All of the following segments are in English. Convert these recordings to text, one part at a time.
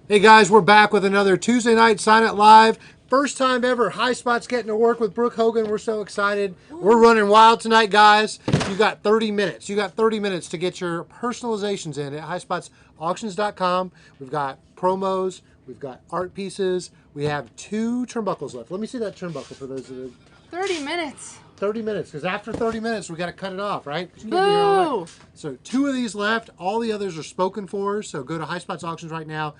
Hey guys, we're back with another Tuesday night Sign It Live. First time ever. High Spot's getting to work with Brooke Hogan. We're so excited. We're running wild tonight, guys. You got 30 minutes. You got 30 minutes to get your personalizations in at highspotsauctions.com. We've got promos. We've got art pieces. We have 2 turnbuckles left. Let me see that turnbuckle for those of 30 minutes. 30 minutes, because after 30 minutes, we got to cut it off, right? Boo! So 2 of these left. All the others are spoken for. So go to High Spots Auctions right now.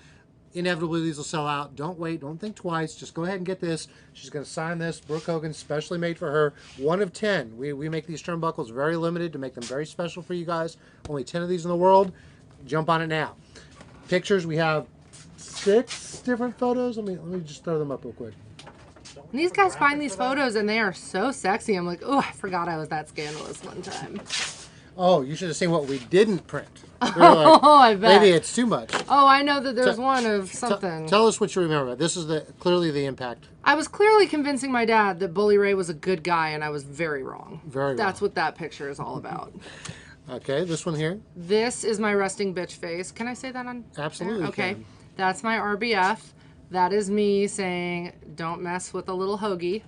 Inevitably, these will sell out. Don't wait. Don't think twice. Just go ahead and get this. She's going to sign this. Brooke Hogan, specially made for her. 1 of 10. We make these turnbuckles very limited to make them very special for you guys. Only 10 of these in the world. Jump on it now. Pictures, we have 6 different photos. Let me just throw them up real quick. And these guys find these photos and they are so sexy. I'm like, oh, I forgot I was that scandalous one time. Oh, you should have seen what we didn't print. Oh, I bet. Maybe it's too much. Oh, I know that there's one of something. Tell us what you remember. This is clearly the impact. I was clearly convincing my dad that Bully Ray was a good guy, and I was very wrong. That's what that picture is all about. Okay, this one here. This is my resting bitch face. Can I say that on? Absolutely. Okay, that's my RBF. That is me saying, don't mess with a little hoagie,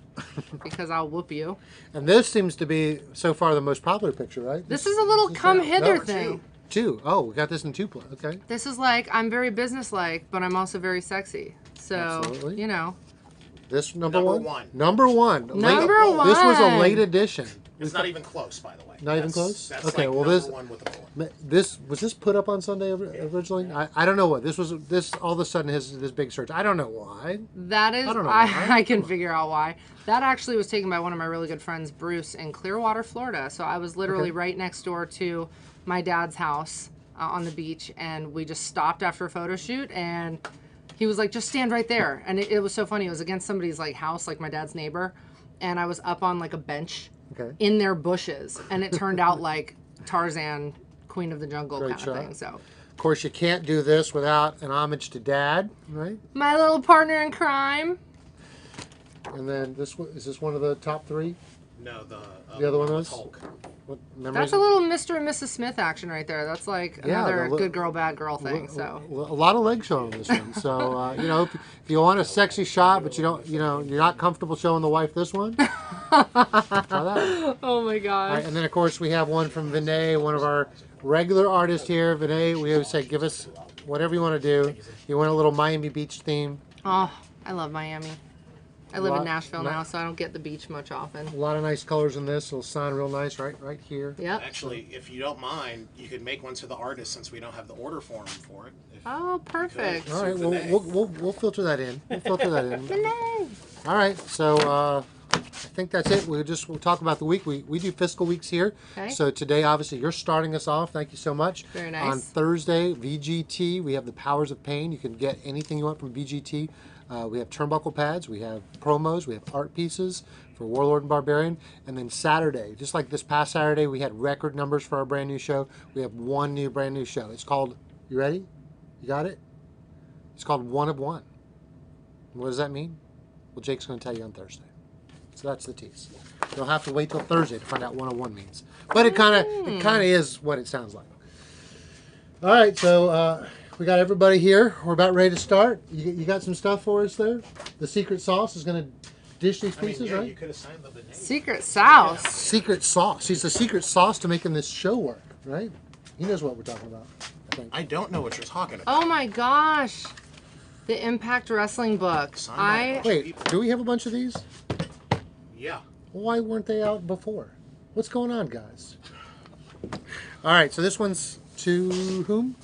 because I'll whoop you. And this seems to be, so far, the most popular picture, right? This is a little come hither thing. 2. Oh, we got this in 2 play. Okay. This is like, I'm very businesslike, but I'm also very sexy. So, absolutely. You know. This number one. Number one. This was a late edition. It's not even close, by the way. Not even close? That's okay, like well one with the bullet. was this put up on Sunday originally? I don't know what. This all of a sudden has this big search. I don't know why. That is, I can figure out why. That actually was taken by one of my really good friends, Bruce, in Clearwater, Florida. So I was literally right next door to my dad's house on the beach, and we just stopped after a photo shoot, and he was like, just stand right there. And it was so funny. It was against somebody's like house, like my dad's neighbor, and I was up on like a bench in their bushes, and it turned out like Tarzan, Queen of the Jungle kind of thing. So, of course, you can't do this without an homage to Dad, right? My little partner in crime. And then is this one of the top 3? No, the other one was Hulk. That's a little Mr. and Mrs. Smith action right there. That's like another good girl, bad girl thing. So a lot of leg showing on this one. So you know, if you want a sexy shot, but you're not comfortable showing the wife this one. Try that one. Oh my gosh! All right, and then of course we have one from Vinay, one of our regular artists here. Vinay, we always say, give us whatever you want to do. You want a little Miami Beach theme? Oh, I love Miami. I live in Nashville now, so I don't get the beach much often. A lot of nice colors in this. It'll sign real nice right here. Yeah. Actually, if you don't mind, you could make one to the artist since we don't have the order form for it. Oh, perfect. All right, we'll filter that in. We'll filter that in. Vinay. All right, so I think that's it. We'll talk about the week. We do fiscal weeks here. Okay. So today, obviously, you're starting us off. Thank you so much. Very nice. On Thursday, VGT, we have the Powers of Pain. You can get anything you want from VGT. We have turnbuckle pads, we have promos, we have art pieces for Warlord and Barbarian. And then Saturday, just like this past Saturday, we had record numbers for our brand new show. We have one brand new show. It's called, you ready? You got it? It's called 1 of 1. What does that mean? Well, Jake's going to tell you on Thursday. So that's the tease. You'll have to wait till Thursday to find out 1 of 1 means. But it kind of is what it sounds like. All right, so we got everybody here. We're about ready to start. You got some stuff for us there? The secret sauce is going to dish these pieces, right? You could have signed the name. Secret sauce. Secret sauce. She's the secret sauce to making this show work, right? He knows what we're talking about, I think. I don't know what you're talking about. Oh my gosh. The Impact Wrestling book. Wait, do we have a bunch of these? Yeah. Why weren't they out before? What's going on, guys? All right, so this one's to whom?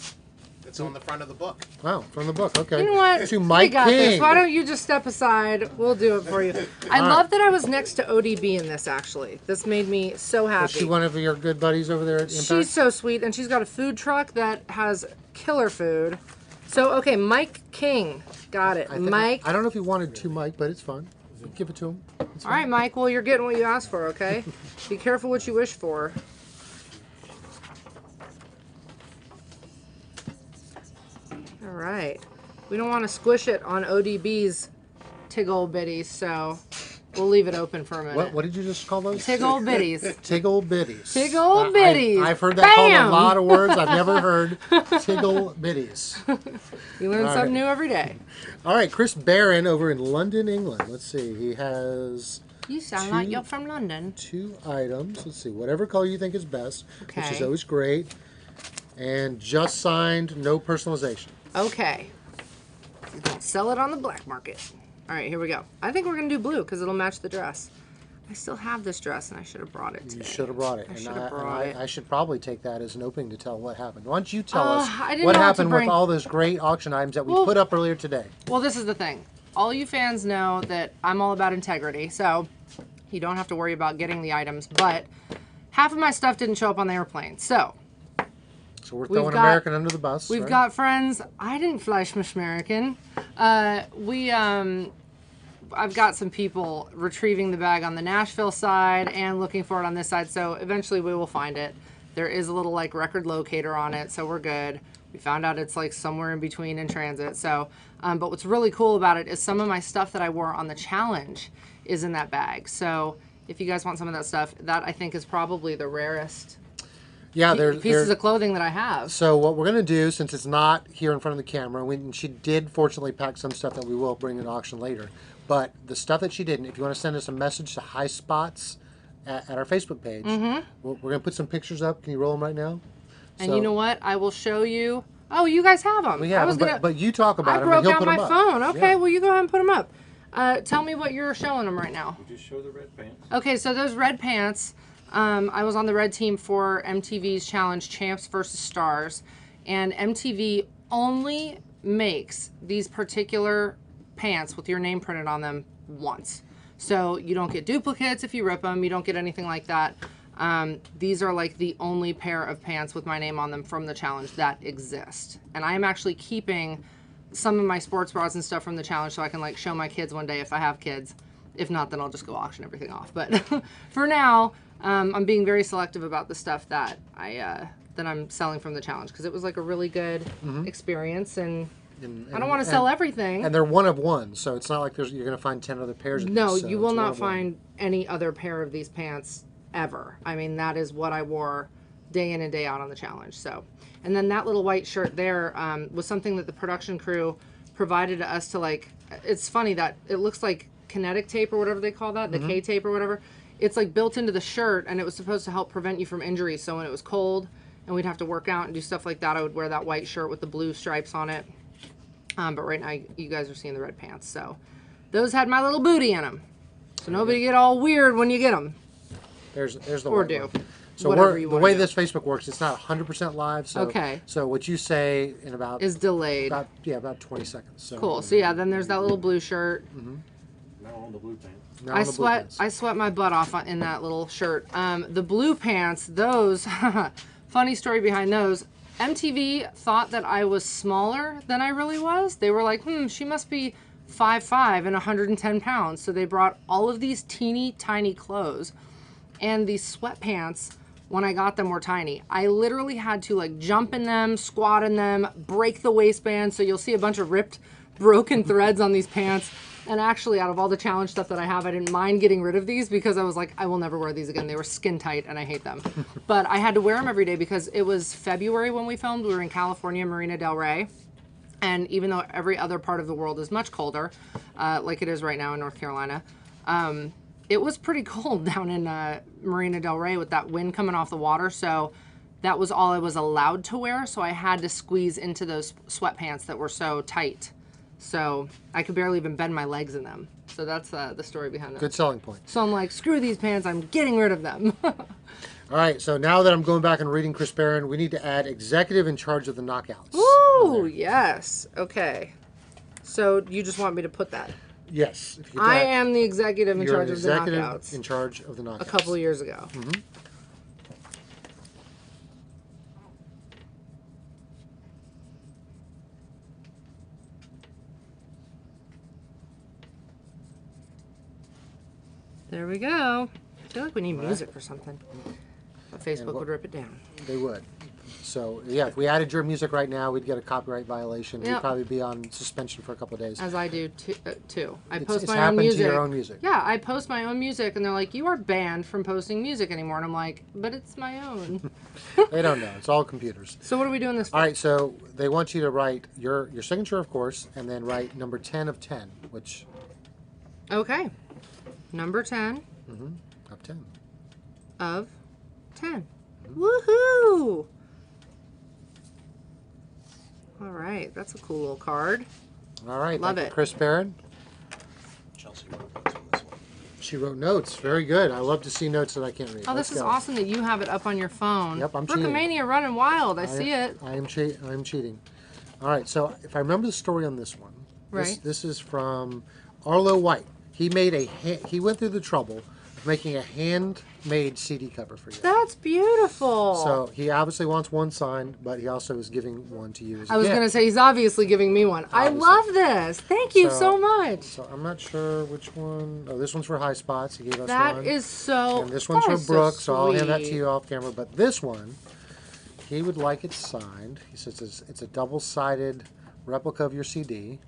It's on the front of the book. Wow, from the book. Okay. You know what? To Mike got King. This. Why don't you just step aside? We'll do it for you. I love that I was next to ODB in this, actually. This made me so happy. Is she one of your good buddies over there at Impact? She's so sweet, and she's got a food truck that has killer food. So, okay, Mike King. Got it. Mike. I don't know if he wanted to, Mike, but it's fun. Give it to him. All right, Mike. Well, you're getting what you asked for, okay? Be careful what you wish for. All right. We don't want to squish it on ODB's tiggle bitties, so We'll leave it open for a minute. What did you just call those? Tig old bitties. Tiggle bitties. Tiggle bitties. I've heard that called a Bam! lot of words. I've never heard tiggle bitties. You learn All something right. new every day. All right, Chris Barron over in London, England. Let's see. He has You sound like you're from London. 2 items. Let's see. Whatever color you think is best, which is Okay. always great. And just signed, no personalization. Okay. He's gonna sell it on the black market. All right, here we go. I think we're gonna do blue because it'll match the dress. I still have this dress, and I should have brought it today. You should have brought it. I And should have brought it. I should probably take that as an opening to tell what happened. Why don't you tell us I didn't what know what to happened with bring. all those great auction items that we Well- put up earlier today? Well, this is the thing. All you fans know that I'm all about integrity, so you don't have to worry about getting the items, but half of my stuff didn't show up on the airplane. So So we're We've throwing got- American under the bus. we've right? got friends. I didn't flash Miss American. I've got some people retrieving the bag on the Nashville side and looking for it on this side, so eventually we will find it. There is a little like record locator on it, so we're good. We found out it's like somewhere in between in transit. So, but what's really cool about it is some of my stuff that I wore on the challenge is in that bag. So if you guys want some of that stuff, that I think is probably the rarest Yeah, pieces of clothing that I have. So what we're going to do, since it's not here in front of the camera, and she did fortunately pack some stuff that we will bring in auction later, but the stuff that she didn't, if you want to send us a message to High Spots at our Facebook page, we're going to put some pictures up. Can you roll them right now? And you know what? I will show you. Oh, you guys have them. We have I was them, gonna, but you talk about I them and broke he'll out put my them up. phone. Okay, Yeah. well, you go ahead and put them up. Tell me what you're showing them right now. Just show the red pants. Okay, so those red pants, I was on the red team for MTV's challenge Champs versus Stars, and MTV only makes these particular pants with your name printed on them once. So you don't get duplicates if you rip them, you don't get anything like that. These are like the only pair of pants with my name on them from the challenge that exist. And I am actually keeping some of my sports bras and stuff from the challenge so I can like show my kids one day if I have kids. If not, then I'll just go auction everything off. But for now, I'm being very selective about the stuff that I'm selling from the challenge because it was like a really good experience, and I don't want to sell everything. And they're one of one, so it's not like you're going to find 10 other pairs of No, these. So you will it's one not of one. find any other pair of these pants ever. I mean, that is what I wore day in and day out on the challenge. So, and then that little white shirt there was something that the production crew provided to us to like. It's funny that it looks like kinetic tape or whatever they call that, the K tape or whatever. It's like built into the shirt, and it was supposed to help prevent you from injury. So when it was cold and we'd have to work out and do stuff like that, I would wear that white shirt with the blue stripes on it. But right now, you guys are seeing the red pants. So those had my little booty in them. So nobody get all weird when you get them. There's the Or white do. one. So Whatever you the wanna way do. this Facebook works, it's not 100% live. So Okay. So what you say in about Is delayed. about 20 seconds. So Cool. So yeah, then there's that little blue shirt. Now on the blue pants. now on the blue pants. I sweat my butt off in that little shirt. The blue pants, those, funny story behind those. MTV thought that I was smaller than I really was. They were like, she must be 5'5" and 110 pounds. So they brought all of these teeny tiny clothes, and these sweatpants, when I got them, were tiny. I literally had to like jump in them, squat in them, break the waistband. So you'll see a bunch of ripped, broken threads on these pants. And actually, out of all the challenge stuff that I have, I didn't mind getting rid of these because I was like, I will never wear these again. They were skin tight and I hate them. But I had to wear them every day because it was February when we filmed. We were in California, Marina Del Rey. And even though every other part of the world is much colder, like it is right now in North Carolina, it was pretty cold down in Marina Del Rey with that wind coming off the water. So that was all I was allowed to wear. So I had to squeeze into those sweatpants that were so tight. So I could barely even bend my legs in them. So that's the story behind that. Good selling point. So I'm like, screw these pants. I'm getting rid of them. All right, so now that I'm going back and reading Chris Barron, we need to add executive in charge of the knockouts. Ooh, yes. Okay. So you just want me to put that? Yes. If you I am the executive in You're charge the of the executive knockouts. in charge of the knockouts. A couple of years ago. There we go. I feel like we need music or something. But Facebook would rip it down. They would. So yeah, if we added your music right now, we'd get a copyright violation. We'd Yep. probably be on suspension for a couple of days. As I do too. I post It's my own happened music. to your own music. Yeah, I post my own music, and they're like, "You are banned from posting music anymore." And I'm like, "But it's my own." They don't know. It's all computers. So what are we doing this for? All right, so they want you to write your signature, of course, and then write number 10 of 10, which Okay. Number 10 of 10. of 10. Woohoo! All right, that's a cool little card. All right, Love thank you, it. Chris Barron. Chelsea wrote notes on this one. She wrote notes. Very good. I love to see notes that I can't read. Oh, Let's this is go. awesome that you have it up on your phone. Yep, I'm cheating. Brooke-a-mania running wild. I see it. I am cheating. All right, so if I remember the story on this one, Right. this is from Arlo White. He made he went through the trouble of making a handmade CD cover for you. That's beautiful. So he obviously wants one signed, but he also is giving one to you as a I was gift. going to say, he's obviously giving me one. I Obviously. love this. Thank you So- so much. So I'm not sure which one. Oh, this one's for High Spots. He gave us That one. is so. And this one's that for is Brooke, so I'll hand that to sweet. you off camera. But this one, he would like it signed. He says it's a double-sided replica of your CD.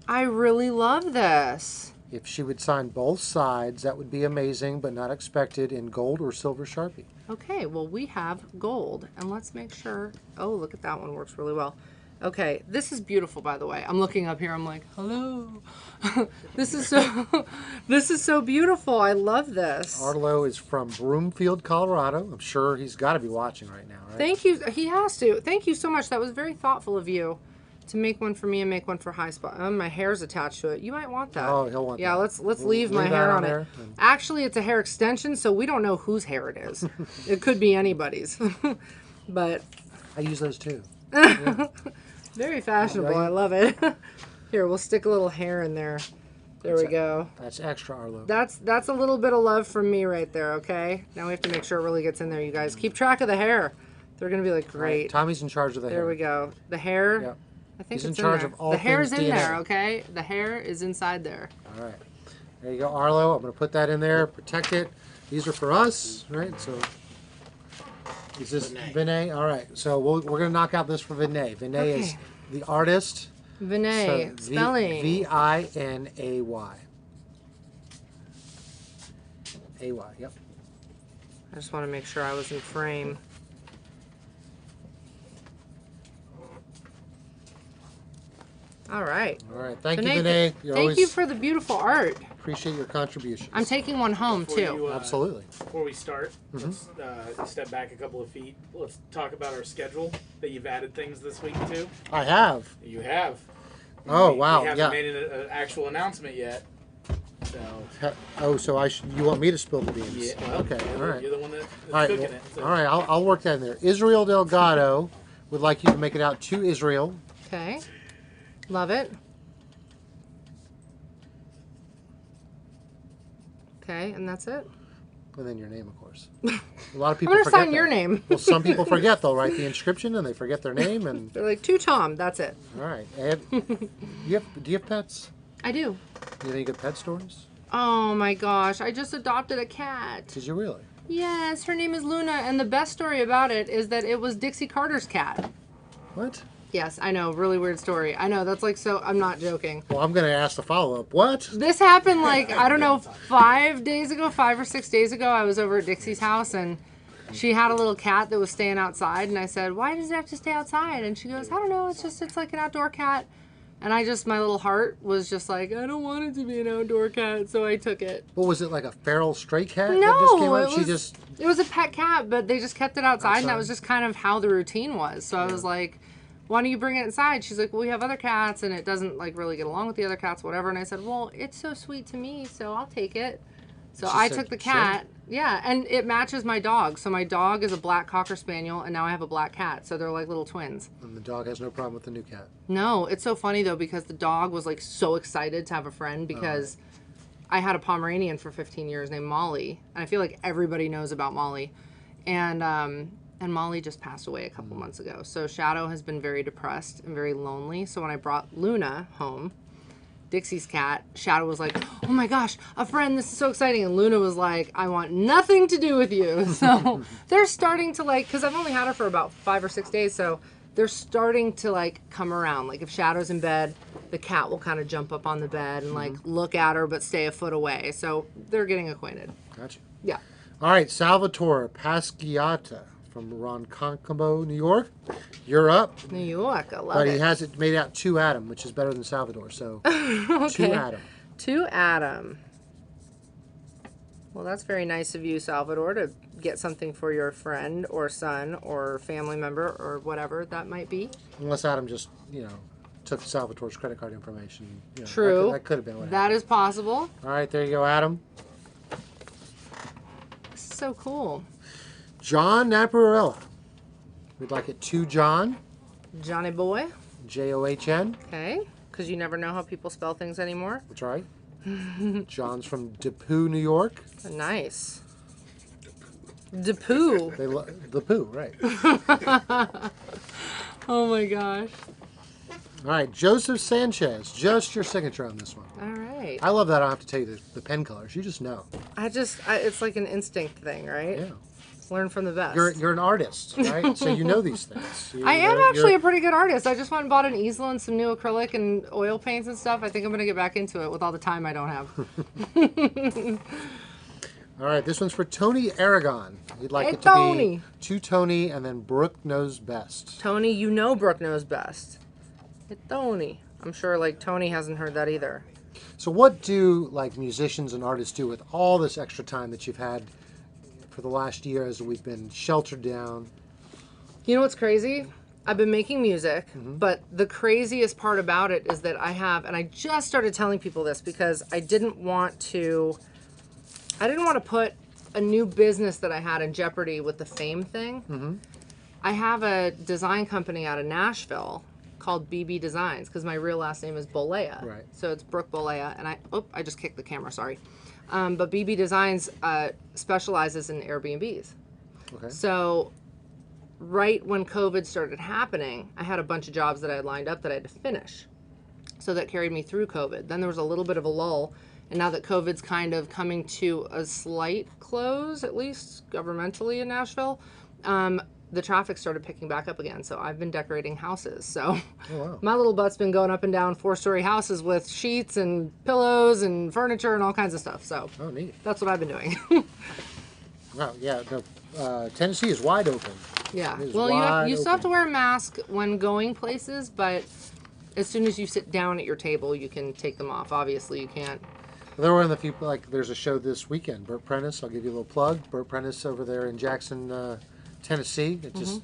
I really love this. If she would sign both sides, that would be amazing, but not expected in gold or silver Sharpie. Okay, well, we have gold, and let's make sure. Oh, look at that one, works really well. Okay, this is beautiful, by the way. I'm looking up here. I'm like, hello. This is so beautiful. I love this. Arlo is from Broomfield, Colorado. I'm sure he's got to be watching right now, right? Thank you. He has to. Thank you so much. That was very thoughtful of you to make one for me and make one for High Spot. My hair's attached to it. You might want that. Oh, he'll want Yeah, that. let's leave my Leave hair that on there it. and- Actually, it's a hair extension, so we don't know whose hair it is. It could be anybody's. But I use those too. very fashionable. Right. I love it. Here, we'll stick a little hair in there. There we go. That's extra, Arlo. That's a little bit of love from me right there, okay? Now we have to make sure it really gets in there, you guys. Keep track of the hair. They're going to be like, All right, great. Tommy's in charge of the hair. There we go. The hair, Yep. I think He's it's in charge there. of all the hair's things in DNA. there, okay? The hair is inside there. All right. There you go, Arlo. I'm going to put that in there, protect it. These are for us, right? So, is this Vinay. Vinay? All right. So, we're going to knock out this for Vinay. Vinay is Okay. the artist. Vinay, So, spelling. Vinay. A-Y, yep. I just want to make sure I was in frame. All right. All right. Thank Vinay, you, Vinay. You're thank always you for the beautiful art. appreciate your contributions. I'm taking one home, Before too. you, Absolutely. Before we start, let's step back a couple of feet. Let's talk about our schedule. That you've added things this week too. I have. You have. Oh, We- wow, We haven't yeah. made an actual announcement yet. So Oh, so you want me to spill the beans? yeah. Well, Okay. You're, All right. You're the one that's All right. cooking Well, it. So. all right. I'll work that in there. Israel Delgado would like you to make it out to Israel. Okay. Love it. Okay, and that's it. And then your name, of course. A lot of I'm people going to forget sign your that. name. Well, some people forget. They'll write the inscription and they forget their name. And They're like, to Tom, that's it. all right. And do you have pets? I do. You have any good pet stories? Oh my gosh, I just adopted a cat. Did you really? Yes, her name is Luna, and the best story about it is that it was Dixie Carter's cat. What? Yes, I know, really weird story. I know, that's like so, I'm not joking. Well, I'm going to ask the follow-up. What? This happened like, I don't know, 5 or 6 days ago. I was over at Dixie's house, and she had a little cat that was staying outside, and I said, why does it have to stay outside? And she goes, I don't know, it's like an outdoor cat. And my little heart was just like, I don't want it to be an outdoor cat, so I took it. What was it, like a feral stray cat that No, just came out? it was a pet cat, but they just kept it outside, and that Outside? was just kind of how the routine was. So I was like, why don't you bring it inside? She's like, well, we have other cats, and it doesn't like really get along with the other cats, whatever. And I said, well, it's so sweet to me, so I'll take it. So She I said, took the "Sure." cat. Yeah, and it matches my dog. So my dog is a black Cocker Spaniel, and now I have a black cat. So they're like little twins. And the dog has no problem with the new cat. No, it's so funny though because the dog was like so excited to have a friend because I had a Pomeranian for 15 years named Molly, and I feel like everybody knows about Molly, and Molly just passed away a couple months ago. So Shadow has been very depressed and very lonely. So when I brought Luna home, Dixie's cat, Shadow was like, oh my gosh, a friend, this is so exciting. And Luna was like, I want nothing to do with you. So they're starting to like, because I've only had her for about 5 or 6 days, so they're starting to like come around. Like if Shadow's in bed, the cat will kind of jump up on the bed and like look at her but stay a foot away. So they're getting acquainted. Gotcha. Yeah. All right, Salvatore Pasquiata from Ronkonkoma, New York. You're up. New York, I love But it. he has it made out to Adam, which is better than Salvador. So Okay. to Adam. To Adam. Well, that's very nice of you, Salvador, to get something for your friend or son or family member or whatever that might be. Unless Adam just, took Salvatore's credit card information. True. That could have been what That happened. is possible. All right, there you go, Adam. This is so cool. John Naparella. We'd like it to John, Johnny boy. John. Okay. Because you never know how people spell things anymore. That's right. John's from DePoo, New York. Nice. DePoo. The poo, right. Oh my gosh. All right, Joseph Sanchez. Just your signature on this one. All right. I love that I don't have to tell you the pen colors. You just know. It's like an instinct thing, right? Yeah. Learn from the best. You're an artist, right? So you know these things. I am actually a pretty good artist. I just went and bought an easel and some new acrylic and oil paints and stuff. I think I'm going to get back into it with all the time I don't have. All right, this one's for Tony Aragon. He'd like Hey, it to Tony. be to Tony and then Brooke knows best. Tony, you know Brooke knows best. Hey, Tony. I'm sure like Tony hasn't heard that either. So what do like musicians and artists do with all this extra time that you've had for the last year as we've been sheltered down? You know what's crazy? I've been making music, but the craziest part about it is that I have, and I just started telling people this because I didn't want to put a new business that I had in jeopardy with the fame thing. I have a design company out of Nashville called BB Designs because my real last name is Bolea. Right. So it's Brooke Bolea, and I just kicked the camera, sorry. But BB Designs specializes in Airbnbs. Okay. So right when COVID started happening, I had a bunch of jobs that I had lined up that I had to finish. So that carried me through COVID. Then there was a little bit of a lull. And now that COVID's kind of coming to a slight close, at least governmentally in Nashville, the traffic started picking back up again. So I've been decorating houses. So Oh, wow. my little butt's been going up and down 4-story houses with sheets and pillows and furniture and all kinds of stuff. So Oh, neat. that's what I've been doing. Wow, yeah. No, Tennessee is wide open. Yeah. It is Well, wide you still have to open. wear a mask when going places, but as soon as you sit down at your table, you can take them off. Obviously, you can't. There were one of the few, like, there's a show this weekend, Burt Prentice. I'll give you a little plug. Burt Prentice over there in Jackson, Tennessee. It just,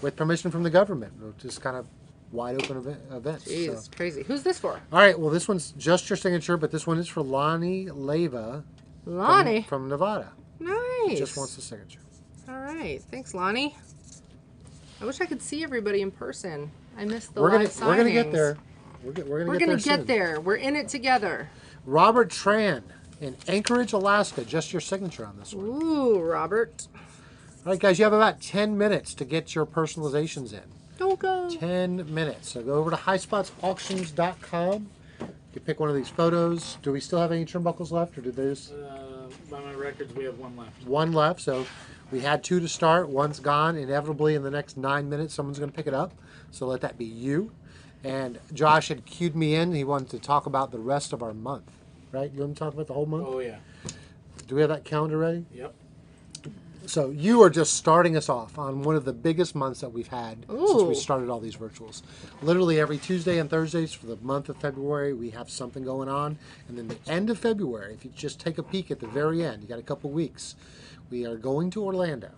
with permission from the government, just kind of wide open events. Jeez, So. crazy. Who's this for? All right, well, this one's just your signature, but this one is for Lonnie Leva Lonnie. from Nevada. Nice. Just wants the signature. All right. Thanks, Lonnie. I wish I could see everybody in person. I missed the We're live gonna get signings. there. We're We're gonna gonna get get there. there. We're in it together. Soon. Robert Tran in Anchorage, Alaska. Just your signature on this one. Ooh, Robert. All right, guys, you have about 10 minutes to get your personalizations in. Don't go. 10 minutes. So go over to highspotsauctions.com. You can pick one of these photos. Do we still have any turnbuckles left, or did those By my records, we have one left. one left? So we had 2 to start. One's gone. Inevitably, in the next 9 minutes, someone's going to pick it up. So let that be you. And Josh had cued me in. He wanted to talk about the rest of our month, right? You want to talk about the whole month? Oh, yeah. Do we have that calendar ready? Yep. So you are just starting us off on one of the biggest months that we've had since we Ooh. started all these virtuals. Literally every Tuesday and Thursdays for the month of February, we have something going on. And then the end of February, if you just take a peek at the very end, you got a couple weeks, we are going to Orlando.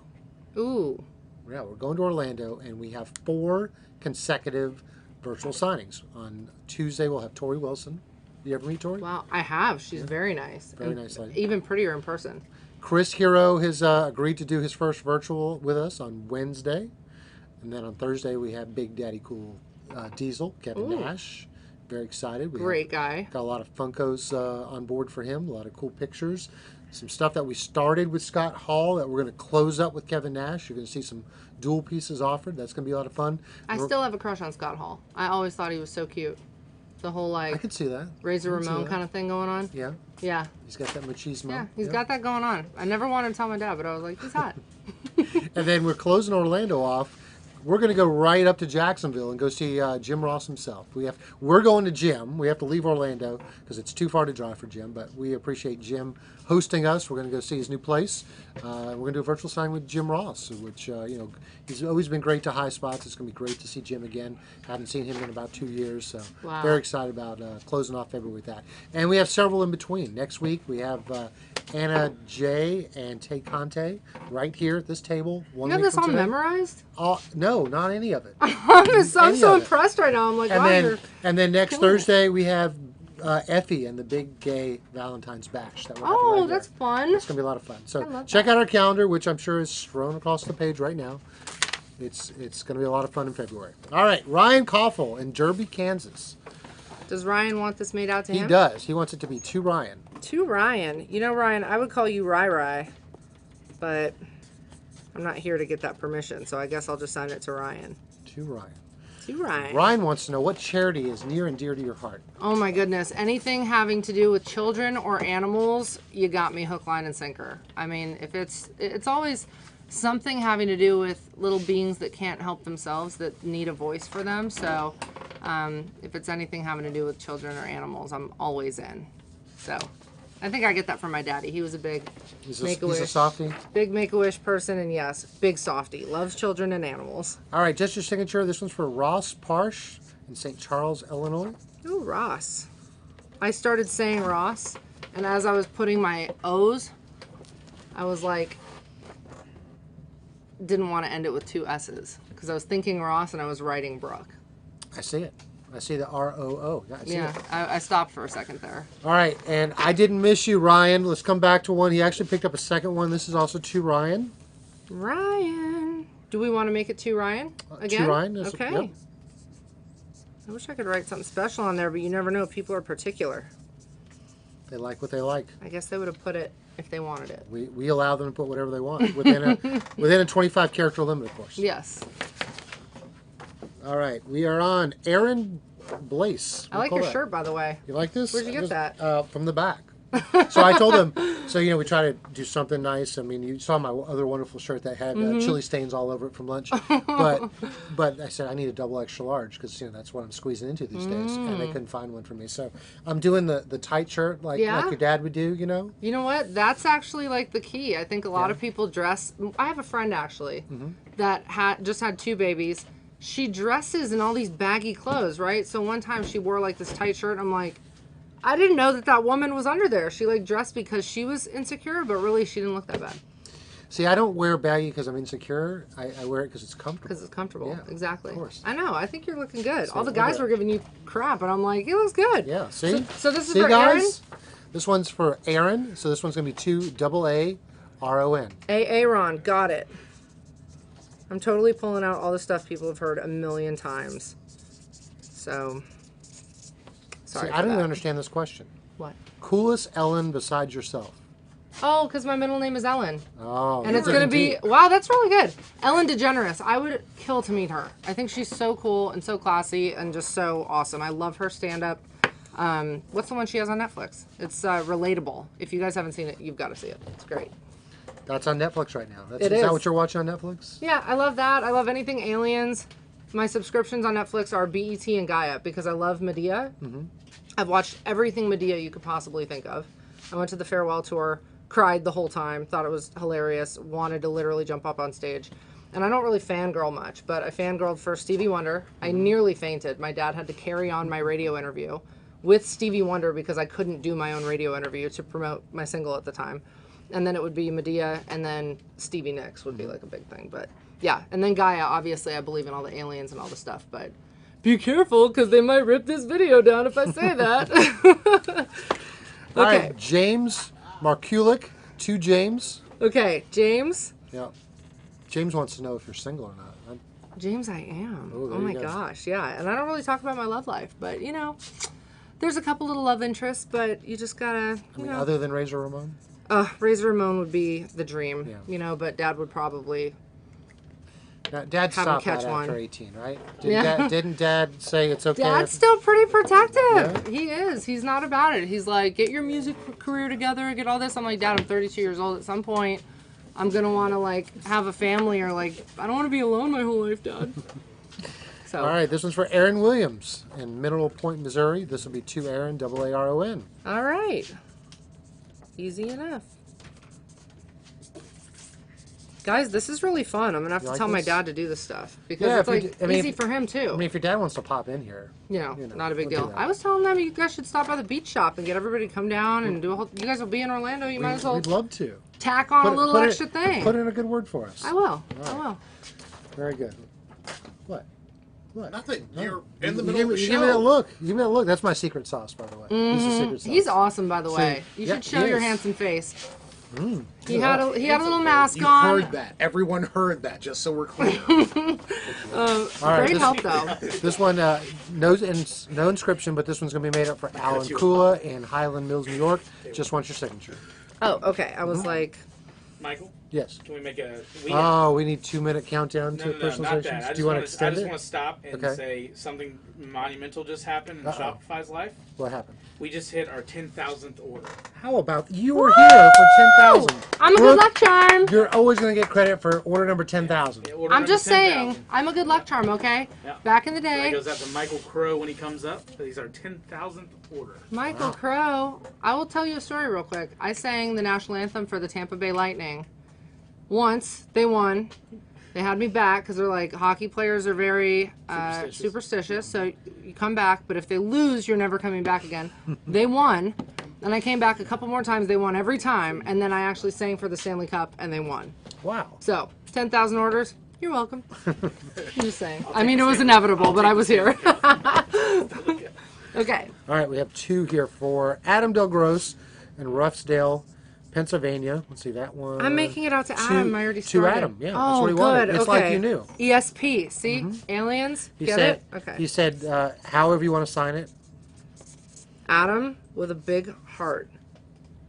Ooh. Yeah, we're going to Orlando, and we have 4 consecutive virtual signings. On Tuesday, we'll have Tori Wilson. You ever meet Tori? Wow, I have. She's very nice. Very And nice lady. Even prettier in person. Chris Hero has agreed to do his first virtual with us on Wednesday. And then on Thursday, we have Big Daddy Cool Diesel, Kevin Ooh. Nash. Very excited. We Great guy. got a lot of Funkos on board for him, a lot of cool pictures. Some stuff that we started with Scott Hall that we're going to close up with Kevin Nash. You're going to see some dual pieces offered. That's going to be a lot of fun. I still have a crush on Scott Hall. I always thought he was so cute. The whole I like could see that. Razor I could see Ramon that. kind of thing going on. Yeah, Yeah. he's got that machismo. Yeah, he's got that going on. I never wanted to tell my dad, but I was like, he's hot. And then we're closing Orlando off. We're going to go right up to Jacksonville and go see Jim Ross himself. We're going to Jim. We have to leave Orlando because it's too far to drive for Jim, but we appreciate Jim hosting us. We're going to go see his new place. We're going to do a virtual signing with Jim Ross, which, he's always been great to High Spots. It's going to be great to see Jim again. Haven't seen him in about 2 years, so Wow. very excited about closing off February with that. And we have several in between. Next week, we have Anna J. and Tay Conte right here at this table. You have this all memorized? No, not any of it. I'm so Any of it. impressed right now. I'm like, And wow, then, you're... and then next killing it. Thursday we have Effie and the Big Gay Valentine's Bash. That we're having Oh, right that's there. fun. It's gonna be a lot of fun. I So love check out our calendar, which I'm sure is thrown across the page right now. It's gonna be a lot of fun in February. All right, Ryan Koffel in Derby, Kansas. Does Ryan want this made out to He him? does. He wants it to be to Ryan. To Ryan. You know, Ryan, I would call you Rai, but I'm not here to get that permission, so I guess I'll just sign it to Ryan. To Ryan. To Ryan. Ryan wants to know what charity is near and dear to your heart. Oh my goodness. Anything having to do with children or animals, you got me hook, line, and sinker. I mean, if it's always something having to do with little beings that can't help themselves, that need a voice for them. So if it's anything having to do with children or animals, I'm always in. So I think I get that from my daddy. He was a big He's Make-A-Wish. a softie. Big Make-A-Wish person, and yes, big softie. Loves children and animals. All right, just your signature. This one's for Ross Parsh in St. Charles, Illinois. Ooh, Ross. I started saying Ross, and as I was putting my O's, I was like, didn't want to end it with 2 S's because I was thinking Ross and I was writing Brooke. I see it. I see the R-O-O. I see Yeah, it. I stopped for a second there. All right, and I didn't miss you, Ryan. Let's come back to one. He actually picked up a second one. This is also to Ryan. Ryan. Do we want to make it to Ryan again? To Ryan. That's- Okay. Yep. I wish I could write something special on there, but you never know. People are particular. They like what they like. I guess they would have put it if they wanted it. We allow them to put whatever they want within a 25 character limit, of course. Yes. All right, we are on Aaron Blaze. I like your shirt, by the way. You like this? Where'd you get that? From the back. So I told them, we try to do something nice. I mean, you saw my other wonderful shirt that had chili stains all over it from lunch. But I said I need a double extra large because that's what I'm squeezing into these days, and they couldn't find one for me. So I'm doing the tight shirt like your dad would do, You know what? That's actually like the key. I think a lot of people dress. I have a friend actually that just had 2 babies. She dresses in all these baggy clothes, right? So one time she wore like this tight shirt. I'm like, I didn't know that woman was under there. She like dressed because she was insecure, but really she didn't look that bad. See, I don't wear baggy because I'm insecure. I wear it because it's comfortable. Because it's comfortable. Yeah, exactly. of course. I know. I think you're looking good. So all the guys were giving you crap, and I'm like, it looks good. Yeah, see? So this is see, for guys? This one's for Aaron. So this one's going to be 2 double A-R-O-N. Aaron. Got it. I'm totally pulling out all the stuff people have heard a million times. So, sorry. See, I don't even understand this question. What? Coolest Ellen besides yourself? Oh, because my middle name is Ellen. Oh, And it's going to be, wow, that's really good. Ellen DeGeneres. I would kill to meet her. I think she's so cool and so classy and just so awesome. I love her stand-up. What's the one she has on Netflix? It's Relatable. If you guys haven't seen it, you've got to see it. It's great. That's on Netflix right now. It is that is. what you're watching on Netflix? Yeah, I love that. I love anything aliens. My subscriptions on Netflix are BET and Gaia because I love Medea. I've watched everything Medea you could possibly think of. I went to the farewell tour, cried the whole time, thought it was hilarious, wanted to literally jump up on stage. And I don't really fangirl much, but I fangirled for Stevie Wonder. I nearly fainted. My dad had to carry on my radio interview with Stevie Wonder because I couldn't do my own radio interview to promote my single at the time. And then it would be Medea, and then Stevie Nicks would be like a big thing. But yeah, and then Gaia, obviously I believe in all the aliens and all the stuff, but be careful because they might rip this video down if I say that. Okay. All right, James Markulik, 2 James. Okay, James. Yeah. James wants to know if you're single or not. James, I am. Oh, there Oh my you go. gosh, yeah. And I don't really talk about my love life, but there's a couple little love interests, but you just gotta, Other than Razor Ramon? Razor Ramon would be the dream, Yeah. but Dad would probably Dad have him stopped that catch after one. 18, right? Yeah. Didn't Dad say it's okay? Dad's still pretty protective. Yeah. He is. He's not about it. He's like, get your music career together, get all this. I'm like, Dad, I'm 32 years old. At some point, I'm going to want to, like, have a family or, like, I don't want to be alone my whole life, Dad. So. All right, this one's for Aaron Williams in Mineral Point, Missouri. This will be to Aaron, Aaron. All right. Easy enough. Guys, this is really fun. I'm going to have to like tell my this? dad to do this stuff. Because Yeah, it's, if you like, do- I mean, easy if- for him, too. I mean, if your dad wants to pop in here. Not a big we'll do deal. that. I was telling them you guys should stop by the beach shop and get everybody to come down and do a whole... You guys will be in Orlando. You might as well We'd love to. tack on a little extra thing. Put in a good word for us. I will. All I right. will. Very good. What? What? Nothing. No. You're in the You middle give of me- the you show. give me that look. You give me that look. That's my secret sauce, by the way. This is secret sauce. He's awesome, by the So, way. You yeah, should show he your is. handsome face. Mm. He had a little mask You on. heard that. Everyone heard that, just so we're clear. All right, Great this- help, though. This one, no inscription, but this one's going to be made up for Alan Kula in Highland Mills, New York. Just wants your signature. Oh, okay. I was like, Michael, Yes. can we make a? Oh, we need 2-minute countdown No, to no, no, not personalizations. that. Do you want to I extend just it? want to stop and Okay. say something monumental just happened in Shopify's life. What happened? We just hit our 10,000th order. How about you were here for 10,000? I'm a good luck charm. You're always going to get credit for order number 10,000. Yeah, order I'm number just saying, 10,000. I'm a good luck charm, okay? Yeah. Back in the So that day, goes out to Michael Crow when he comes up. He's our 10,000th order. Michael Crow, I will tell you a story real quick. I sang the national anthem for the Tampa Bay Lightning. Once, they won. They had me back because they're like, hockey players are very superstitious, so you come back, but if they lose, you're never coming back again. They won, and I came back a couple more times. They won every time, and then I actually sang for the Stanley Cup, and they won. Wow. So, 10,000 orders. You're welcome. I'm just saying. I mean, it was inevitable, but I was here. Okay. All right, we have 2 here for Adam Del Gross in Ruffsdale, Pennsylvania. Let's see that one. I'm making it out to Adam. I already To started. Adam, yeah. Oh, that's what he good. wanted. It's okay. like you knew. ESP. See? Aliens? He Get said, it? Okay. He said, however you want to sign it. Adam with a big heart.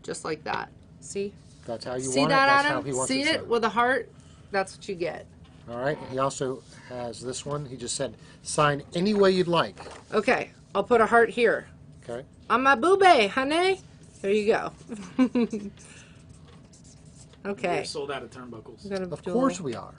Just like that. See? That's how you See want that, it. That's Adam? how he wants See it. it signed. with a heart? That's what you get. All right. He also has this one. He just said, sign any way you'd like. Okay. I'll put a heart here. Okay. On my boobay, honey. There you go. Okay. We're sold out of turnbuckles. I'm gonna Of do a course little- we are.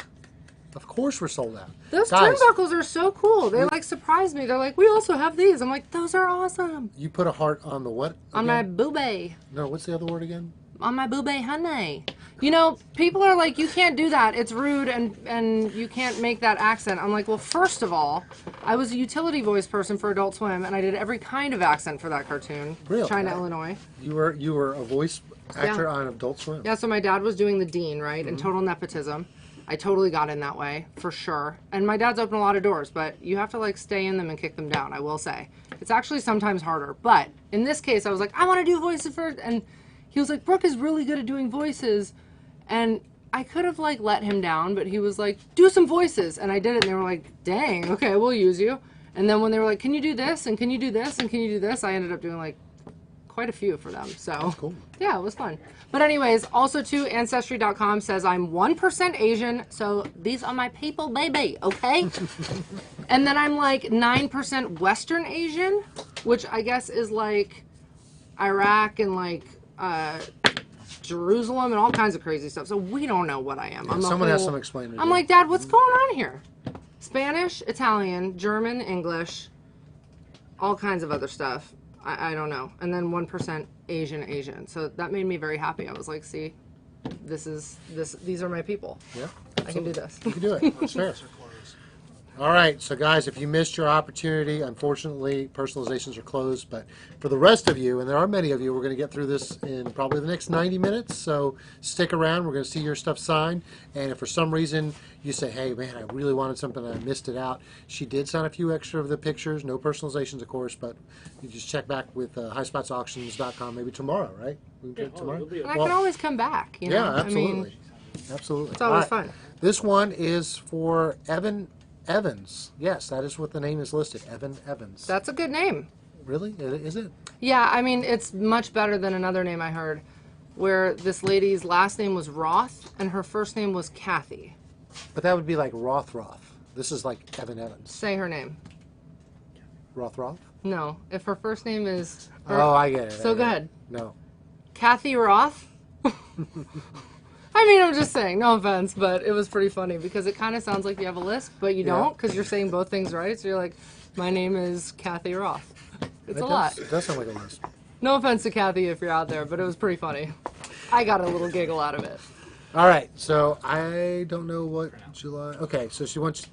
Of course we're sold out. Those Guys, turnbuckles are so cool. They like surprise me. They're like, we also have these. I'm like, those are awesome. you put a heart on the what? On my again? boobay. No, what's the other word again? On my boobay, honey. You know, people are like, you can't do that. It's rude and you can't make that accent. I'm like, well, first of all, I was a utility voice person for Adult Swim, and I did every kind of accent for that cartoon. Really? China, Illinois. You were a voice actor on Adult Swim. Yeah, so my dad was doing the dean, right? And total nepotism. I totally got in that way, for sure. And my dad's opened a lot of doors, but you have to, like, stay in them and kick them down, I will say. It's actually sometimes harder. But in this case, I was like, I want to do voices first. And he was like, Brooke is really good at doing voices. And I could have, like, let him down, but he was like, do some voices. And I did it, and they were like, dang, okay, we'll use you. And then when they were like, can you do this, and can you do this, and can you do this, I ended up doing, like, quite a few for them. So That's cool. yeah, it was fun. But anyways, also too, Ancestry.com says I'm 1% Asian, so these are my people, baby, okay? And then I'm like 9% Western Asian, which I guess is like Iraq and like Jerusalem and all kinds of crazy stuff. So we don't know what I am. I'm a Someone has whole- some explaining to I'm do. like, Dad, what's going on here? Spanish, Italian, German, English, all kinds of other stuff. I don't know. And then 1% Asian. So that made me very happy. I was like, see, these are my people. Yeah, I can do this. you can do it. It's fair. All right, so guys, if you missed your opportunity, unfortunately, personalizations are closed. But for the rest of you, and there are many of you, we're going to get through this in probably the next 90 minutes. So stick around. We're going to see your stuff signed. And if for some reason you say, hey, man, I really wanted something and I missed it out, she did sign a few extra of the pictures. No personalizations, of course, but you just check back with highspotsauctions.com maybe tomorrow, right? We can get it tomorrow. And I can always come back. You know? Yeah, absolutely. I mean, Absolutely. it's always All right. fun. This one is for Evan Evans. Yes, that is what the name is listed. Evan Evans. That's a good name. Really? Is it? Yeah, I mean, it's much better than another name I heard, where this lady's last name was Roth and her first name was Kathy. But that would be like Rothroth. This is like Evan Evans. Say her name. Rothroth? No. If her first name is... Oh, I get it. So go ahead. No. Kathy Roth? I mean, I'm just saying, no offense, but it was pretty funny because it kind of sounds like you have a lisp, but you don't because you're saying both things right. So you're like, my name is Kathy Roth. It's a lot. It does sound like a lisp. No offense to Kathy if you're out there, but it was pretty funny. I got a little giggle out of it. All right, so I don't know what July. Okay, so she wants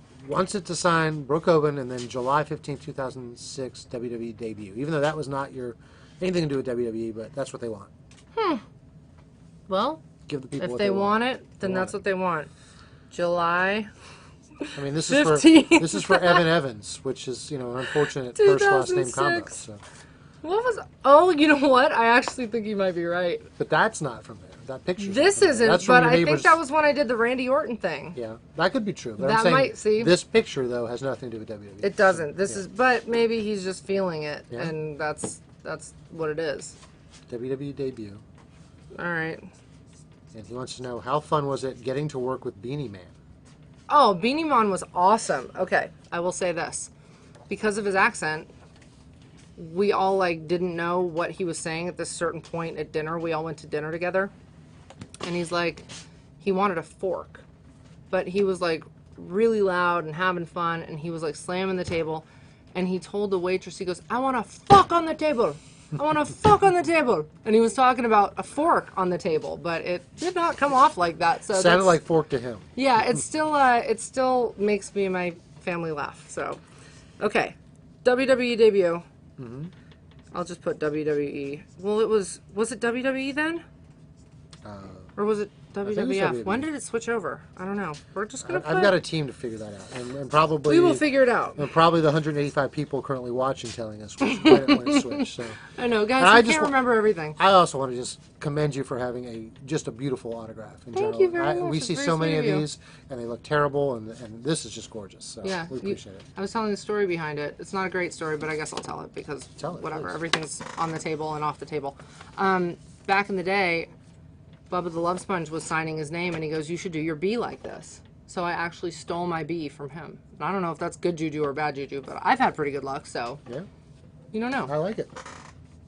it to sign Brooke Hogan and then July 15th, 2006 WWE debut. Even though that was not anything to do with WWE, but that's what they want. Well, Give the people if what they want want. it, then that's what they want. July. I mean, this 15th. is for Evan Evans, which is an unfortunate first last name combo. 2006. So. What was? Oh, you know what? I actually think you might be right. But that's not from there. That picture. This isn't, that's from but your I think neighbor's- that was when I did the Randy Orton thing. Yeah, that could be true. But That I'm saying might- see? This picture though has nothing to do with WWE. It doesn't. This Yeah. is, but maybe he's just feeling it, Yeah. and that's what it is. WWE debut, All right. and he wants to know how fun was it getting to work with Beanie Man. Oh, Beanie Man was awesome. Okay, I will say this. Because of his accent, we all didn't know what he was saying at this certain point at dinner. We all went to dinner together. And he's like, he wanted a fork. But he was really loud and having fun, and he was slamming the table. And he told the waitress, he goes, I want a fuck on the table. I want a fuck on the table. And he was talking about a fork on the table, but it did not come off like that. So Sounded that's- like fork to him. Yeah, it still makes me and my family laugh. So, okay, WWE debut. Mm-hmm. I'll just put WWE. Well, was it WWE then, or was it think it's WWF? WWE. When did it switch over? I don't know. We're just gonna. I've got a team to figure that out, and probably We will figure it out. and probably the 185 people currently watching telling us when it switched. So I know, guys. And I I just can't remember everything. I also want to just commend you for having just a beautiful autograph. In Thank general. you very much. We It's see very so many sweet of of you. these, and they look terrible, and this is just gorgeous. So Yeah, we appreciate it. I was telling the story behind it. It's not a great story, but I guess I'll tell it because Tell it, whatever. please. Everything's on the table and off the table. Back in the day, Bubba the Love Sponge was signing his name, and he goes, "You should do your B like this." So I actually stole my B from him. And I don't know if that's good juju or bad juju, but I've had pretty good luck, so Yeah, you don't know. I like it.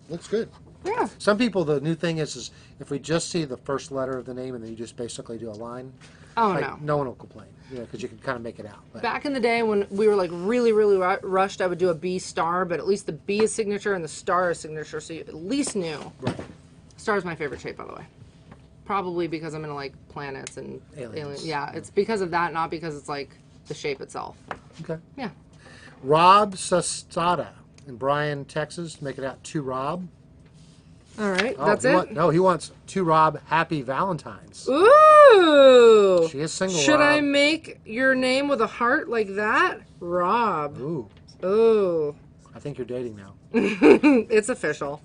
Looks good. Yeah. Some people, the new thing is if we just see the first letter of the name and then you just basically do a line, Oh no. no one will complain, because you can kind of make it out. But Back in the day when we were really, really rushed, I would do a B star, but at least the B is signature and the star is signature, so you at least knew. Right. Star is my favorite shape, by the way. Probably because I'm into planets and Aliens. Yeah, it's because of that, not because it's the shape itself. Okay. Yeah. Rob Sastada in Bryan, Texas, to make it out to Rob. All right, Oh, that's he it. he wants to Rob Happy Valentine's. Ooh. She is single. Should I Rob. make your name with a heart like that, Rob? Ooh, Ooh. I think you're dating now. It's official.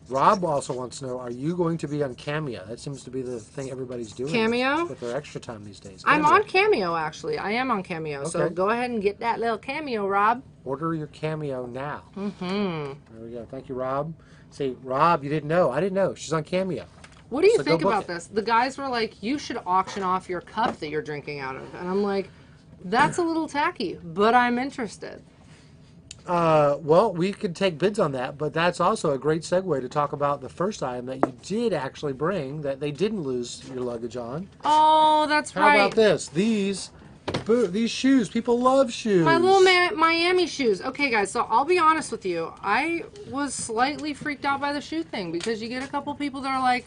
Rob also wants to know, are you going to be on Cameo? That seems to be the thing everybody's doing. Cameo? With their extra time these days. I'm Cameo. on Cameo, actually. I am on Cameo, so Okay. go ahead and get that little Cameo, Rob. Order your Cameo now. Mm-hmm. There we go. Thank you, Rob. See, Rob, you didn't know. I didn't know. She's on Cameo. What do you So go think book about it. this? The guys were like, you should auction off your cup that you're drinking out of. And I'm like, that's a little tacky, but I'm interested. Well, we could take bids on that, but that's also a great segue to talk about the first item that you did actually bring that they didn't lose your luggage on. Oh, that's How right. about this? These shoes. People love shoes. My little Miami shoes. Okay, guys, so I'll be honest with you. I was slightly freaked out by the shoe thing because you get a couple people that are like,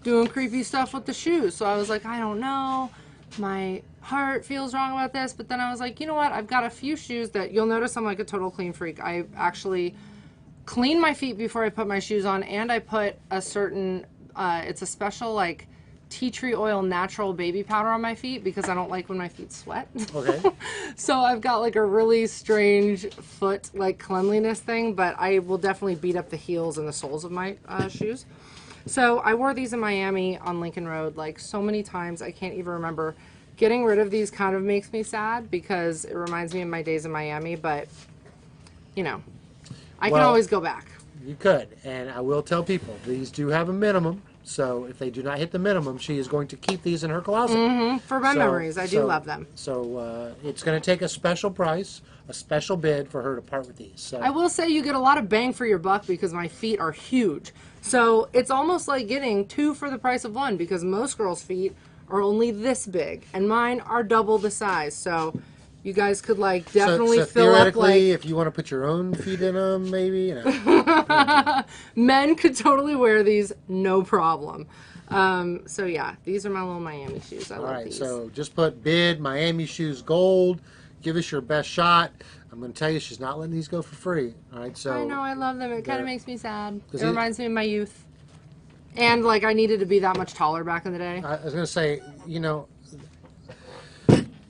doing creepy stuff with the shoes. So I was like, I don't know. My heart feels wrong about this. But then I was like, you know what? I've got a few shoes that you'll notice I'm like a total clean freak. I actually clean my feet before I put my shoes on, and I put a certain, it's a special tea tree oil natural baby powder on my feet because I don't like when my feet sweat. Okay. So I've got a really strange foot cleanliness thing, but I will definitely beat up the heels and the soles of my shoes. So I wore these in Miami on Lincoln Road so many times I can't even remember. Getting rid of these kind of makes me sad because it reminds me of my days in Miami, but I can Well, always go back. You could, and I will tell people these do have a minimum. So if they do not hit the minimum, she is going to keep these in her closet. For my memories, I do love them. So it's going to take a special price, a special bid for her to part with these. So I will say you get a lot of bang for your buck because my feet are huge. So it's almost like getting 2 for the price of 1 because most girls' feet are only this big and mine are double the size. So you guys could like definitely so fill up theoretically, like if you want to put your own feet in them, maybe. You know. men could totally wear these, no problem. So yeah, these are my little Miami shoes. I All love right, these. so just put bid Miami shoes gold. Give us your best shot. I'm going to tell you, she's not letting these go for free. All right, so I know, I love them. It kind they're- of makes me sad. It he- reminds me of my youth. And like I needed to be that much taller back in the day. I was going to say, you know,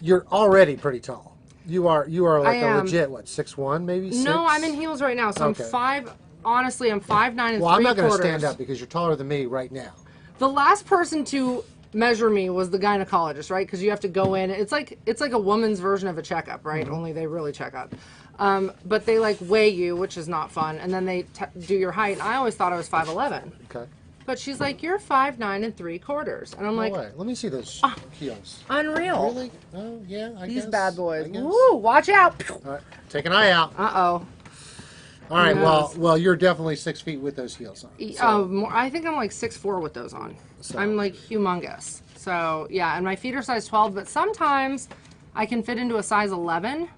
you're already pretty tall. You are like I a am. legit 6'1", maybe 6? No, I'm in heels right now, so Okay. I'm 5. Honestly, I'm 5'9" and Well, I'm 3/4. not going to stand up because you're taller than me right now. The last person to measure me was the gynecologist, right? Because you have to go in. It's like a woman's version of a checkup, right? Mm-hmm. Only they really check up. But they like weigh you, which is not fun, and then they do your height. And I always thought I was 5'11", Okay. but she's like, "You're 5'9" and 3/4," and I'm No like, way. Let me see those heels. "Unreal." Really? Oh, yeah, I These guess. bad boys. I guess. Woo! Watch out. All right, take an eye out. Uh-oh. All right, Yes. well, you're definitely 6 feet with those heels on. So, I think I'm like 6'4" with those on. So- I'm like humongous. So yeah, and my feet are size 12, but sometimes I can fit into a size 11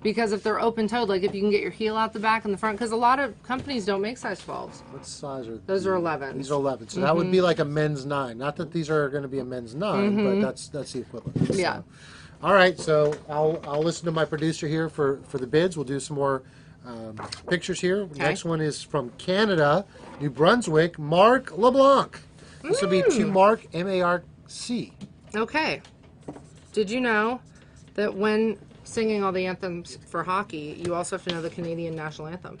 because if they're open toed, like if you can get your heel out the back and the front, because a lot of companies don't make size 12s. what size are Those are 11s. These are 11. So that would be like a men's 9. Not that these are going to be a men's 9, but that's the equivalent. So, Yeah. all right, so I'll listen to my producer here for the bids. We'll do some more pictures here. Next one is from Canada, New Brunswick, Mark LeBlanc. This will be to Mark, M-A-R-C. Okay. Did you know that when singing all the anthems for hockey, you also have to know the Canadian national anthem?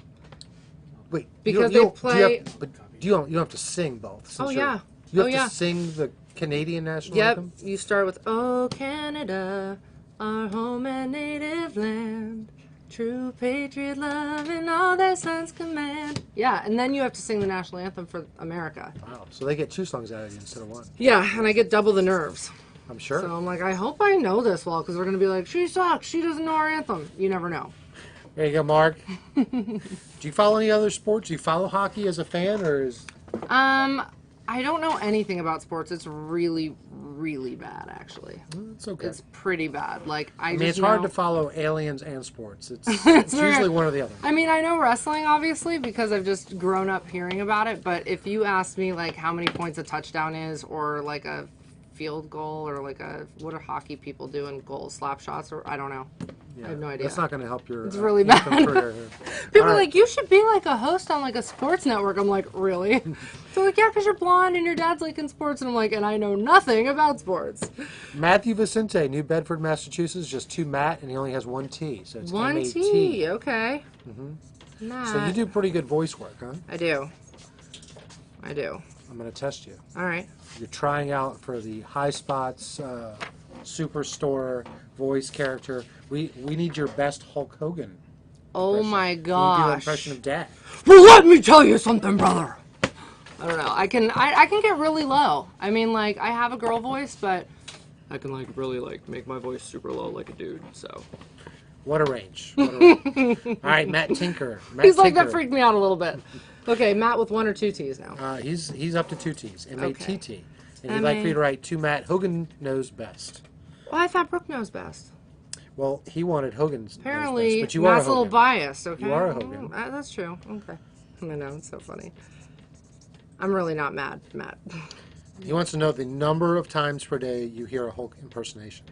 Wait, Because you don't- they do you play- have- but you don't have to sing both. since Oh, you're- yeah. You have Oh, to yeah. sing the Canadian national Yep. anthem? You start with, "Oh, Canada, our home and native land, true patriot love in all their sons command." Yeah, and then you have to sing the national anthem for America. Wow, so they get 2 songs out of you instead of 1. Yeah, and I get double the nerves. I'm sure. So I'm like, I hope I know this well, because they're going to be like, "She sucks, she doesn't know our anthem." You never know. There you go, Mark. Do you follow any other sports? Do you follow hockey as a fan, or is... I don't know anything about sports. It's really, really bad, actually. It's okay. It's pretty bad. Like, I I mean, just it's hard know- to follow aliens and sports. It's very- usually one or the other. I mean, I know wrestling, obviously, because I've just grown up hearing about it. But if you ask me, like, how many points a touchdown is, or like a field goal, or like what do hockey people do in goal slap shots, or I don't know. Yeah, I have no idea. That's not going to help your. It's really anthem bad. career here. People All are right. like, "You should be like a host on like a sports network." I'm like, "Really?" They're like, "Yeah, because you're blonde and your dad's like in sports," and I'm like, "And I know nothing about sports." Matthew Vicente, New Bedford, Massachusetts, just 2 Matt, and he only has 1 T, so it's One M-A-T. T, okay. Matt. So you do pretty good voice work, huh? I do. I do. I'm going to test you. All right. You're trying out for the High Spots Superstore voice character. We need your best Hulk Hogan. Oh impression. my Can you do an gosh. impression of Dad? Well, let me tell you something, brother. I don't know. I can get really low. I mean, like, I have a girl voice, but I can like really like make my voice super low like a dude. So What a range. What a range. All right, Matt Tinker. Matt he's like, Tinker. that freaked me out a little bit. Okay, Matt with 1 or 2 T's now. He's up to 2 T's. M-A-T-T. And he'd M-A- like for you to write to Matt. Hogan knows best. Well, I thought Brooke knows best. Well, he wanted Hogan's knows Apparently, best, but you are a Matt's a little Hogan. biased. Okay, You are a Hogan. That's true. Okay, I know, it's so funny. I'm really not mad, Matt. He wants to know the number of times per day you hear a Hulk impersonation.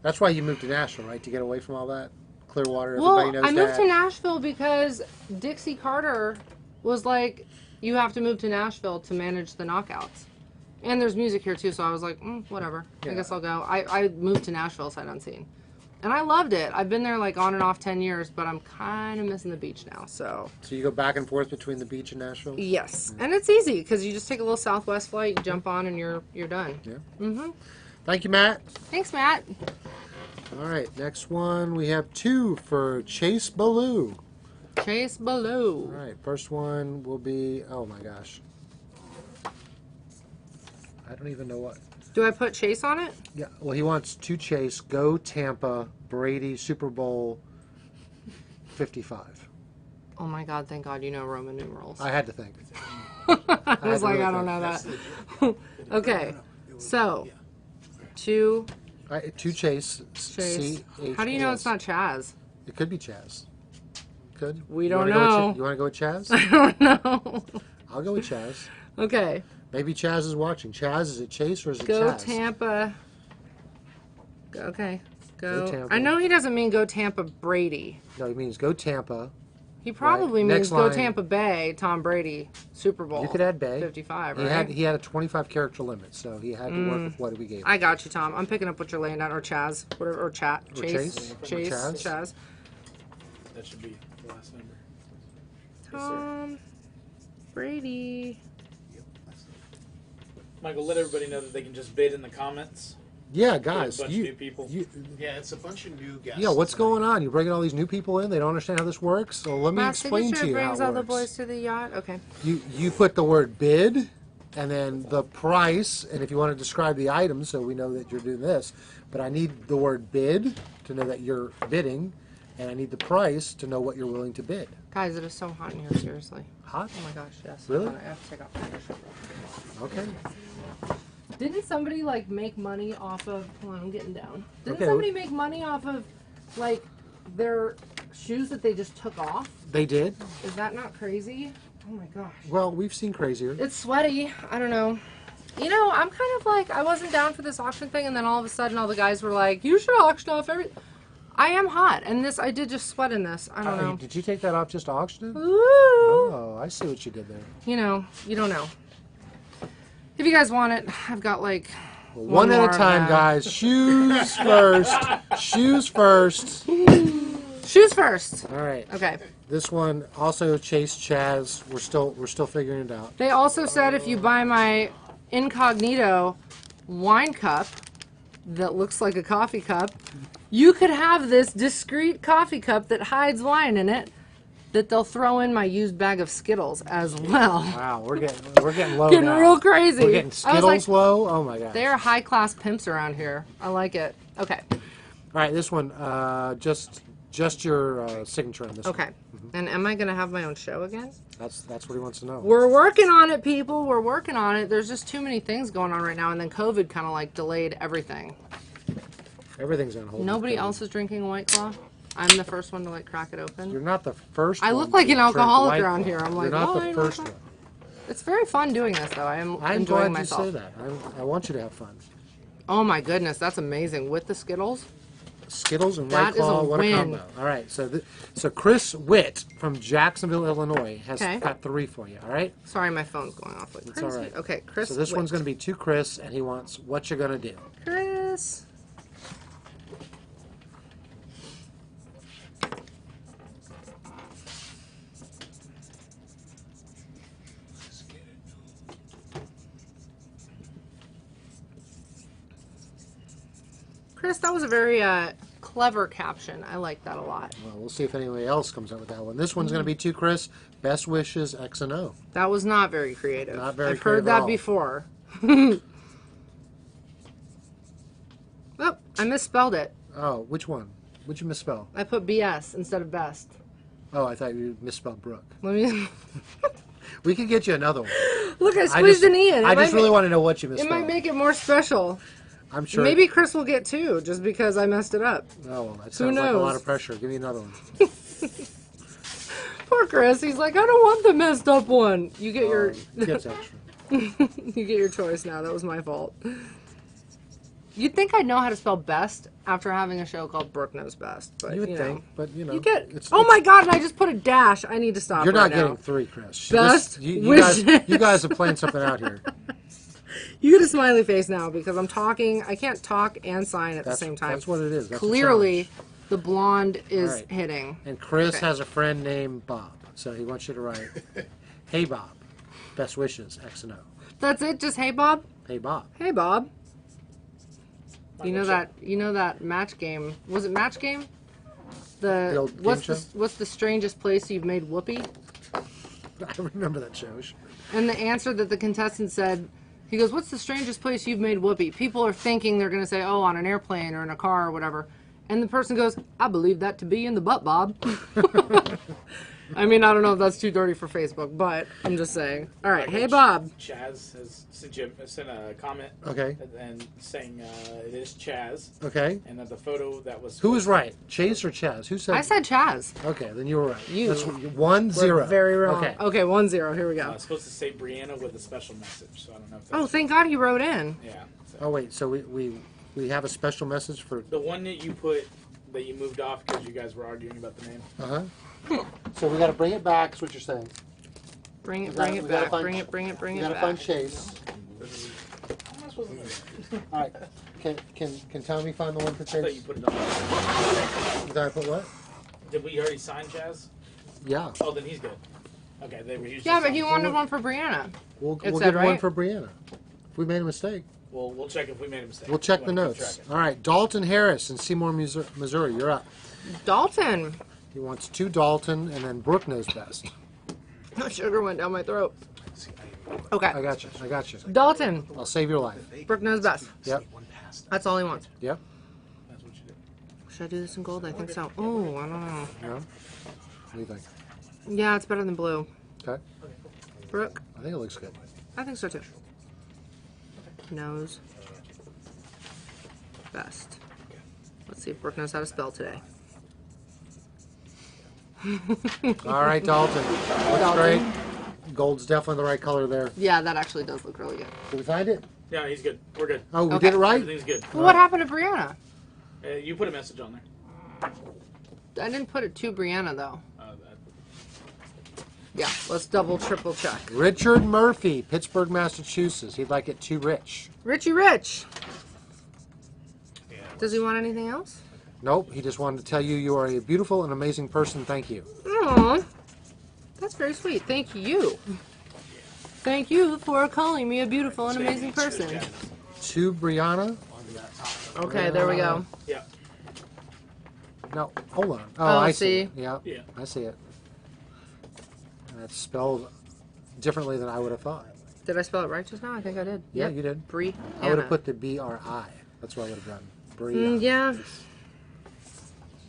That's why you moved to Nashville, right? To get away from all that? Clearwater, everybody Well, knows I moved that. to Nashville because Dixie Carter was like, "You have to move to Nashville to manage the Knockouts." And there's music here too, so I was like, whatever. I Yeah. guess I'll go. I moved to Nashville sight unseen. And I loved it. I've been there like on and off 10 years, but I'm kind of missing the beach now, so. So you go back and forth between the beach and Nashville? Yes. And it's easy because you just take a little Southwest flight, you jump on, and you're done. Yeah. Mm-hmm. Thank you, Matt. Thanks, Matt. All right, next one. We have 2 for Chase Ballou. Chase Below. All right, first one will be, oh my gosh. I don't even know what. Do I put Chase on it? Yeah, well, he wants to chase, go Tampa, Brady, Super Bowl 55. Oh my God, thank God you know Roman numerals. I had to think. I was to like, really I don't think. know that. Okay, so, two To chase. Chase. C-H-A-S. How do you know it's not Chaz? It could be Chaz. Could. We You don't wanna go with know. You want to go with Chaz? I don't know. I'll go with Chaz. Okay, Maybe Chaz is watching. Chaz, is it Chase or is it go Chaz? Tampa. Okay, Go go. Tampa. I know he doesn't mean go Tampa Brady. No, he means go Tampa. He probably Right. means Next go line. Tampa Bay, Tom Brady, Super Bowl. You could add Bay. 55, He right? had a 25 character limit, so he had to work with what we gave him. I got you, Tom. I'm picking up what you're laying down, or Chaz, whatever, or Chat, Or Chase, Chase. Or Chaz. Chaz. That should be the last number. Tom Brady. Michael, let everybody know that they can just bid in the comments. Yeah, We have guys. a bunch of new people. Yeah, it's a bunch of new guests. Yeah, what's tonight. going on? You're bringing all these new people in. They don't understand how this works. So let me My explain to signature you how brings it all the works. boys to the yacht. Okay. You put the word bid, and then the price, and if you want to describe the item, so we know that you're doing this. But I need the word bid to know that you're bidding, and I need the price to know what you're willing to bid. Guys, it is so hot in here, seriously. Hot? Oh my gosh, yes. Really? Hold on, I have to take off my shirt. Okay. Didn't somebody like make money off of? Hold on, I'm getting down. Didn't Okay. somebody make money off of like their shoes that they just took off? They did. Is that not crazy? Oh my gosh. Well, we've seen crazier. It's sweaty. I don't know. You know, I'm kind of like, I wasn't down for this auction thing, and then all of a sudden all the guys were like, you should auction off everything. I am hot, and this, I did just sweat in this. I don't know. Did you take that off just to auction it? Ooh. Oh, I see what you did there. You know, you don't know. If you guys want it, I've got like Well, one at more a of time, that. guys. Shoes first. Shoes first. Shoes first. All right. Okay. This one also Chase Chaz. We're still figuring it out. They also said if you buy my incognito wine cup that looks like a coffee cup, you could have this discreet coffee cup that hides wine in it that they'll throw in my used bag of Skittles as well. Wow, we're getting low Getting now. real crazy. We're getting I was Skittles like, low. Oh my gosh. they're high class pimps around here. I like it. Okay. All right, this one just your signature on this. Okay. One. And am I going to have my own show again? That's what he wants to know. We're working on it, people. We're working on it. There's just too many things going on right now, and then COVID kind of like delayed everything. Everything's on hold. Nobody with COVID. else is drinking a White Claw. I'm the first one to like crack it open. You're not the first. I one look like to an drink alcoholic White around Claw. here. I'm You're like, not wine, the first White one. It's very fun doing this, though. I'm I'm enjoying glad myself. you say that. I want you to have fun. Oh my goodness, that's amazing with the Skittles. Skittles and That White is a Claw, what a win. combo. All right, so Chris Witt from Jacksonville, Illinois has Okay. got 3 for you, all right? Sorry, my phone's going off like It's crazy. all right. Okay, Chris. So this Witt. one's going to be to Chris, and he wants what you're going to do. Chris. Chris, that was a very clever caption. I like that a lot. Well, we'll see if anybody else comes up with that one. This one's going to be to Chris. Best wishes, X and O. That was not very creative. Not very I've heard creative at that all. before. Oh, I misspelled it. Oh, which one? What'd you misspell? I put BS instead of best. Oh, I thought you misspelled Brooke. Let me We could get you another one. look. I squeezed an E in. I just really want to know what you It misspelled. might make it more special. I'm sure. Maybe Chris will get 2 just because I messed it up. Oh, well, that sounds like a knows? lot of pressure. Give me another one. Poor Chris. He's like, I don't want the messed up one. You get your Gets extra. you get your choice now. That was my fault. You'd think I'd know how to spell best after having a show called Brooke Knows Best, but You would know. think, but you know. You get. it's- Oh my God! And I just put a dash. I need to stop. You're right not now. getting 3, Chris. Best you guys, wishes. you guys are playing something out here. You get a smiley face now because I'm talking. I can't talk and sign at the same time. That's what it is. That's a Clearly, challenge. the blonde is All right. hitting. And Chris Okay. has a friend named Bob, so he wants you to write, "Hey Bob, best wishes, X and O." That's it. Just hey Bob. Hey Bob. Hey Bob. You know Michael, that. You know that match game. Was it match game? The old game what's show? what's the strangest place you've made whoopee? I remember that show. And the answer that the contestant said, He goes, what's the strangest place you've made whoopee? People are thinking they're going to say, oh, on an airplane or in a car or whatever. And the person goes, I believe that to be in the butt, Bob. I mean, I don't know if that's too dirty for Facebook, but I'm just saying. All right, hey, Bob. Chaz has sent a comment. Okay. And saying it is Chaz. Okay. And that the photo that was... Who was right? Chase or Chaz? Who said? I said Chaz. Okay, then you were right. You That's 1-0. We're very wrong. Okay. Okay, 1-0. Here we go. It's supposed to say Brianna with a special message, so I don't know if that's... Oh, thank God he wrote in. Yeah. So. Oh wait, so we have a special message for The one that you put, that you moved off because you guys were arguing about the name. So we got to bring it back. Is what you're saying? Bring it We gotta back. find- Bring it We back. got to find Chase. How am I supposed to know? All right. Can Tommy find the one for I thought you Chase? put it on. Did I put what? Did we already sign Chaz? Yeah. Oh, then he's good. Okay, they were usually Yeah, but signed. he wanted one for Brianna. We'll It give said, one right? for Brianna. If we made a mistake, We'll check if we made a mistake. we'll check We the wanna keep notes. track of All right. Dalton Harris in Seymour, Missouri. You're up. Dalton. He wants 2 Dalton, and then Brooke knows best. Sugar went down my throat. Okay. I got you. I got you. Dalton. I'll save your life. Brooke knows best. Yep. That's all he wants. Yep. That's what you did. Should I do this in gold? I think so. Oh, I don't know. No. What do you think? Yeah, it's better than blue. Okay. Brooke? I think it looks good. I think so too. Knows best. Let's see if Brooke knows how to spell today. All right, Dalton. Looks great. Gold's definitely the right color there. Yeah, that actually does look really good. Did we find it? Yeah, he's good. We're good. Oh, we Okay. did it right? Everything's good. Well, what happened to Brianna? You put a message on there. I didn't put it to Brianna though. That- Yeah, let's double, triple check. Richard Murphy, Pittsburgh, Massachusetts. He'd like it too rich. Richie Rich. Yeah. Does he want anything else? Nope. He just wanted to tell you you are a beautiful and amazing person. Thank you. Aww. That's very sweet. Thank you. Thank you for calling me a beautiful and amazing person. To Brianna. Okay, there we go. Yeah. No, hold on. Oh, Oh, I see? see. Yeah, Yeah. I see it. And it's spelled differently than I would have thought. Did I spell it right just now? I think I did. Yeah, Yep. you did. Brianna. I would have put the B-R-I. That's what I would have done. Brianna. Yeah.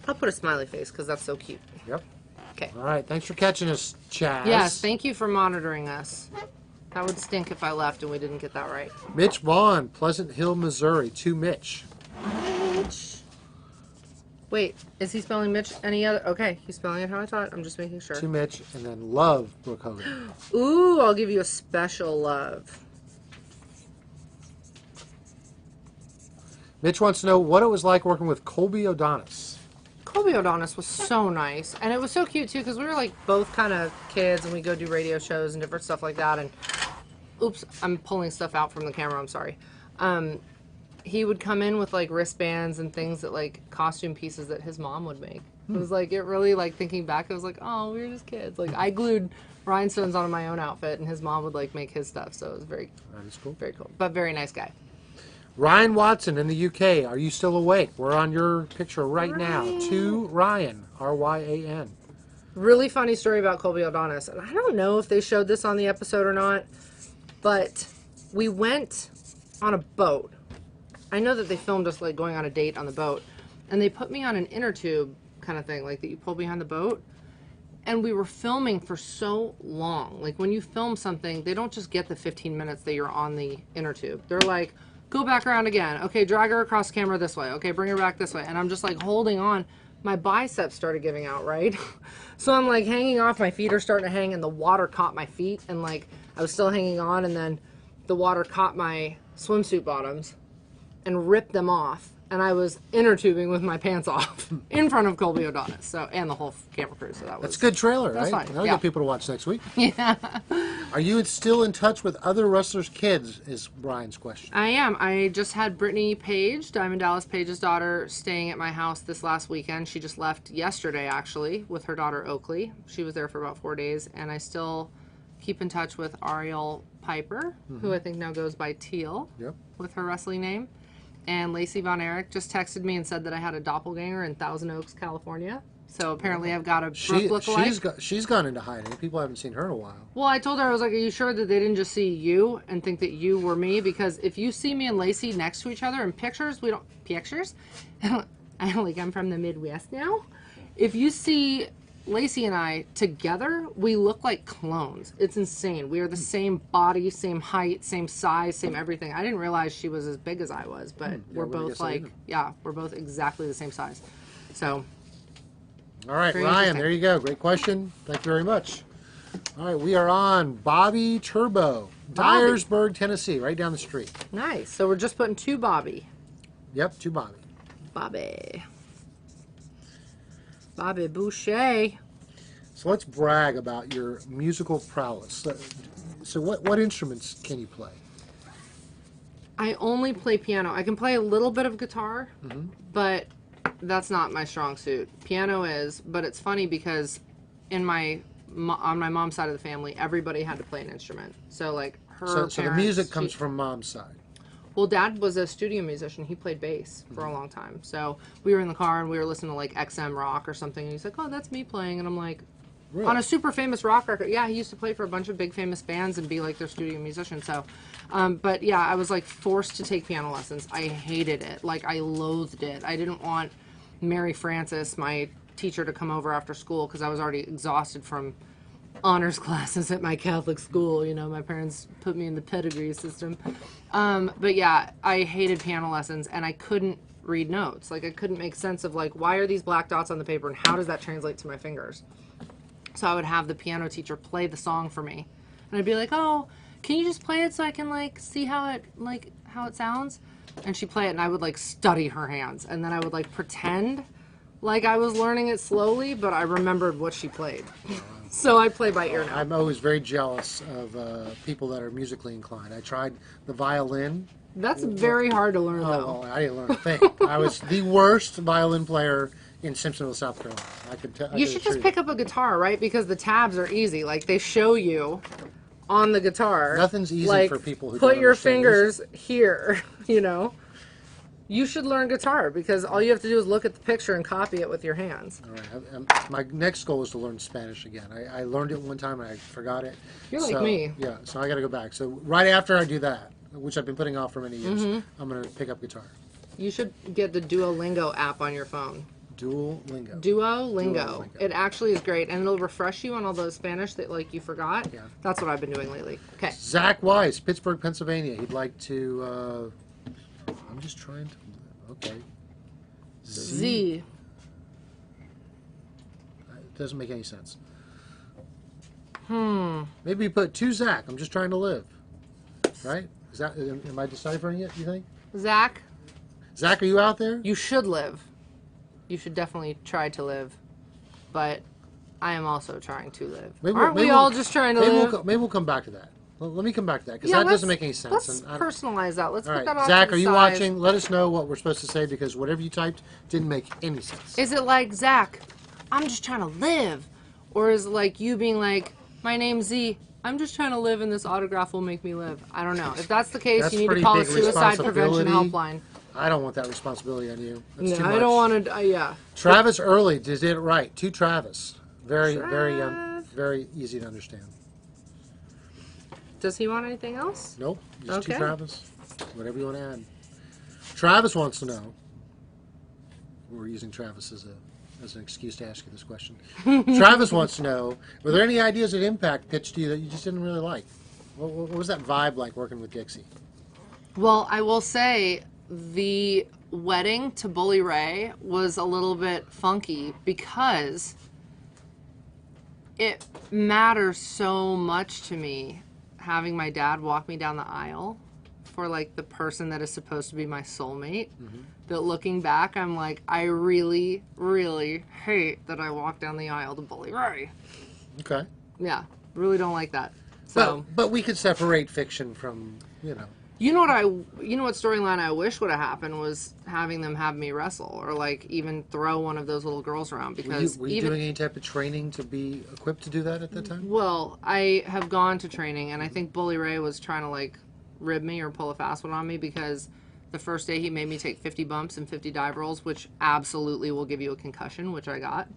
I'll put a smiley face because that's so cute. Yep. Okay. All right. Thanks for catching us, Chaz. Yes, thank you for monitoring us. That would stink if I left and we didn't get that right. Mitch Vaughn, Pleasant Hill, Missouri. To Mitch. Mitch. Wait, is he spelling Mitch any other? Okay, he's spelling it how I thought. I'm just making sure. To Mitch, and then love Brooke Hogan. Ooh, I'll give you a special love. Mitch wants to know what it was like working with Colby O'Donis. Colby O'Donis was so nice, and it was so cute too because we were like both kind of kids, and we go do radio shows and different stuff like that. And oops, I'm pulling stuff out from the camera. I'm sorry. He would come in with like wristbands and things that like costume pieces that his mom would make. It was like it really like thinking back. It was like, oh, we were just kids. Like I glued rhinestones on my own outfit, and his mom would like make his stuff. So it was very, That is cool. very cool, but very nice guy. Ryan Watson in the UK. Are you still awake? We're on your picture right now. To Ryan. R-Y-A-N. Really funny story about Colby O'Donis. And I don't know if they showed this on the episode or not, but we went on a boat. I know that they filmed us like going on a date on the boat, and they put me on an inner tube kind of thing, like that you pull behind the boat. And we were filming for so long. Like when you film something, they don't just get the 15 minutes that you're on the inner tube. They're like, go back around again. Okay, drag her across camera this way. Okay, bring her back this way. And I'm just like holding on. My biceps started giving out, right? So I'm like hanging off. My feet are starting to hang, and the water caught my feet. And like I was still hanging on, and then the water caught my swimsuit bottoms and ripped them off. And I was inner tubing with my pants off in front of Colby O'Donis, so and the whole camera crew. So that was That's a good trailer, That's right? fine, That'll yeah. get people to watch next week. Yeah. Are you still in touch with other wrestlers' kids? Is Brian's question. I am. I just had Brittany Page, Diamond Dallas Page's daughter, staying at my house this last weekend. She just left yesterday, actually, with her daughter Oakley. She was there for about 4 days, and I still keep in touch with Ariel Piper, who I think now goes by Teal Yep. with her wrestling name. And Lacey Von Erich just texted me and said that I had a doppelganger in Thousand Oaks, California. So apparently I've got a Brooke lookalike. She's gone into hiding. People haven't seen her in a while. Well, I told her, I was like, are you sure that they didn't just see you and think that you were me? Because if you see me and Lacey next to each other in pictures, we don't... Pictures? I'm from the Midwest now. If you see Lacey and I together, we look like clones. It's insane. We are the same body, same height, same size, same everything. I didn't realize she was as big as I was, but we're both we're both exactly the same size. So... All right, Ryan, there you go. Great question. Thank you very much. All right, we are on Bobby Turbo, Dyersburg, Tennessee, right down the street. Nice. So we're just putting 2 Bobby. Yep, 2 Bobby. Bobby Boucher. So let's brag about your musical prowess. So what instruments can you play? I only play piano. I can play a little bit of guitar, but that's not my strong suit. Piano is, but it's funny because on my mom's side of the family, everybody had to play an instrument. So like her parents, so the music comes from mom's side. Well, Dad was a studio musician. He played bass for a long time. So we were in the car and we were listening to like XM rock or something. And he's like, "Oh, that's me playing." And I'm like, really? On a super famous rock record. Yeah, he used to play for a bunch of big famous bands and be like their studio musician. So, but yeah, I was like forced to take piano lessons. I hated it. Like I loathed it. I didn't want Mary Frances, my teacher, to come over after school because I was already exhausted from honors classes at my Catholic school. You know, my parents put me in the pedigree system. But yeah, I hated piano lessons and I couldn't read notes. Like I couldn't make sense of like, why are these black dots on the paper and how does that translate to my fingers? So I would have the piano teacher play the song for me. And I'd be like, "Oh, can you just play it so I can like see how it sounds?" And she'd play it and I would like study her hands. And then I would like pretend like I was learning it slowly, but I remembered what she played. So I play by ear now. I'm always very jealous of people that are musically inclined. I tried the violin. That's very hard to learn, though. Well, I didn't learn a thing. I was the worst violin player in Simpsonville, South Carolina. I could tell. You should just pick up a guitar, right? Because the tabs are easy. Like they show you on the guitar. Nothing's easy like, for people who put don't your understand fingers music. here. You know, you should learn guitar because all you have to do is look at the picture and copy it with your hands. All right. My next goal is to learn Spanish again. I learned it one time and I forgot it. You're like me. Yeah. So I got to go back. So right after I do that, which I've been putting off for many years, I'm going to pick up guitar. You should get the Duolingo app on your phone. Duolingo. It actually is great, and it'll refresh you on all those Spanish that like you forgot. Yeah. That's what I've been doing lately. Okay. Zach Weiss, Pittsburgh, Pennsylvania. He'd like to. I'm just trying to. Okay. Z. It doesn't make any sense. Maybe you put to Zach. I'm just trying to live. Right? Is that? Am I deciphering it? You think? Zach. Zach, are you out there? You should live. You should definitely try to live, but I am also trying to live. Aren't we all just trying to live? Maybe we'll come back to that. Let me come back to that because that doesn't make any sense. Let's personalize that. Let's put that on. Zach, are you watching? Let us know what we're supposed to say because whatever you typed didn't make any sense. Is it like, Zach, I'm just trying to live? Or is it like you being like, my name's Z, I'm just trying to live and this autograph will make me live? I don't know. If that's the case, you need to call a suicide prevention helpline. I don't want that responsibility on you. That's too No, much. I don't want to, yeah. Travis Early did it right. To Travis. Very easy to understand. Does he want anything else? Nope. Just Okay. to Travis. Whatever you want to add. Travis wants to know. We're using Travis as an excuse to ask you this question. Travis wants to know, were there any ideas at Impact pitched to you that you just didn't really like? What was that vibe like working with Dixie? Well, I will say the wedding to Bully Ray was a little bit funky because it matters so much to me having my dad walk me down the aisle for like the person that is supposed to be my soulmate. That looking back, I'm like, I really, really hate that I walked down the aisle to Bully Ray. Okay. Yeah, really don't like that. So, but we could separate fiction from, You know what storyline I wish would have happened was having them have me wrestle or like even throw one of those little girls around because were you doing any type of training to be equipped to do that at that time? Well, I have gone to training and I think Bully Ray was trying to like rib me or pull a fast one on me because The first day he made me take 50 bumps and 50 dive rolls, which absolutely will give you a concussion, which I got.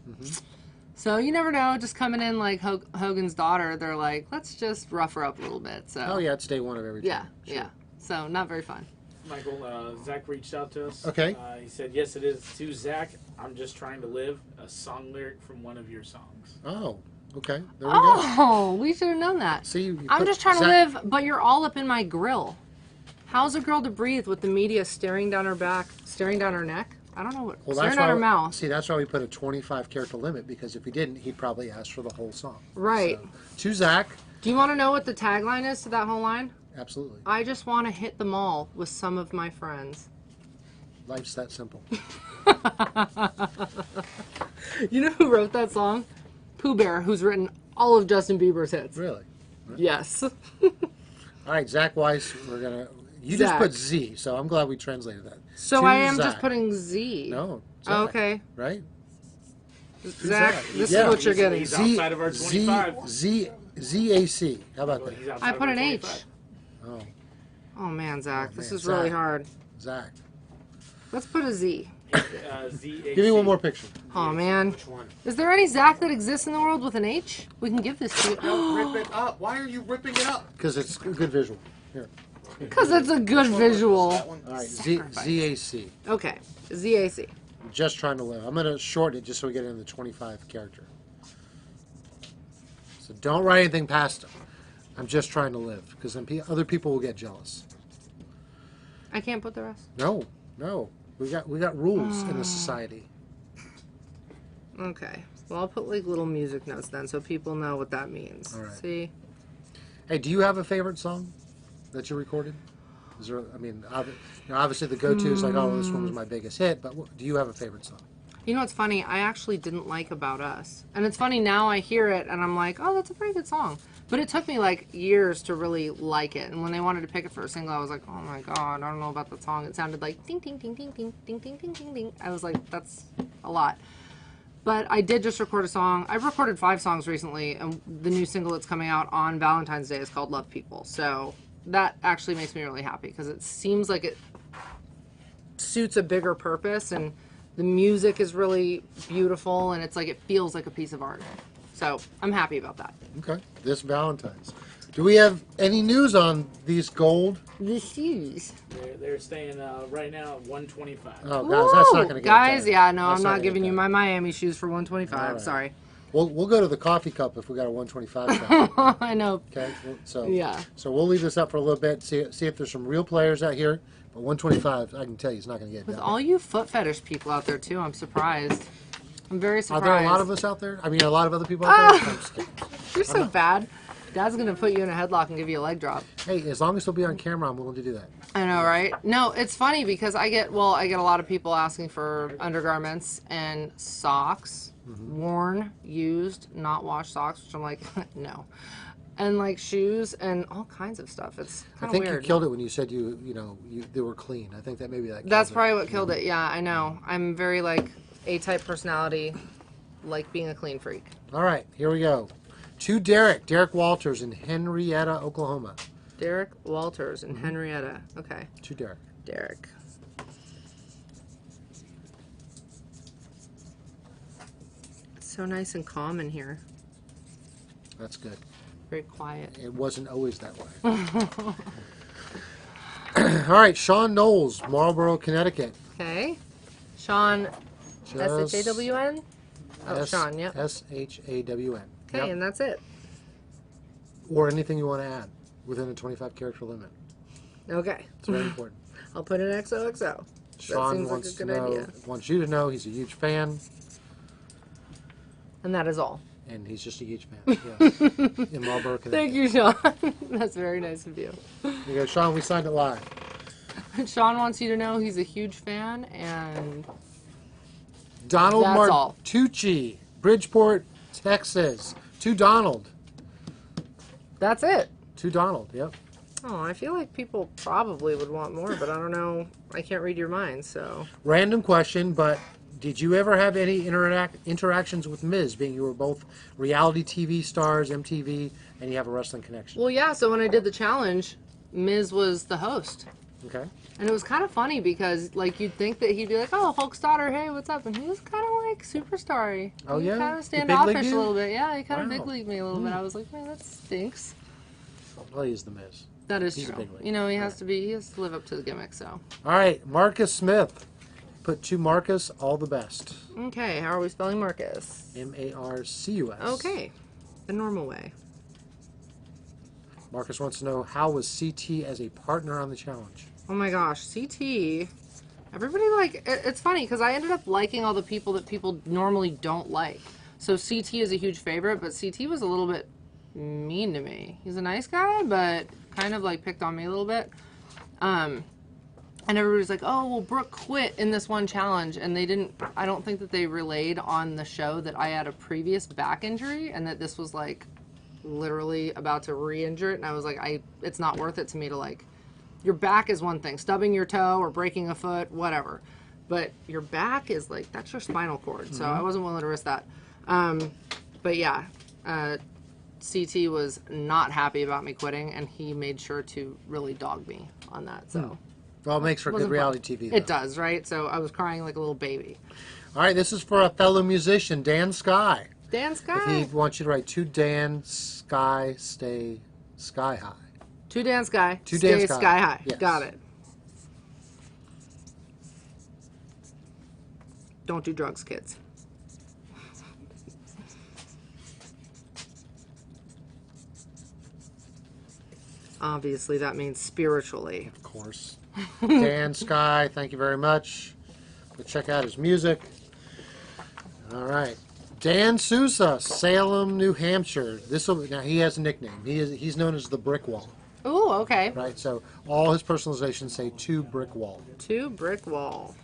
So you never know. Just coming in like Hogan's daughter, they're like, let's just rough her up a little bit. So Oh yeah, it's day one of every yeah, time. yeah. So not very fun. Michael, Zach reached out to us. Okay. He said, yes, it is. To Zach, I'm just trying to live. A song lyric from one of your songs. Oh, okay. There we go. Oh, we should have known that. See, you I'm put just trying to Zach- live, but you're all up in my grill. How's a girl to breathe with the media staring down her back, staring down her neck? I don't know what. Well, staring down her mouth. See, that's why we put a 25 character limit, because if he didn't, he'd probably ask for the whole song. Right. So, to Zach, Do you want to know what the tagline is to that whole line? absolutely. I just want to hit the mall with some of my friends. Life's that simple. You know who wrote that song? Pooh Bear, who's written all of Justin Bieber's hits. Really? Yes. All right, Zach Weiss, we're going to... You Zach. just put Z, so I'm glad we translated that. So To I am Zach. just putting Z. No. Zach, Oh, okay. Right? Zach, Zach. this Yeah. is what you're getting. He's outside of our 25. ZAC. How about that? He's I outside put of an our H. 25. Oh, Oh man, Zach, Oh, this man, is really Zach. hard. Zach. Let's put a Z. Z-A-C. Give me one more picture. Oh man, Which one? is there any Zach that exists in the world with an H? We can give this to you. No, rip it up. Why are you ripping it up? Because it's a good visual. Here. Because it's a good visual. That one? All right, Sacrifice. ZAC. Okay, ZAC. Just trying to live. I'm going to shorten it just so we get into the 25 character. So don't write anything past them. I'm just trying to live, because then other people will get jealous. I can't put the rest. No, no. We got rules in the society. Okay. Well, I'll put like little music notes then, so people know what that means. All right. See? Hey, do you have a favorite song that you recorded? Is there? I mean, obviously the go-to is like, oh, this one was my biggest hit. But do you have a favorite song? You know what's funny? I actually didn't like About Us. And it's funny, now I hear it and I'm like, oh, that's a pretty good song. But it took me like years to really like it. And when they wanted to pick it for a single, I was like, oh my God, I don't know about that song. It sounded like ding, ding, ding, ding, ding, ding, ding, ding, ding, ding. I was like, that's a lot. But I did just record a song. I've recorded 5 songs recently, and the new single that's coming out on Valentine's Day is called Love People. So that actually makes me really happy because it seems like it suits a bigger purpose, and the music is really beautiful, and it's like it feels like a piece of art. So I'm happy about that. Okay, this Valentine's. Do we have any news on these gold? The shoes. They're staying right now at 125. Oh, guys, that's not going to get Guys, better. yeah, no, That's I'm not not gonna giving get you better. my Miami shoes for 125. All right. Sorry. We'll go to the coffee cup if we got a 125 cup. I know. Okay, so Yeah. so we'll leave this up for a little bit. See if there's some real players out here. But 125, I can tell you, it's not going to get With done. all you foot fetish people out there too, I'm surprised. I'm very Are surprised. there a lot of us out there? I mean, a lot of other people out there. I'm just kidding. You're so bad. Dad's gonna put you in a headlock and give you a leg drop. Hey, as long as they'll be on camera, I'm willing to do that. I know, right? No, it's funny because I get a lot of people asking for undergarments and socks, worn, used, not washed socks, which I'm like, no. And like shoes and all kinds of stuff. It's I kind of think weird. you killed it when you said they were clean. I think that maybe that. That's killed probably what killed it. Yeah, I know. I'm very like A-type personality, like being a clean freak. it. All right, here we go. To Derek Walters in Henrietta, Oklahoma. Derek Walters and Henrietta. Okay, To Derek. Derek. It's so nice and calm in here. That's good. Very quiet. It wasn't always that way. All right, Sean Knowles, Marlboro, Connecticut. Okay. Sean, Just S-H-A-W-N? Oh, Sean, yep. S-H-A-W-N. Okay, Yep. and that's it. Or anything you want to add within a 25 character limit. Okay. It's very important. I'll put an XOXO. Sean seems like wants a to good know, idea. wants you to know he's a huge fan, And that is all. and he's just a huge fan. Yes. In Marlboro, Connecticut. Thank you, Sean. That's very nice of you. You go, Sean, we signed it live. Sean wants you to know he's a huge fan, and Donald That's all. Martucci, Bridgeport, Texas. To Donald. that's it. To Donald, yep. Oh, I feel like people probably would want more, but I don't know. I can't read your mind, so. Random question, but did you ever have any interactions with Miz, being you were both reality TV stars, MTV, and you have a wrestling connection? Well, yeah, so when I did the challenge, Miz was the host. Okay. And it was kind of funny because, like, you'd think that he'd be like, "Oh, Hulk's daughter, hey, what's up?" And he was kind of like superstar-y. Oh, He yeah? kind of He big standoffish leagued a you? little bit. Yeah, he kind of Wow. big leagued me a little bit. I was like, man, that stinks. Well, he's the Miz. That is He's a true. big league. You know, he has to be. He has to live up to the gimmick. So. All right, Marcus Smith. Put to Marcus all the best. Okay, how are we spelling Marcus? Marcus. Okay, the normal way. Marcus wants to know, how was CT as a partner on the challenge? Oh my gosh, CT. Everybody it's funny because I ended up liking all the people that people normally don't like. So CT is a huge favorite, but CT was a little bit mean to me. He's a nice guy, but kind of like picked on me a little bit. And everybody's like, oh, well, Brooke quit in this one challenge. And I don't think that they relayed on the show that I had a previous back injury and that this was like literally about to re-injure it. And I was like, it's not worth it to me to like, your back is one thing, stubbing your toe or breaking a foot, whatever. But your back is like, that's your spinal cord. So I wasn't willing to risk that. But yeah, CT was not happy about me quitting and he made sure to really dog me on that. So. Well, it makes for good Wasn't reality fun. TV, though. It does, right? So I was crying like a little baby. All right, this is for a fellow musician, Dan Sky. Dan Sky. He wants you to write, to Dan Sky, stay sky high. To Dan Sky. To Stay Dan Sky. sky high. Yes. Got it. Don't do drugs, kids. Obviously, that means spiritually. Of course. Dan Sky, thank you very much. Go check out his music. All right. Dan Sousa, Salem, New Hampshire. Now he has a nickname. He's known as the Brick Wall, Ooh, okay. right? So all his personalizations say to Brick Wall. To brick wall.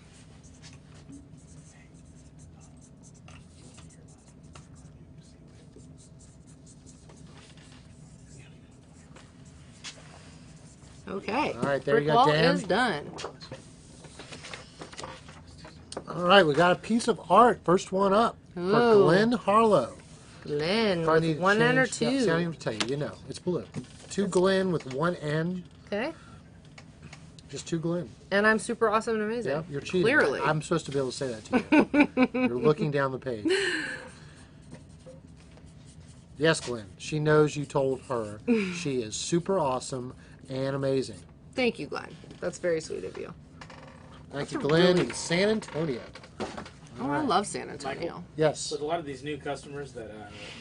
Okay. All right, there brick you go, wall Dan. is done. All right, we got a piece of art. First one up for Ooh. Glenn Harlow. Glenn If I need with to one N or change- yeah, two. see, I don't even tell you. You know, it's blue. Two Glenn with one N. Okay. Just two Glenn. And I'm super awesome and amazing. Yeah, you're cheating. Clearly. I'm supposed to be able to say that to you. You're looking down the page. Yes, Glenn. She knows you told her she is super awesome and amazing. Thank you, Glenn. That's very sweet of you. Thank you, a Glenn really- in San Antonio. Oh, I love San Antonio. Michael? Yes. With a lot of these new customers that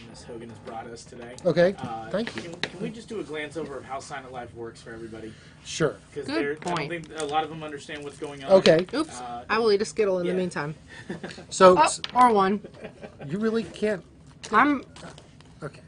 Ms. Hogan has brought us today. Okay. Thank you. Can we just do a glance over of how Silent Life works for everybody? Sure. Because Good I don't point. think a lot of them understand what's going on. Okay. Oops. I will eat a Skittle in yeah. the meantime. So Oh, or one. you really can't. I'm Okay.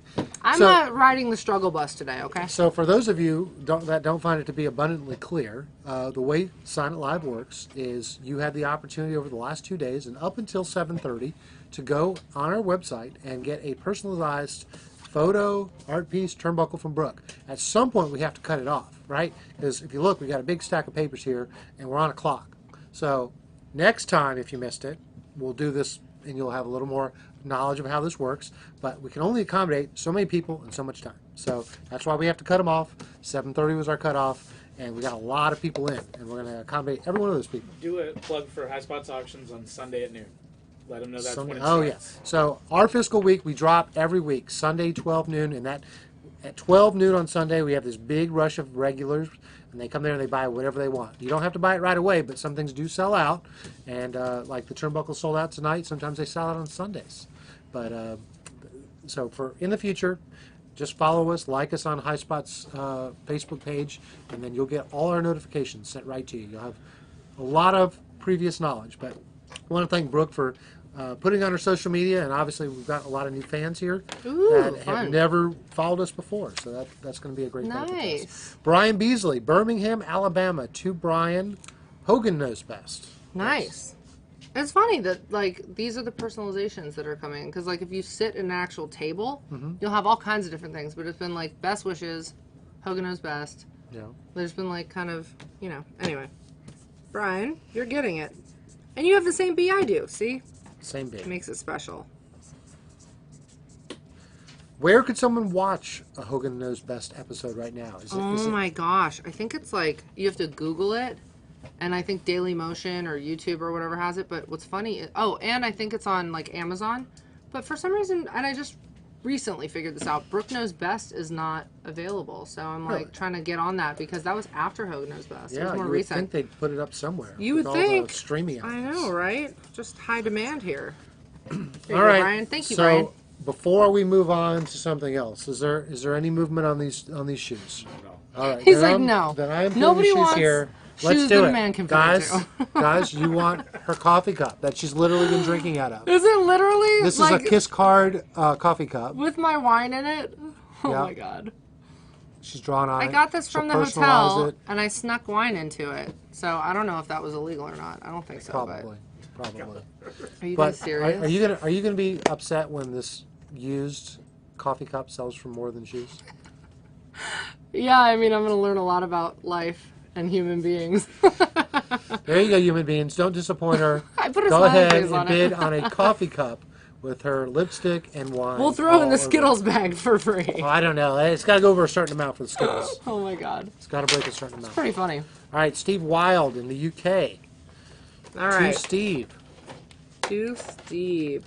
not riding the struggle bus today, okay? So for those of you that don't find it to be abundantly clear, the way Silent Live works is you had the opportunity over the last 2 days and up until 7:30 to go on our website and get a personalized photo, art piece, turnbuckle from Brooke. At some point we have to cut it off, right? Because if you look, we got a big stack of papers here and we're on a clock. So next time, if you missed it, we'll do this and you'll have a little more knowledge of how this works, but we can only accommodate so many people in so much time. So that's why we have to cut them off. 7:30 was our cutoff, and we got a lot of people in, and we're going to accommodate every one of those people. Do a plug for High Spots Auctions on Sunday at noon. Let them know that's when it Oh, starts. yeah. So our fiscal week, we drop every week, Sunday, 12 noon, and that at 12 noon on Sunday, we have this big rush of regulars, and they come there and they buy whatever they want. You don't have to buy it right away, but some things do sell out, and like the turnbuckle sold out tonight. Sometimes they sell out on Sundays. But so for in the future, just follow us, like us on High Spots Facebook page, and then you'll get all our notifications sent right to you. You'll have a lot of previous knowledge. But I want to thank Brooke for putting on her social media, and obviously we've got a lot of new fans here that have fun. never followed us before, so that's going to be a great benefit to us. Nice. Brian Beasley, Birmingham, Alabama, to Brian. Hogan knows best. Nice. It's funny that, like, these are the personalizations that are coming. Because, like, if you sit at an actual table, you'll have all kinds of different things. But it's been, like, best wishes, Hogan knows best. Yeah. There's been, like, kind of, anyway. Brian, you're getting it. And you have the same B I do, see? Same big. Makes it special. Where could someone watch a Hogan Knows Best episode right now? Is Oh it, my gosh. I think it's like you have to Google it. And I think Daily Motion or YouTube or whatever has it. But what's funny and I think it's on like Amazon. But for some reason, and I just recently figured this out, Brooke Knows Best is not available. So I'm like Really? trying to get on that because that was after Hogan Knows Best. It yeah, was you more would recent. think they'd put it up somewhere. You with would all the think. streaming I outlets. know, right? Just high demand here. There you All go, right, Brian. Thank you, so, Brian. before we move on to something else, is there any movement on these shoes? No. All right. He's then like, I'm- no. Then I am putting Nobody the shoes wants here. Let's shoes do that a it, man can fit guys. into. Guys, you want her coffee cup that she's literally been drinking out of. Is it literally This like is a Kiss Card coffee cup. with my wine in it? Oh Yeah. my god. She's drawn on I it. got this She'll from the personalize hotel it. and I snuck wine into it. So I don't know if that was illegal or not. I don't think so. Probably. But are you But guys serious? are you gonna be upset when this used coffee cup sells for more than shoes? Yeah, I mean, I'm going to learn a lot about life and human beings. There you go, human beings. Don't disappoint her. I put a Go smiley ahead face and on bid it. on a coffee cup with her lipstick and wine. We'll throw in all the over. Skittles bag for free. Oh, I don't know. It's got to go over a certain amount for the Skittles. Oh my god. It's got to break a certain amount. Pretty funny. All right, Steve Wilde in the UK. All To right. Steve. To Steve.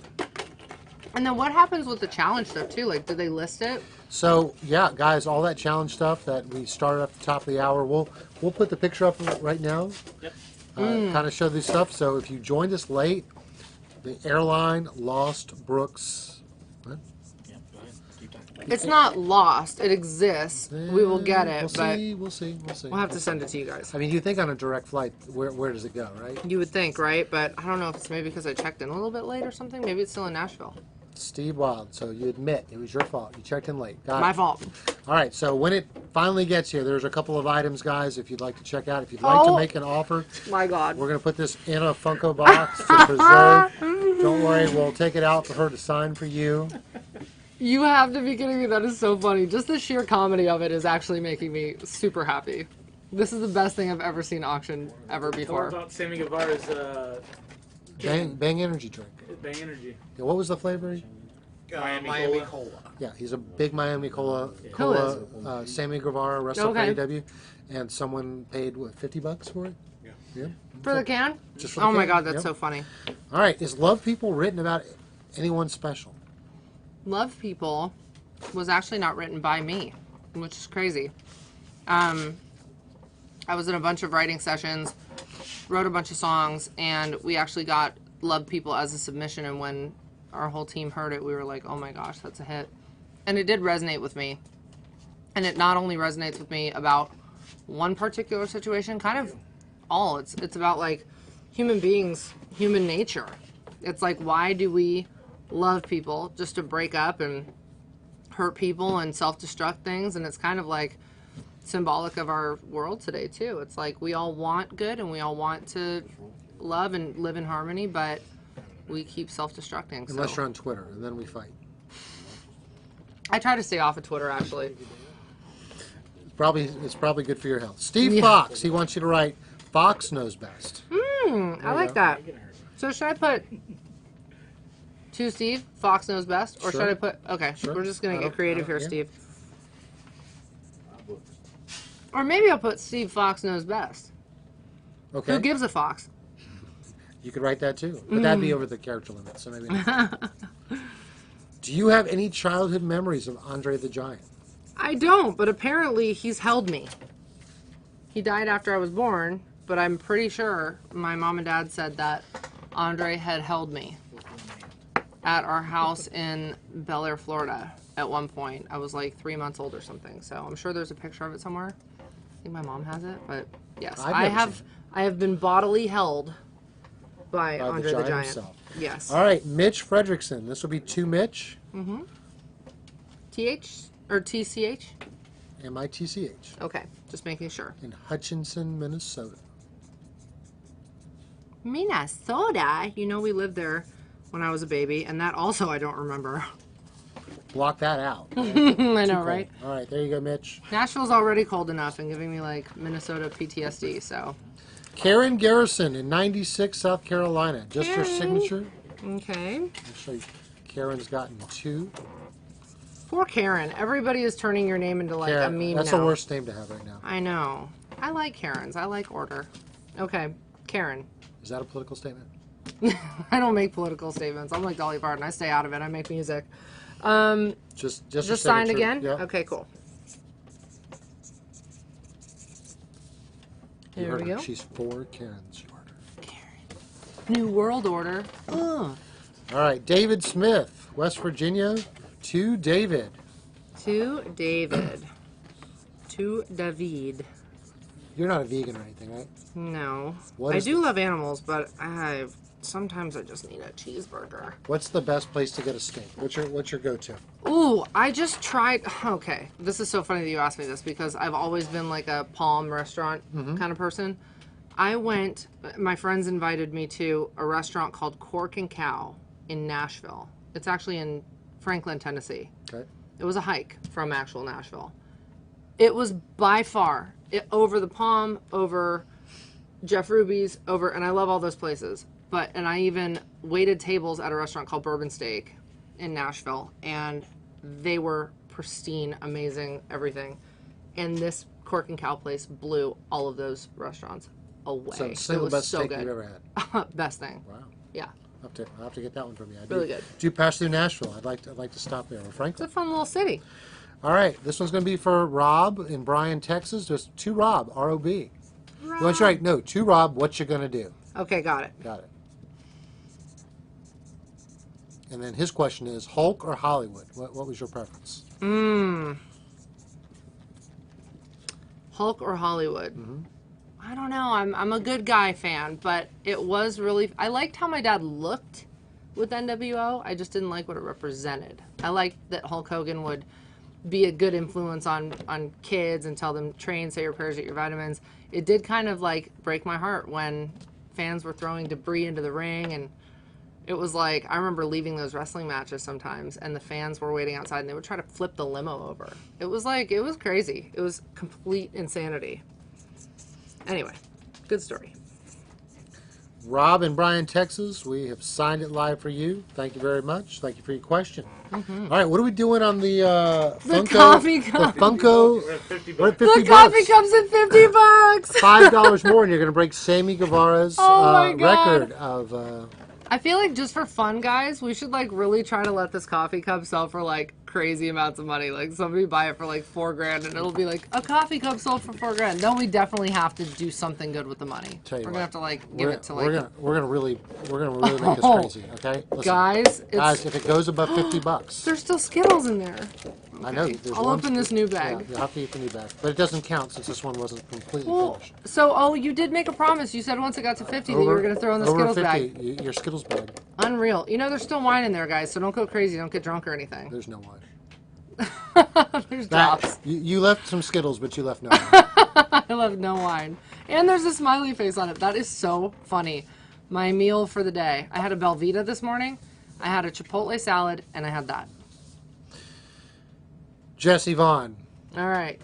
And then what happens with the challenge stuff too? Like, do they list it? So yeah, guys, all that challenge stuff that we started at the top of the hour, we'll put the picture up right now. Yep. Kind of show this stuff. So if you joined us late, the airline lost Brooks. What? Yeah, go ahead. Keep talking. It's not lost. It exists. We will get it, We'll but see. We'll see. We'll see. we'll have to send it to you guys. I mean, you think on a direct flight, where does it go, right? You would think, right? But I don't know if it's maybe because I checked in a little bit late or something. Maybe it's still in Nashville. Steve Wilde. So you admit it was your fault. You checked in late. Got My it. fault. All right. So when it finally gets here, there's a couple of items, guys. If you'd like to check out, if you'd like to Oh. make an offer, My God. we're gonna put this in a Funko box to preserve. Don't worry, we'll take it out for her to sign for you. You have to be kidding me. That is so funny. Just the sheer comedy of it is actually making me super happy. This is the best thing I've ever seen auction ever Tell before. about Sammy Guevara's Bang energy drink. Bang Energy. Yeah, what was the flavor? Miami Cola. Yeah, he's a big Miami Cola. Who Sammy Guevara, wrestler Okay. for AEW, and someone paid what, $50 for it? Yeah. Yeah. For the can? Just for the Oh my can, God, that's yep. so funny. All right, is Love People written about anyone special? Love People was actually not written by me, which is crazy. I was in a bunch of writing sessions, wrote a bunch of songs, and we actually got Love People as a submission. And when our whole team heard it, we were like, oh my gosh, that's a hit. And it did resonate with me. And it not only resonates with me about one particular situation, kind of all. It's about like human beings, human nature. It's like, why do we love people just to break up and hurt people and self-destruct things? And it's kind of like symbolic of our world today too. It's like we all want good and we all want to love and live in harmony, but we keep self-destructing. Unless So you're on Twitter, and then we fight. I try to stay off of Twitter actually. It's probably good for your health. Steve Yeah. Fox, he wants you to write Fox Knows Best. I like that. So should I put to Steve, Fox Knows Best, or Sure. should I put? Okay, Sure. we're just gonna I get don't- creative I here, don't- Steve. Or maybe I'll put Steve Fox Knows Best. Okay. Who gives a fox? You could write that too, but that'd be over the character limit, so maybe not. Do you have any childhood memories of Andre the Giant? I don't, but apparently he's held me. He died after I was born, but I'm pretty sure my mom and dad said that Andre had held me at our house in Bel Air, Florida at one point. I was like 3 months old or something, so I'm sure there's a picture of it somewhere. I think my mom has it, but yes, I've I never have. seen it. I have been bodily held by By Andre the Giant. himself. Yes. All right, Mitch Fredrickson. This will be to Mitch. TH or TCH? M-I-T-C-H. Okay, just making sure. In Hutchinson, Minnesota. Minnesota. You know, we lived there when I was a baby, and that also I don't remember. Block that out. I know, right? All right, there you go, Mitch. Nashville's already cold enough and giving me like Minnesota PTSD, so. Karen Garrison in 96, South Carolina. Just her Karen. signature. Okay. Actually, Karen's gotten 2. Poor Karen. Everybody is turning your name into like a Karen, meme that's now. the worst name to have right now. I know. I like Karens. I like order. Okay, Karen. Is that a political statement? I don't make political statements. I'm like Dolly Parton. I stay out of it. I make music. Just your Signed signature. again? Yeah. Okay, cool. You Here heard we her. go. She's for Karen's order. New World Order. Ugh. All right, David Smith, West Virginia, to David. To David. To David. You're not a vegan or anything, right? No. What I is do this? love animals, but sometimes I just need a cheeseburger. What's the best place to get a steak? What's your go-to? Ooh, I just tried. Okay, this is so funny that you asked me this because I've always been like a Palm restaurant kind of person. My friends invited me to a restaurant called Cork and Cow in Nashville. It's actually in Franklin, Tennessee. Okay. It was a hike from actual Nashville. It was by far over the Palm, over Jeff Ruby's, and I love all those places. And I even waited tables at a restaurant called Bourbon Steak in Nashville, and they were pristine, amazing, everything. And this Cork and Cow place blew all of those restaurants away. So, single it was best so steak good. you've ever had. Best thing. Wow. Yeah. I'll have to get that one from you. Really good. Do pass through Nashville. I'd like to stop there. Or It's Franklin. a fun little city. All right, this one's going to be for Rob in Bryan, Texas. Just to Rob, R-O-B. That's right. No, to Rob, what you going to do? Okay, got it. Got it. And then his question is Hulk or Hollywood? What was your preference? Hulk or Hollywood? I don't know. I'm a good guy fan, but it was really... I liked how my dad looked with NWO. I just didn't like what it represented. I liked that Hulk Hogan would be a good influence on kids and tell them, train, say your prayers, eat your vitamins. It did kind of like break my heart when fans were throwing debris into the ring, and it was like, I remember leaving those wrestling matches sometimes and the fans were waiting outside and they would try to flip the limo over. It was crazy. It was complete insanity. Anyway, good story. Rob in Bryan, Texas, we have signed it live for you. Thank you very much. Thank you for your question. All right, what are we doing on the Funko? coffee cup. The Funko. We're at 50 We're at bucks. 50 The coffee bucks. comes at $50. $5 more, and you're going to break Sammy Guevara's Oh my God. record of. I feel like just for fun, guys, we should like really try to let this coffee cup sell for like crazy amounts of money. Like somebody buy it for like $4,000 and it'll be like a coffee cup sold for $4,000. Then we definitely have to do something good with the money. Tell you We're what, gonna have to like give it to like we're gonna really make this Oh. crazy. Okay, listen, guys. guys, if it goes above $50, There's still Skittles in there. I know. Okay, There's I'll one- open this new bag. Yeah, you'll have to eat the new bag, but it doesn't count since this one wasn't completely Well, finished. so you did make a promise. You said once it got to 50 that you were gonna throw in the over Skittles 50, bag. Your Skittles bag. Unreal. You know, there's still wine in there, guys. So don't go crazy. Don't get drunk or anything. There's no wine. There's That, drops. you left some Skittles, but you left no wine. I love no wine. And there's a smiley face on it. That is so funny. My meal for the day. I had a Belvita this morning. I had a Chipotle salad, and I had that. Jesse Vaughn. All right.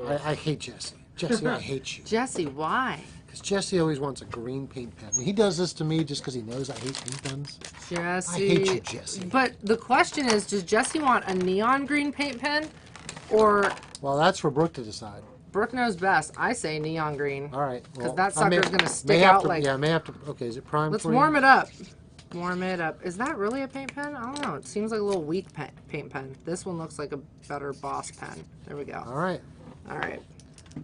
I hate Jesse. Jesse, I hate you. Jesse, why? Because Jesse always wants a green paint pen. And he does this to me just because he knows I hate paint pens. Jesse. I hate you, Jesse. But the question is, does Jesse want a neon green paint pen? Or Well, that's for Brooke to decide. Brooke knows best. I say neon green. All right. Because Well, that I may- sucker's going to may stick have out to- like... Yeah, I may have to. Okay, is it prime Let's for you? warm it up. Warm it up. Is that really a paint pen? I don't know. It seems like a little weak paint pen. This one looks like a better Boss pen. There we go. All right. All right.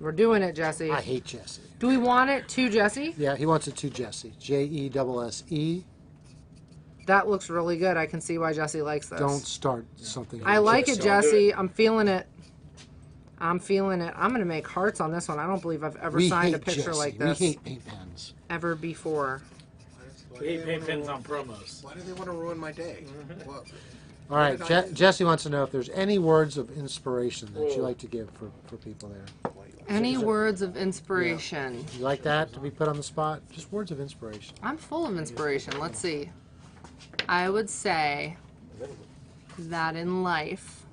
We're doing it, Jesse. I hate Jesse. Do we want it to Jesse? Yeah, he wants it to Jesse. Jesse. That looks really good. I can see why Jesse likes this. Don't start something. I like it, Jesse. Don't do Jesse. I'm feeling it. I'm feeling it. I'm going to make hearts on this one. I don't believe I've ever We signed hate a picture Jesse. like this We hate paint pens. ever before. We hate paint pens on promos. Why do they want to ruin my day? Well, All right, What did I do? Jesse wants to know if there's any words of inspiration that you like to give for people there. Any words of inspiration? You like that to be put on the spot? Just words of inspiration. I'm full of inspiration. Let's see. I would say that in life,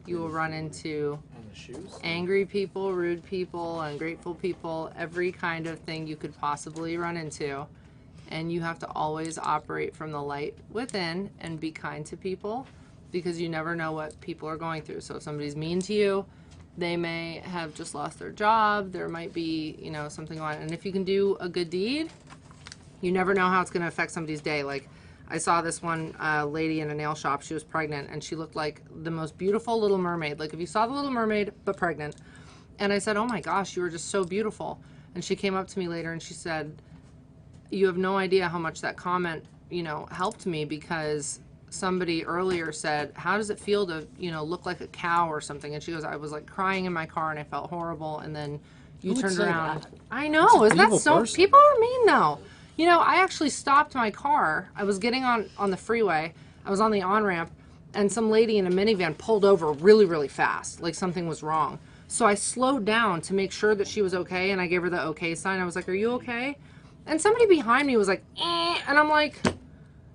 you will run into On the shoes? angry people, rude people, ungrateful people, every kind of thing you could possibly run into. And you have to always operate from the light within and be kind to people because you never know what people are going through. So if somebody's mean to you, they may have just lost their job. There might be, you know, something on. And if you can do a good deed, you never know how it's going to affect somebody's day. Like, I saw this one lady in a nail shop. She was pregnant, and she looked like the most beautiful Little Mermaid. Like, if you saw the Little Mermaid, but pregnant. And I said, oh my gosh, you were just so beautiful. And she came up to me later and she said, you have no idea how much that comment, you know, helped me, because somebody earlier said, how does it feel to, you know, look like a cow or something? And she goes, I was like crying in my car and I felt horrible. And then you Who would turned say around. that? I know. Isn't that evil so? person. People are mean though. You know, I actually stopped my car. I was getting on the freeway. I was on the on-ramp, and some lady in a minivan pulled over really, really fast, like something was wrong. So I slowed down to make sure that she was okay, and I gave her the okay sign. I was like, are you okay? And somebody behind me was like, eh. And I'm like,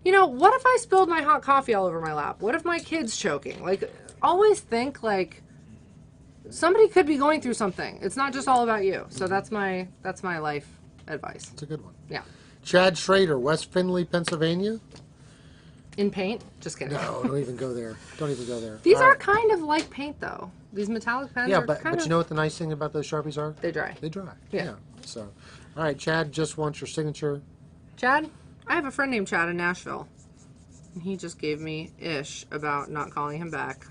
you know, what if I spilled my hot coffee all over my lap? What if my kid's choking? Like, always think, like, somebody could be going through something. It's not just all about you. So that's my life advice. It's a good one. Yeah. Chad Schrader, West Findlay, Pennsylvania. In paint? Just kidding. No, don't even go there. Don't even go there. These All are right. kind of like paint, though. These metallic pens Yeah, are but kind of... you know what the nice thing about those Sharpies are? They dry. They dry. Yeah. So, all right, Chad just wants your signature. Chad? I have a friend named Chad in Nashville. And he just gave me ish about not calling him back.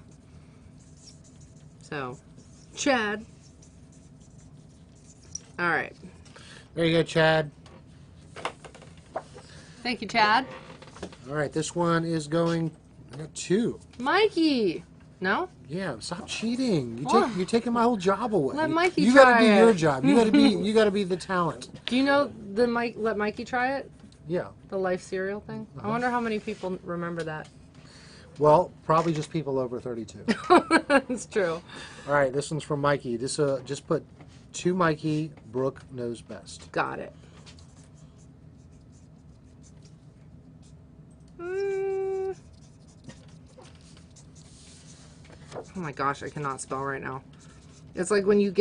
So, Chad. All right. There you go, Chad. Thank you, Chad. All right, this one is going. I got two. Mikey. No? Yeah, stop cheating. What? You're taking my whole job away. Let Mikey You gotta try do it. your job. You gotta be the talent. Do you know the Let Mikey try it? Yeah. The Life cereal thing? I wonder how many people remember that. Well, probably just people over 32. That's true. All right, this one's from Mikey. This just put to Mikey. Brooke knows best. Got it. Oh my gosh, I cannot spell right now. It's like when you're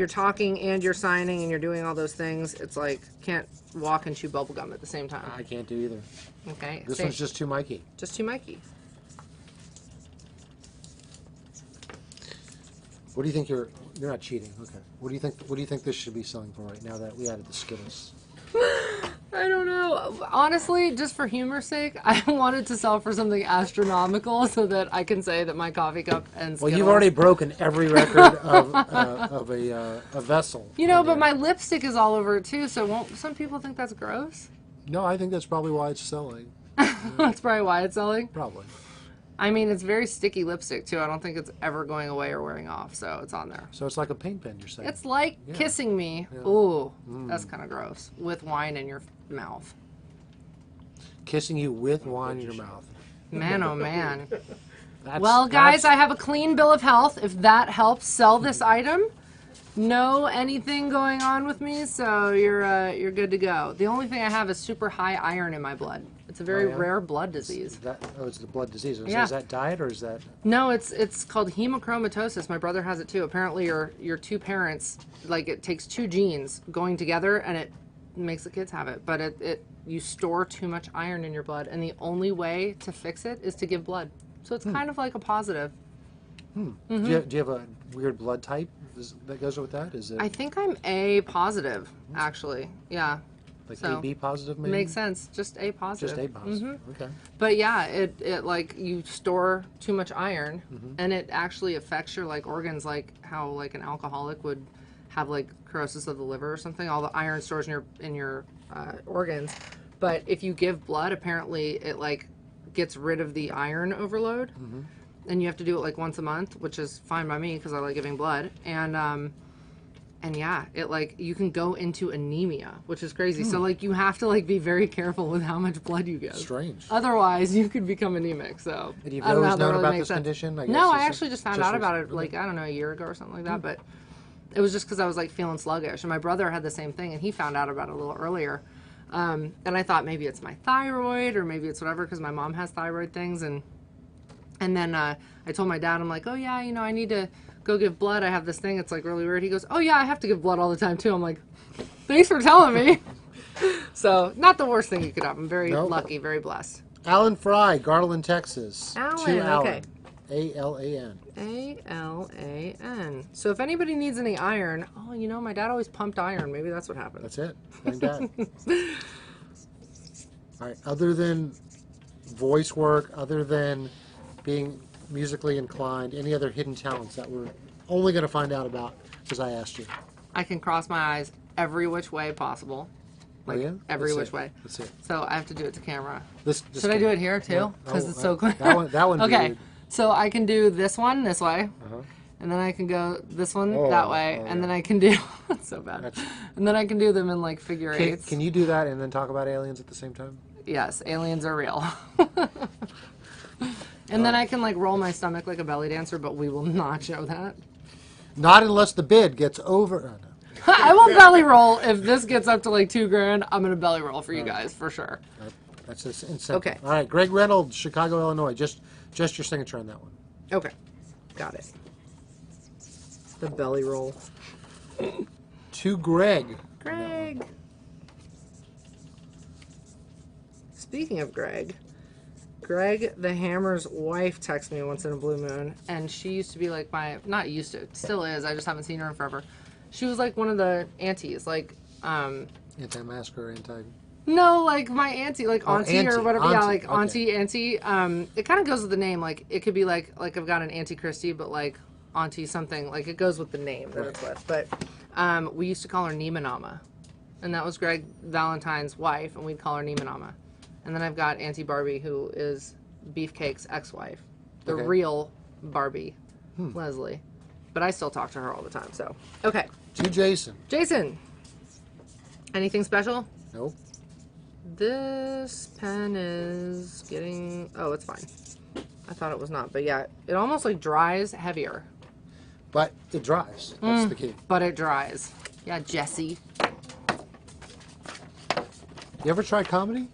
talking and you're signing and you're doing all those things, it's like can't walk and chew bubble gum at the same time. I can't do either. Okay. This one's just to Mikey. Just to Mikey. What do you think you're not cheating? Okay. What do you think this should be selling for right now that we added the Skittles? I don't know. Honestly, just for humor's sake, I wanted to sell for something astronomical so that I can say that my coffee cup and Skittles. Well, you've already broken every record of a vessel. You know, but my lipstick is all over it too, so won't some people think that's gross? No, I think that's probably why it's selling. That's probably why it's selling. Probably. I mean, it's very sticky lipstick too. I don't think it's ever going away or wearing off, so it's on there. So it's like a paint pen, you're saying? It's like Yeah. kissing me. Yeah. Ooh, that's kind of gross. With wine in your mouth. Kissing you with wine in your mouth. Man, oh man. That's, Guys, I have a clean bill of health. If that helps sell this item, no anything going on with me, so you're good to go. The only thing I have is super high iron in my blood. It's a very yeah? rare blood disease. it's the blood disease. Yeah. Is that diet or is that? No, it's called hemochromatosis. My brother has it too. Apparently, your two parents, like, it takes two genes going together, and it makes the kids have it. But you store too much iron in your blood, and the only way to fix it is to give blood. So it's kind of like a positive. Do you have a weird blood type that goes with that? Is it I think I'm A positive, actually. Yeah. like so, AB positive? Maybe Makes sense. Just A positive. Just A positive. Okay. But yeah, it like you store too much iron, and it actually affects your like organs, like how like an alcoholic would have like cirrhosis of the liver or something. All the iron stores in your organs. But if you give blood, apparently it like gets rid of the iron overload, and you have to do it like once a month, which is fine by me because I like giving blood. And yeah, it like you can go into anemia, which is crazy. So like you have to like be very careful with how much blood you give. Strange. Otherwise, you could become anemic. So And you've I don't know always how that known really about makes this sense. condition? I guess No, I this is actually just found just out about it recent. like I don't know, a year ago or something like that. But it was just because I was like feeling sluggish, and my brother had the same thing, and he found out about it a little earlier. And I thought maybe it's my thyroid or maybe it's whatever because my mom has thyroid things, and then I told my dad, I'm like, oh yeah, you know, I need to go give blood. I have this thing. It's like really weird. He goes, oh yeah, I have to give blood all the time too. I'm like, thanks for telling me. So not the worst thing you could have. I'm very Nope. lucky, very blessed. Alan Fry, Garland, Texas. Alan, To Alan. okay. A-L-A-N. A-L-A-N. So if anybody needs any iron, oh, you know, my dad always pumped iron. Maybe that's what happened. That's it. Thank Dad. All right. Other than voice work, other than being musically inclined, any other hidden talents that we're only going to find out about because I asked you? I can cross my eyes every which way possible. Like, yeah? every Let's which see. way. Let's see. So I have to do it to camera. This Should I do it here too? No. Because Oh, it's so clear. That one. Okay. Weird. So I can do this one this way. Uh-huh. And then I can go this one Oh, that way. oh, and yeah. then I can do... That's so bad. That's- And then I can do them in like figure Can, eights. can you do that and then talk about aliens at the same time? Yes, aliens are real. And then I can like roll my stomach like a belly dancer, but we will not show that. Not unless the bid gets over. Oh, no. I will belly roll if this gets up to like $2,000. I'm gonna belly roll for you guys for sure. That's just incentive. Okay. All right. Greg Reynolds, Chicago, Illinois. Just your signature on that one. Okay, got it. The belly roll. To Greg. Greg. Speaking of Greg the Hammer's wife texted me once in a blue moon, and she used to be like not used to, still is, I just haven't seen her in forever. She was like one of the aunties, like, Anti-mask or anti... no, like my auntie, like auntie, auntie, or whatever, yeah, auntie, like okay. auntie. It kind of goes with the name, like, it could be like I've got an Auntie Christie, but like auntie something, like it goes with the name that it's with, but we used to call her Nima Nama, and that was Greg Valentine's wife, and we'd call her Nima Nama. And then I've got Auntie Barbie, who is Beefcake's ex-wife, the Okay. real Barbie, Leslie. But I still talk to her all the time, so. Okay. To Jason. Jason, anything special? Nope. This pen is getting, oh, it's fine. I thought it was not, but yeah, it almost like dries heavier, But it dries. That's the key. but it dries. Yeah, Jesse. You ever tried comedy?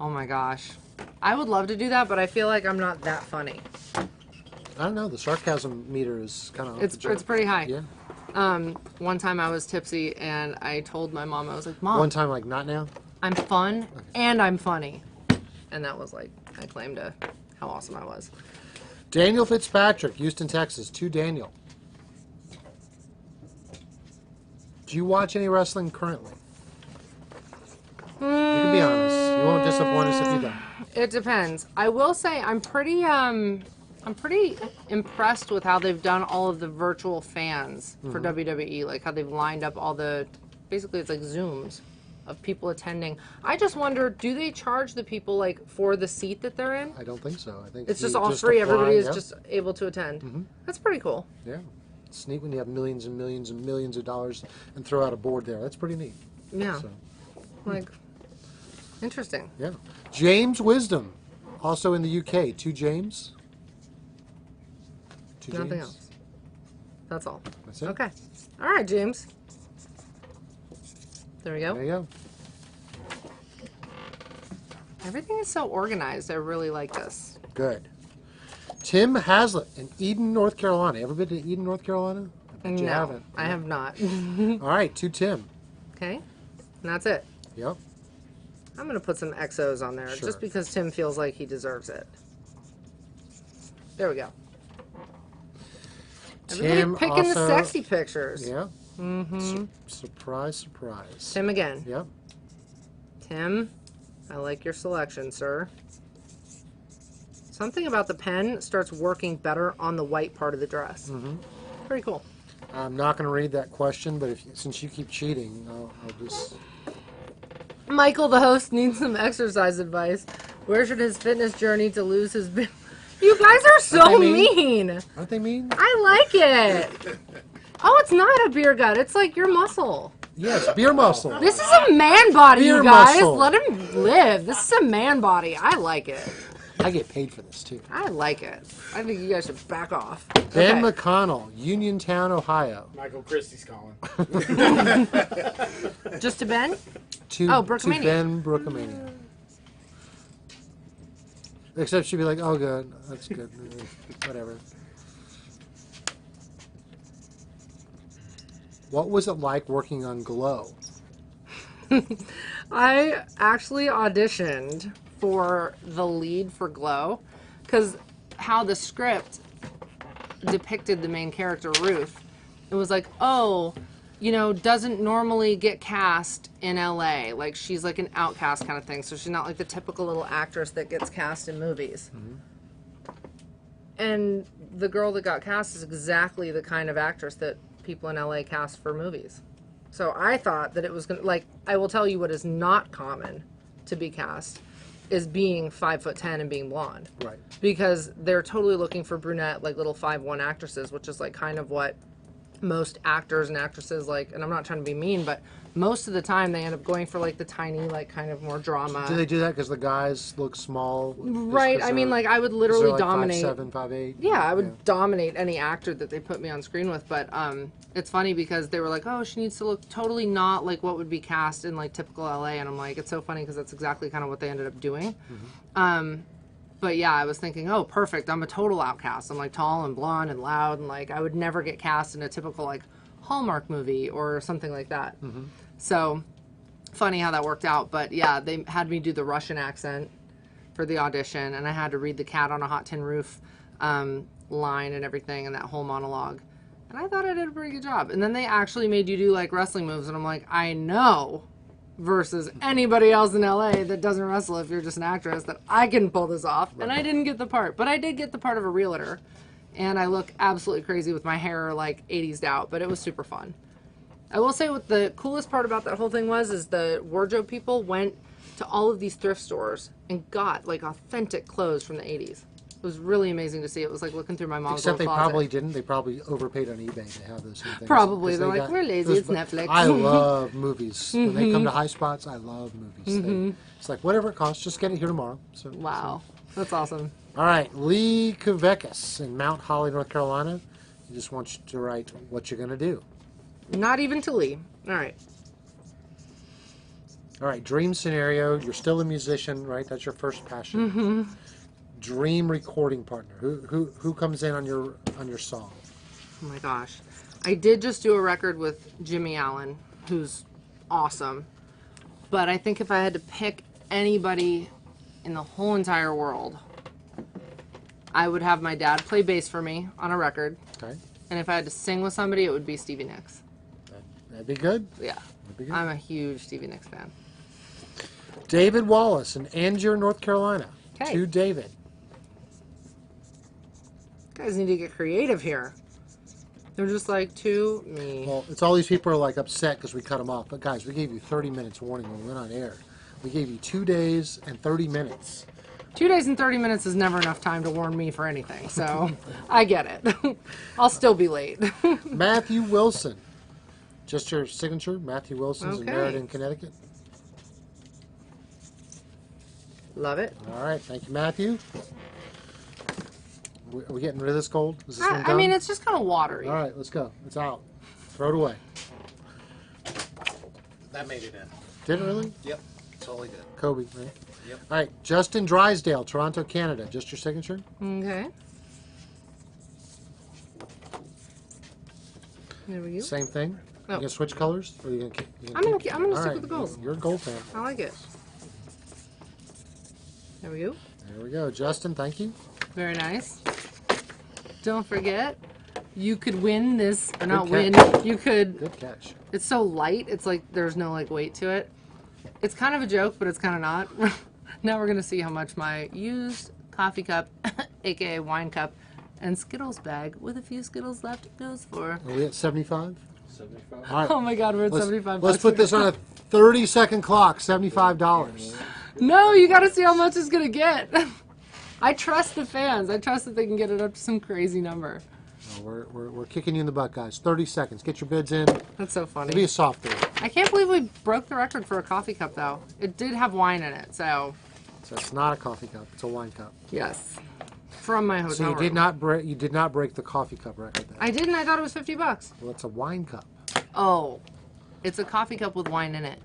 Oh my gosh. I would love to do that, but I feel like I'm not that funny. I don't know. The sarcasm meter is kind of... It's pretty high. Yeah. One time I was tipsy and I told my mom, I was like, Mom, One time, like, not now? I'm fun and I'm funny. And that was like, I claimed how awesome I was. Daniel Fitzpatrick, Houston, Texas. To Daniel. Do you watch any wrestling currently? You can be honest. You won't disappoint us if you don't. It depends. I will say I'm pretty impressed with how they've done all of the virtual fans for WWE, like how they've lined up all the, basically it's like Zooms of people attending. I just wonder, do they charge the people like for the seat that they're in? I don't think so. I think It's you just all free. apply, Everybody is yeah. just able to attend. That's pretty cool. Yeah. It's neat when you have millions and millions and millions of dollars and throw out a board there. That's pretty neat. Yeah. So, Like, interesting. yeah. James Wisdom, also in the UK. To James. To Nothing James. else. That's all. That's it. Okay. All right, James. There we go. There you go. Everything is so organized. I really like this. Good. Tim Haslett in Eden, North Carolina. Ever been to Eden, North Carolina? I bet you No, haven't. I have not. All right, to Tim. Okay. And that's it. Yep. I'm going to put some XOs on there Sure. just because Tim feels like he deserves it. There we go. Everybody Tim picking also, the sexy pictures. Yeah. Surprise, surprise. Tim again. Yep. Tim, I like your selection, sir. Something about the pen starts working better on the white part of the dress. Pretty cool. I'm not going to read that question, but since you keep cheating, I'll just... Michael, the host, needs some exercise advice. Where should his fitness journey to lose his... You guys are so Aren't they mean. Aren't they mean? I like it. Oh, it's not a beer gut. It's like your muscle. Yes, beer muscle. This is a man body, Beer you guys. muscle. Let him live. This is a man body. I like it. I get paid for this, too. I like it. I think you guys should back off. Ben Okay. McConnell, Uniontown, Ohio. Michael Christie's calling. Just to Ben? To, Oh, to Brookamania. Ben Brookamania. Except she'd be like, oh, good. That's good. Whatever. What was it like working on Glow? I actually auditioned for the lead for Glow, because how the script depicted the main character, Ruth, it was like, oh, you know, doesn't normally get cast in LA. Like, she's like an outcast kind of thing. So she's not like the typical little actress that gets cast in movies. And the girl that got cast is exactly the kind of actress that people in LA cast for movies. So I thought that it was going to, like, I will tell you what is not common to be cast is being 5'10" and being blonde. Right. Because they're totally looking for brunette, like little 5'1" actresses, which is like kind of what most actors and actresses like, and I'm not trying to be mean, but most of the time they end up going for like the tiny, like kind of more drama. Do they do that because the guys look small? Right. I mean, like I would literally like dominate. 5'7", 5'8"? Yeah, I would dominate any actor that they put me on screen with. But it's funny because they were like, oh, she needs to look totally not like what would be cast in like typical LA. And I'm like, it's so funny because that's exactly kind of what they ended up doing. But yeah, I was thinking, oh, perfect. I'm a total outcast. I'm like tall and blonde and loud. And like I would never get cast in a typical like Hallmark movie or something like that. So funny how that worked out. But yeah, they had me do the Russian accent for the audition. And I had to read the Cat on a Hot Tin Roof line and everything and that whole monologue. And I thought I did a pretty good job. And then they actually made you do like wrestling moves. And I'm like, I know. Versus anybody else in LA that doesn't wrestle if you're just an actress that I can pull this off. And I didn't get the part. But I did get the part of a realtor. And I look absolutely crazy with my hair like 80s out. But it was super fun. I will say what the coolest part about that whole thing was is the wardrobe people went to all of these thrift stores and got like authentic clothes from the 80s. It was really amazing to see. It was like looking through my mom's Except they little closet. probably didn't. They probably overpaid on eBay to have those things. Probably. 'Cause They're like, we're lazy. It's Netflix. I love movies. When they come to high spots, I love movies. It's like, whatever it costs, just get it here tomorrow. So, Wow. That's awesome. All right. Lee Kavekis in Mount Holly, North Carolina. He just wants you to write what you're going to do. Not even to Lee. All right. All right. Dream scenario. You're still a musician, right? That's your first passion. Dream recording partner. Who comes in on your song? Oh my gosh. I did just do a record with Jimmy Allen, who's awesome. But I think if I had to pick anybody in the whole entire world, I would have my dad play bass for me on a record. Okay. And if I had to sing with somebody, it would be Stevie Nicks. That'd be good. Yeah. That'd be good. I'm a huge Stevie Nicks fan. David Wallace in Angier, North Carolina. Okay. To David. Guys need to get creative here. They're just like, to me. Well, it's all these people are like upset because we cut them off. But guys, we gave you 30 minutes warning when we went on air. We gave you 2 days and 30 minutes. 2 days and 30 minutes is never enough time to warn me for anything. So I get it. I'll still be late. Matthew Wilson. Just your signature. Matthew Wilson's in Meriden, Connecticut. Love it. All right. Thank you, Matthew. Are we getting rid of this cold? Is this one I done? mean, it's just kind of watery. All right, let's go. It's out. Throw it away. That made it in. Did it really? Yep, totally did. Kobe, right? Yep. All right, Justin Drysdale, Toronto, Canada. Just your signature? Okay. There we go. Same thing? No. You gonna switch colors? Or you gonna I'm gonna keep- I'm gonna All stick right, with the gold. You're a gold fan. I like it. There we go. There we go. Justin, thank you. Very nice. Don't forget, you could win this, or not catch. win. You could. Good catch. It's so light. It's like there's no like weight to it. It's kind of a joke, but it's kind of not. Now we're gonna see how much my used coffee cup, aka wine cup, and Skittles bag with a few Skittles left goes for. Are we at 75? 75. All right. Oh my God, we're at Let's- 75 Let's bucks. put this on a 30-second clock. $75. No, you got to see how much it's gonna get. I trust the fans. I trust that they can get it up to some crazy number. No, we're kicking you in the butt, guys. 30 seconds. Get your bids in. That's so It'll be funny. a soft bid. I can't believe we broke the record for a coffee cup, though. It did have wine in it, so So it's not a coffee cup. It's a wine cup. yes, from my hotel So you room. did not break the coffee cup record then. I didn't. I thought it was $50. Well, it's a wine cup. Oh, it's a coffee cup with wine in it.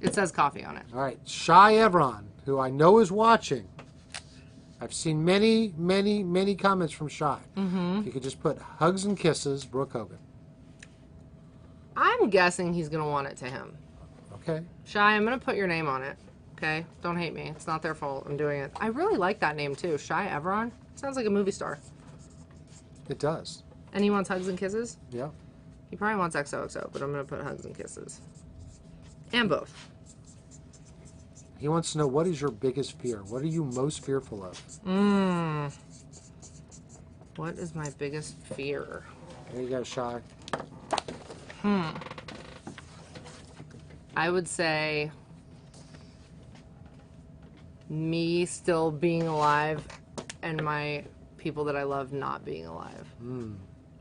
It says coffee on it. All right, Shy Evron, who I know is watching. I've seen many, many, many comments from Shy. If you could just put hugs and kisses, Brooke Hogan. I'm guessing he's gonna want it to him. Okay. Shy, I'm gonna put your name on it. Okay, don't hate me. It's not their fault. I'm doing it. I really like that name too. Shy Everon. Sounds like a movie star. It does. And he wants hugs and kisses. Yeah. He probably wants XOXO, but I'm gonna put hugs and kisses. And both. He wants to know, what is your biggest fear? What are you most fearful of? What is my biggest fear? There you go, Shy. I would say me still being alive and my people that I love not being alive.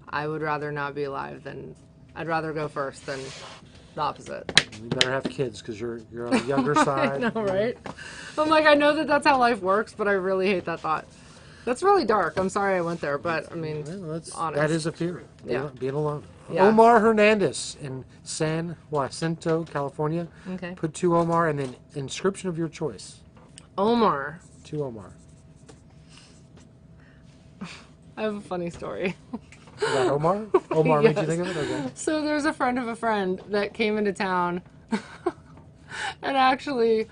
I would rather not be alive than... I'd rather go first than the opposite. You better have kids because you're on the younger side. I know, right? I'm like, I know that that's how life works, but I really hate that thought. That's really dark. I'm sorry I went there, but I mean, Well, honest. that is a fear. Yeah. Being alone. Yeah. Omar Hernandez in San Jacinto, California. Okay. Put 2 Omar and then inscription of your choice. Omar. 2 Omar. I have a funny story. Is that Omar? Omar made you Yes. think of it? Okay. So there's a friend of a friend that came into town, and actually,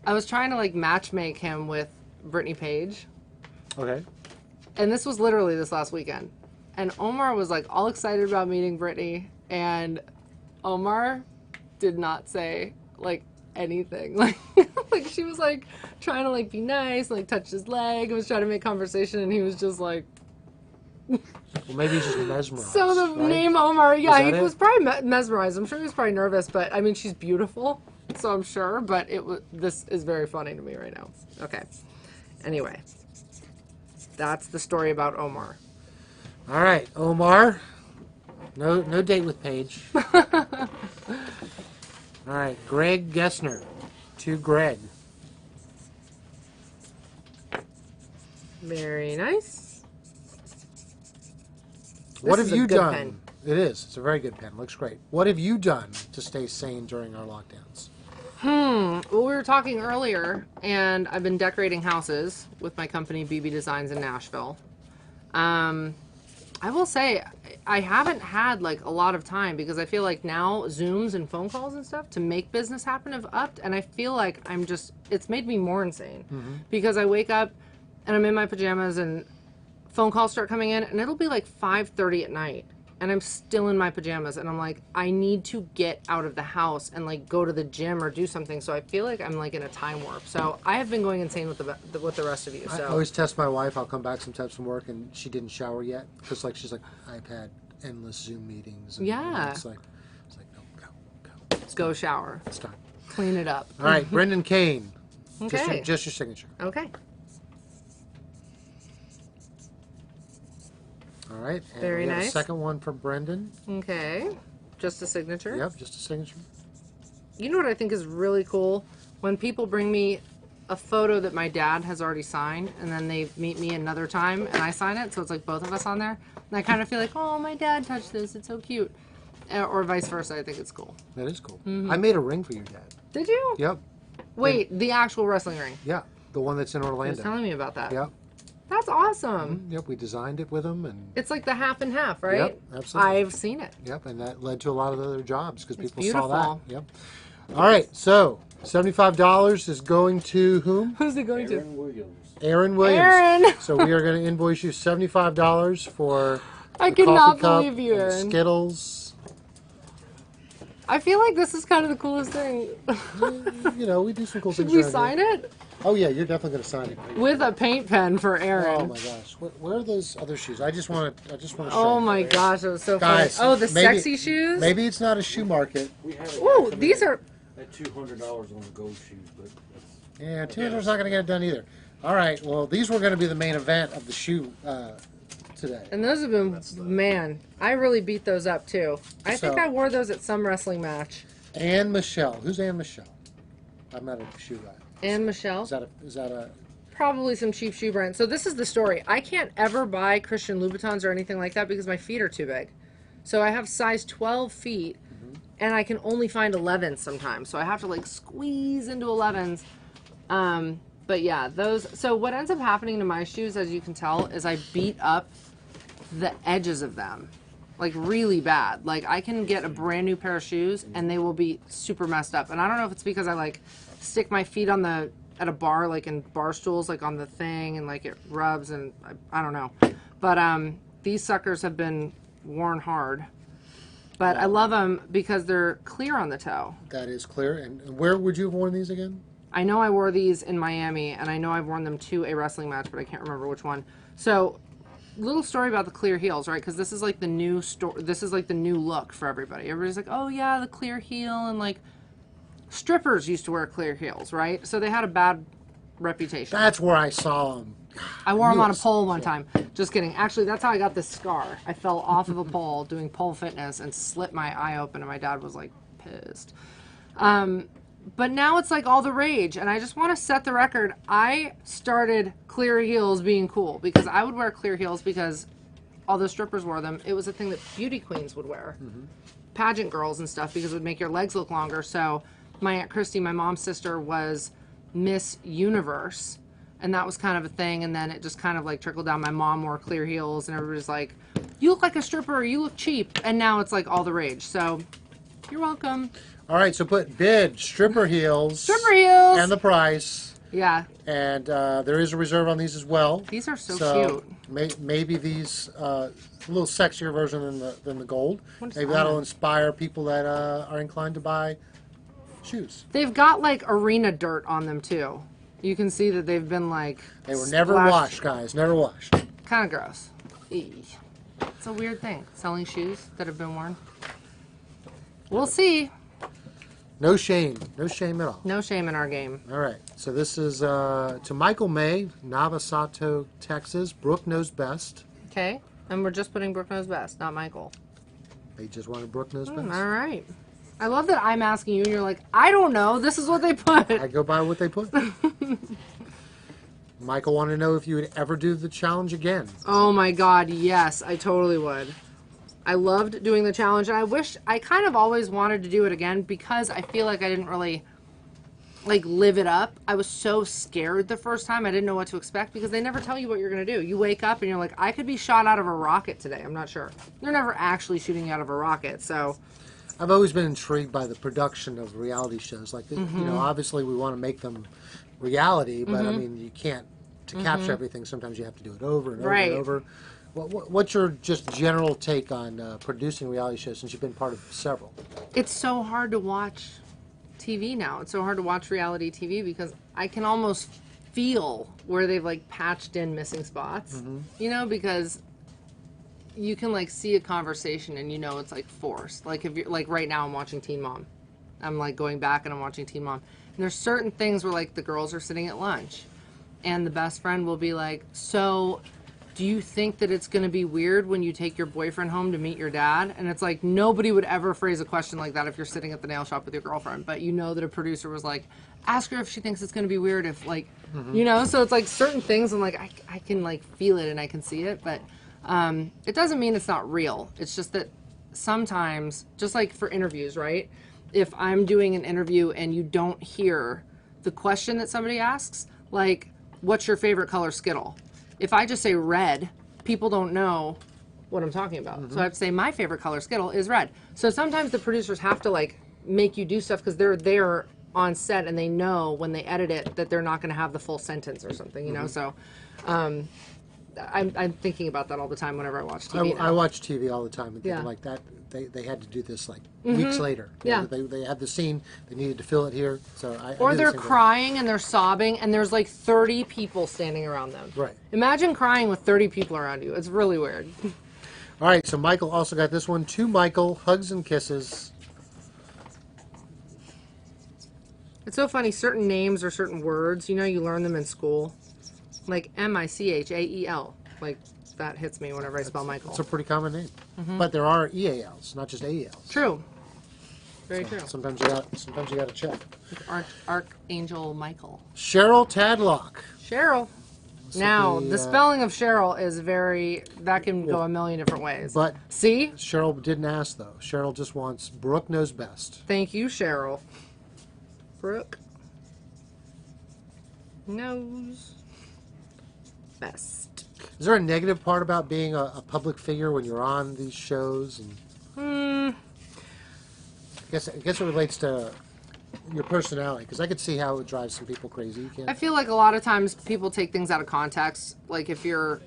I was trying to like match make him with Brittany Page, Okay. and this was literally this last weekend. And Omar was like all excited about meeting Brittany, and Omar did not say like anything. Like, like she was like trying to like be nice, like touch his leg, was trying to make conversation, and he was just like. Well, maybe he's just mesmerized. So the right? name Omar, yeah, that he it? was probably mesmerized. I'm sure he was probably nervous, but I mean, she's beautiful, so I'm sure. But it was. This is very funny to me right now. Okay. Anyway, that's the story about Omar. All right, Omar. No date with Paige. All right, Greg Gessner. To Greg. Very nice. What This have is a you good done? pen. It is. It's a very good pen. Looks great. What have you done to stay sane during our lockdowns? Well, we were talking earlier, and I've been decorating houses with my company BB Designs in Nashville. I will say I haven't had like a lot of time because I feel like now Zooms and phone calls and stuff to make business happen have upped, and I feel like it's made me more insane because I wake up and I'm in my pajamas and phone calls start coming in and it'll be like 5:30 at night and I'm still in my pajamas and I'm like, I need to get out of the house and like go to the gym or do something. So I feel like I'm like in a time warp. So I have been going insane with the rest of you. I So always test my wife. I'll come back sometimes from work and she didn't shower yet because like she's like, I've had endless Zoom meetings. And, Yeah. it's like no, go. go shower, It's time. clean it up. All right, Brendan Kane. Okay. Just your signature. Okay. All right. And Very we have nice. a second one for Brendan. Okay. Just a signature. Yep, just a signature. You know what I think is really cool? When people bring me a photo that my dad has already signed and then they meet me another time and I sign it, so it's like both of us on there. And I kind of feel like, oh, my dad touched this. It's so cute. Or vice versa. I think it's cool. That is cool. I made a ring for your dad. Did you? Yep. Wait, the actual wrestling ring. Yeah. The one that's in He was Orlando. telling me about that. Yep. That's awesome. Yep. We designed it with him and It's like the half and half, right? Yep, absolutely. I've seen it. yep, and that led to a lot of other jobs because It's people saw beautiful. that. Yep. All right, so $75 is going to whom? Who's it going to? Aaron Williams. Aaron Williams. Aaron! So we are going to invoice you $75 for I the cannot coffee cup believe you, and the Aaron. Skittles. I feel like this is kind of the coolest thing. You know, we do some cool Should things. we around sign here. it? Oh yeah, you're definitely going to sign it. With a paint pen for Oh Aaron. my gosh, where are those other shoes? I just want to show. Oh you. my gosh, it was so Guys, funny. Oh, the maybe- sexy shoes? Maybe it's not a shoe market. We have a guy Ooh, come these in are... at $200 on the gold shoes, but that's, Yeah, $200's not going to get it done either. All right, well, these were going to be the main event of the shoe today. And those have been... Man, I really beat those up too. I think So- I wore those at some wrestling match. Anne Michelle. Who's Anne Michelle? I'm not a shoe guy. And Michelle? Is that a Probably some cheap shoe brand. So this is the story. I can't ever buy Christian Louboutins or anything like that because my feet are too big. So I have size 12 feet, and I can only find 11s sometimes. So I have to like squeeze into 11s. But yeah, those. So what ends up happening to my shoes, as you can tell, is I beat up the edges of them. like really bad. Like I can get a brand new pair of shoes and they will be super messed up. And I don't know if it's because I like stick my feet on at a bar, like in bar stools, like on the thing, and like it rubs, and I don't know. But these suckers have been worn hard. But I love them because they're clear on the toe. That is clear. And where would you have worn these again? I know I wore these in Miami, and I know I've worn them to a wrestling match, but I can't remember which one. So, little story about the clear heels, right? Because this is like the new This is like the new look for everybody. Everybody's like, oh yeah, the clear heel, and like strippers used to wear clear heels, right? So they had a bad reputation. That's where I saw them. I wore them on a pole one time. Just kidding. Actually, that's how I got this scar. I fell off of a pole doing pole fitness and slit my eye open, and my dad was like pissed. But now it's like all the rage, and I just want to set the record. I started clear heels being cool because I would wear clear heels because although strippers wore them, it was a thing that beauty queens would wear. Pageant girls and stuff, because it would make your legs look longer. So my Aunt Christy, my mom's sister, was Miss Universe. And that was kind of a thing, and then it just kind of like trickled down. My mom wore clear heels, and everybody's like, you look like a stripper, you look cheap. And now it's like all the rage. So, you're welcome. All right, so put bid, stripper heels. Stripper heels! And the price. Yeah. And there is a reserve on these as well. These are so cute. Maybe these, a little sexier version than the gold. What is Maybe that'll inspire people that are inclined to buy shoes. They've got like arena dirt on them, too. You can see that they've been like... They were never washed, guys. Never washed. Kind of gross. Eey. It's a weird thing, selling shoes that have been worn. We'll see. No shame. No shame at all. No shame in our game. All right. So this is to Michael May, Navasato, Texas. Brooke knows best. Okay. And we're just putting Brooke knows best, not Michael. They just wanted Brooke knows best. All right. I love that I'm asking you and you're like, I don't know. This is what they put. I go by what they put. Michael wanted to know if you would ever do the challenge again. Oh my God, yes, I totally would. I loved doing the challenge, and I kind of always wanted to do it again because I feel like I didn't really like live it up. I was so scared the first time. I didn't know what to expect because they never tell you what you're going to do. You wake up and you're like, I could be shot out of a rocket today. I'm not sure. They're never actually shooting you out of a rocket, so... I've always been intrigued by the production of reality shows. Like, you know, obviously we want to make them reality, but I mean, you can't, to capture everything, sometimes you have to do it over and over and over. What's your just general take on producing reality shows since you've been part of several? It's so hard to watch TV now. It's so hard to watch reality TV because I can almost feel where they've like patched in missing spots, you know, because you can like see a conversation and you know it's like forced. Like if you're like right now I'm watching Teen Mom. I'm like going back and I'm watching Teen Mom. And there's certain things where like the girls are sitting at lunch and the best friend will be like, so do you think that it's going to be weird when you take your boyfriend home to meet your dad? And it's like nobody would ever phrase a question like that if you're sitting at the nail shop with your girlfriend. But you know that a producer was like, ask her if she thinks it's going to be weird if like, you know, so it's like certain things and like I can like feel it and I can see it. But it doesn't mean it's not real. It's just that sometimes, just like for interviews, right? If I'm doing an interview and you don't hear the question that somebody asks, like, what's your favorite color Skittle? If I just say red, people don't know what I'm talking about. So I have to say my favorite color Skittle is red. So sometimes the producers have to like make you do stuff because they're there on set and they know when they edit it that they're not going to have the full sentence or something, you know? So I'm thinking about that all the time whenever I watch TV. I watch TV all the time and Yeah. like that. They had to do this like weeks later. Yeah. They had the scene. They needed to fill it here. So Or I do the they're same thing. crying and they're sobbing and there's like 30 people standing around them. Right. Imagine crying with 30 people around you. It's really weird. All right. So Michael also got this one. To Michael, hugs and kisses. It's so funny. Certain names or certain words, you know, you learn them in school. Like Michael. Like that hits me whenever I spell Michael. It's a pretty common name. But there are EALs, not just AELs. True. Very true. Sometimes you got to check. Archangel Michael. Cheryl Tadlock. Cheryl. Now, be, the spelling of Cheryl is that can go a million different ways. But see? Cheryl didn't ask though. Cheryl just wants Brooke knows best. Thank you, Cheryl. Brooke knows best. Is there a negative part about being a public figure when you're on these shows? And I guess it relates to your personality, because I could see how it would drive some people crazy. You I can't. feel like a lot of times people take things out of context. Like if you're,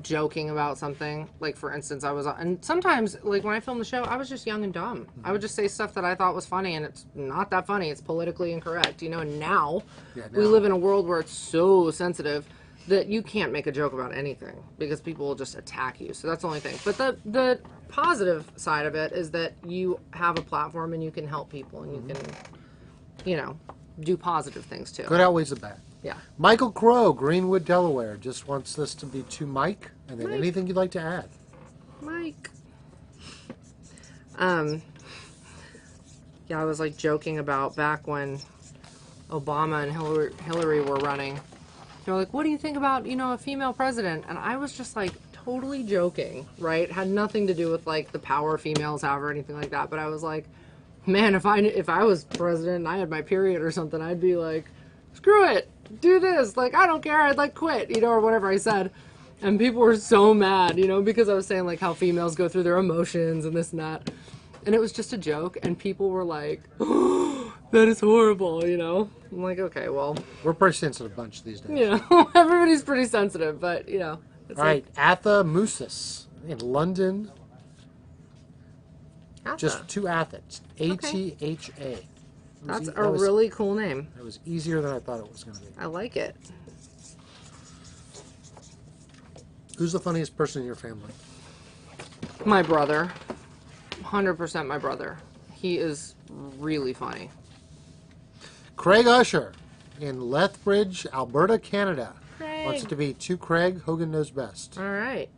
joking about something. Like for instance, and sometimes like when I filmed the show, I was just young and dumb. I would just say stuff that I thought was funny, and it's not that funny. It's politically incorrect. And now we live in a world where it's so sensitive that you can't make a joke about anything because people will just attack you. So that's the only thing. But the positive side of it is that you have a platform and you can help people and you can, do positive things too. Good outweighs the bad. Yeah. Michael Crow, Greenwood, Delaware, just wants this to be to Mike, and then Mike. anything you'd like to add. Mike. Yeah, I was like joking about back when Obama and Hillary were running. They were like, what do you think about, a female president? And I was just like totally joking, right? Had nothing to do with like the power females have or anything like that. But I was like, man, if I was president and I had my period or something, I'd be like, screw it, do this. Like, I don't care. I'd like quit, or whatever I said. And people were so mad, because I was saying like how females go through their emotions and this and that. And it was just a joke. And people were like, oh, that is horrible, I'm like, okay, well. We're a pretty sensitive bunch these days. Everybody's pretty sensitive, but, it's All right, Atha Musis in London. Atha. Just two Athens. A-T-H-A. That's a really cool name. That was easier than I thought it was going to be. I like it. Who's the funniest person in your family? My brother. 100% my brother. He is really funny. Craig Usher in Lethbridge, Alberta, Canada. Craig. Wants it to be to Craig. Hogan knows best. All right.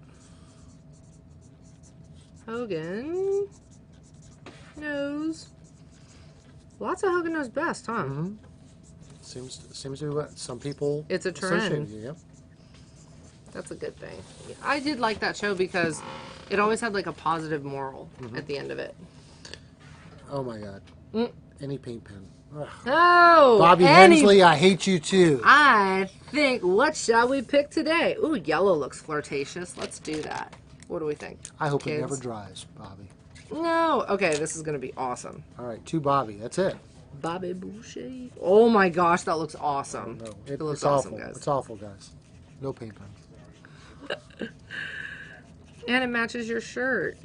Hogan knows. Lots of Hogan knows best, huh? Mm-hmm. Seems to be what some people It's a associate trend. with you, yep. That's a good thing. I did like that show because it always had like a positive moral at the end of it. Oh my God. Any paint pen. Ugh. Oh, Bobby Hensley, I hate you too. I think, what shall we pick today? Ooh, yellow looks flirtatious. Let's do that. What do we think? I hope kids? it never dries, Bobby. No. Okay, this is going to be awesome. All right, to Bobby. That's it. Bobby Boucher. Oh my gosh, that looks awesome. No, it looks it's awesome, awful. guys. It's awful, guys. No paint pen. And it matches your shirt.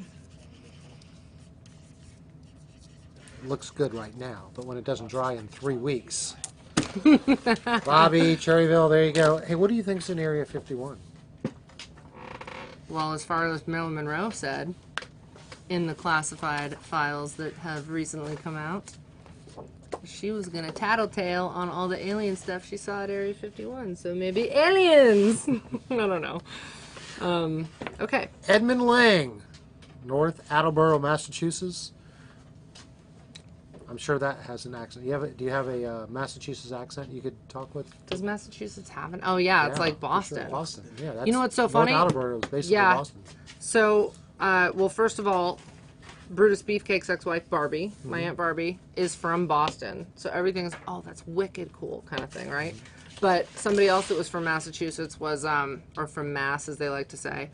Looks good right now, but when it doesn't dry in 3 weeks. Bobby, Cherryville, there you go. Hey, what do you think's in Area 51? Well, as far as Marilyn Monroe said in the classified files that have recently come out, she was going to tattletale on all the alien stuff she saw at Area 51. So maybe aliens. I don't know. Okay. Edmund Lang, North Attleboro, Massachusetts. I'm sure that has an accent. Do you have a Massachusetts accent you could talk with? Does Massachusetts have an? Oh yeah, it's like for Boston. Sure. Boston. Yeah. That's, You know what's so funny? North Attleboro is basically Yeah. Boston. So, well, first of all, Brutus Beefcake's ex-wife Barbie, my Aunt Barbie, is from Boston. So everything is, oh, that's wicked cool kind of thing, right? But somebody else that was from Massachusetts was, or from Mass, as they like to say,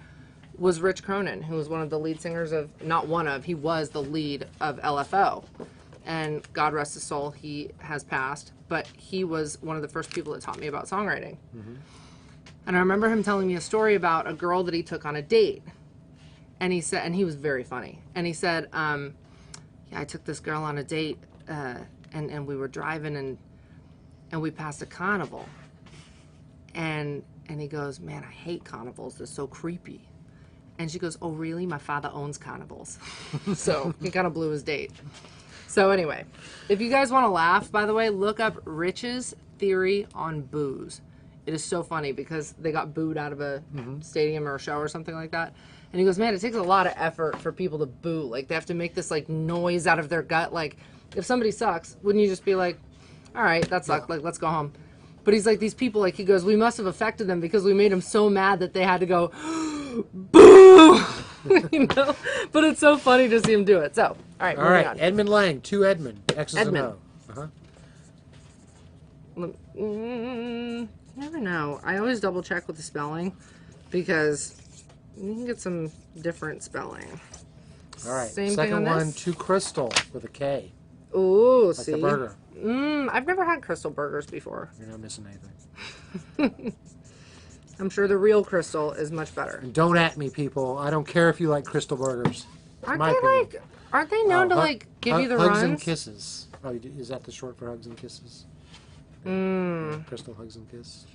was Rich Cronin, who was one of the lead singers of, not one of, he was the lead of LFO. And God rest his soul, he has passed. But he was one of the first people that taught me about songwriting. And I remember him telling me a story about a girl that he took on a date. And he said, and he was very funny. And he said, yeah, I took this girl on a date, and we were driving, and we passed a carnival. And he goes, man, I hate carnivals. They're so creepy. And she goes, oh, really? My father owns carnivals. So he kind of blew his date. So anyway, if you guys want to laugh, by the way, look up Rich's theory on booze. It is so funny because they got booed out of a stadium or a show or something like that. And he goes, man, it takes a lot of effort for people to boo. Like, they have to make this, like, noise out of their gut. Like, if somebody sucks, wouldn't you just be like, all right, that sucked. Like, let's go home. But he's like, these people, like, he goes, we must have affected them because we made them so mad that they had to go, boo! But it's so funny to see him do it. So, all right, All moving right, on. Edmund Lang, to Edmund. X's Edmund. and O. Never know. I always double check with the spelling because you can get some different spelling. All right. Same thing Second on one, this? to Crystal with a K. Ooh, Like see? the burger. I've never had Crystal burgers before. You're not missing anything. I'm sure the real Crystal is much better. And don't at me, people. I don't care if you like Crystal burgers. Aren't My they opinion. like? Aren't they known to hu- like give you the hugs runs? and kisses. Oh, is that the short for hugs and kisses? Crystal hugs and kiss.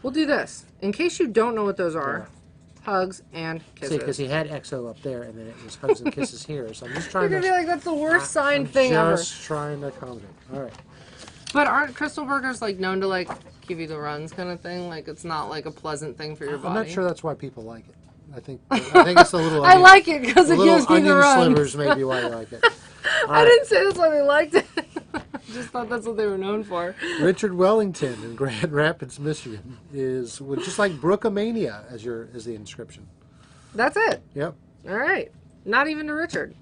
We'll do this in case you don't know what those are. Hugs and See, kisses. because he had XO up there, and then it was hugs and kisses here. So I'm just You're trying gonna to. be like, that's the worst sign I'm thing ever. just trying to accommodate. All right. But aren't Crystal burgers like known to like give you the runs kind of thing? Like it's not like a pleasant thing for your body. I'm not sure that's why people like it. I think it's a little. I like it because it little gives me the onion runs. slivers may be why you like it. All I right. didn't say that's why they liked it. I just thought that's what they were known for. Richard Wellington in Grand Rapids, Michigan, is just like Brookamania as the inscription. That's it. Yep. All right. Not even to Richard.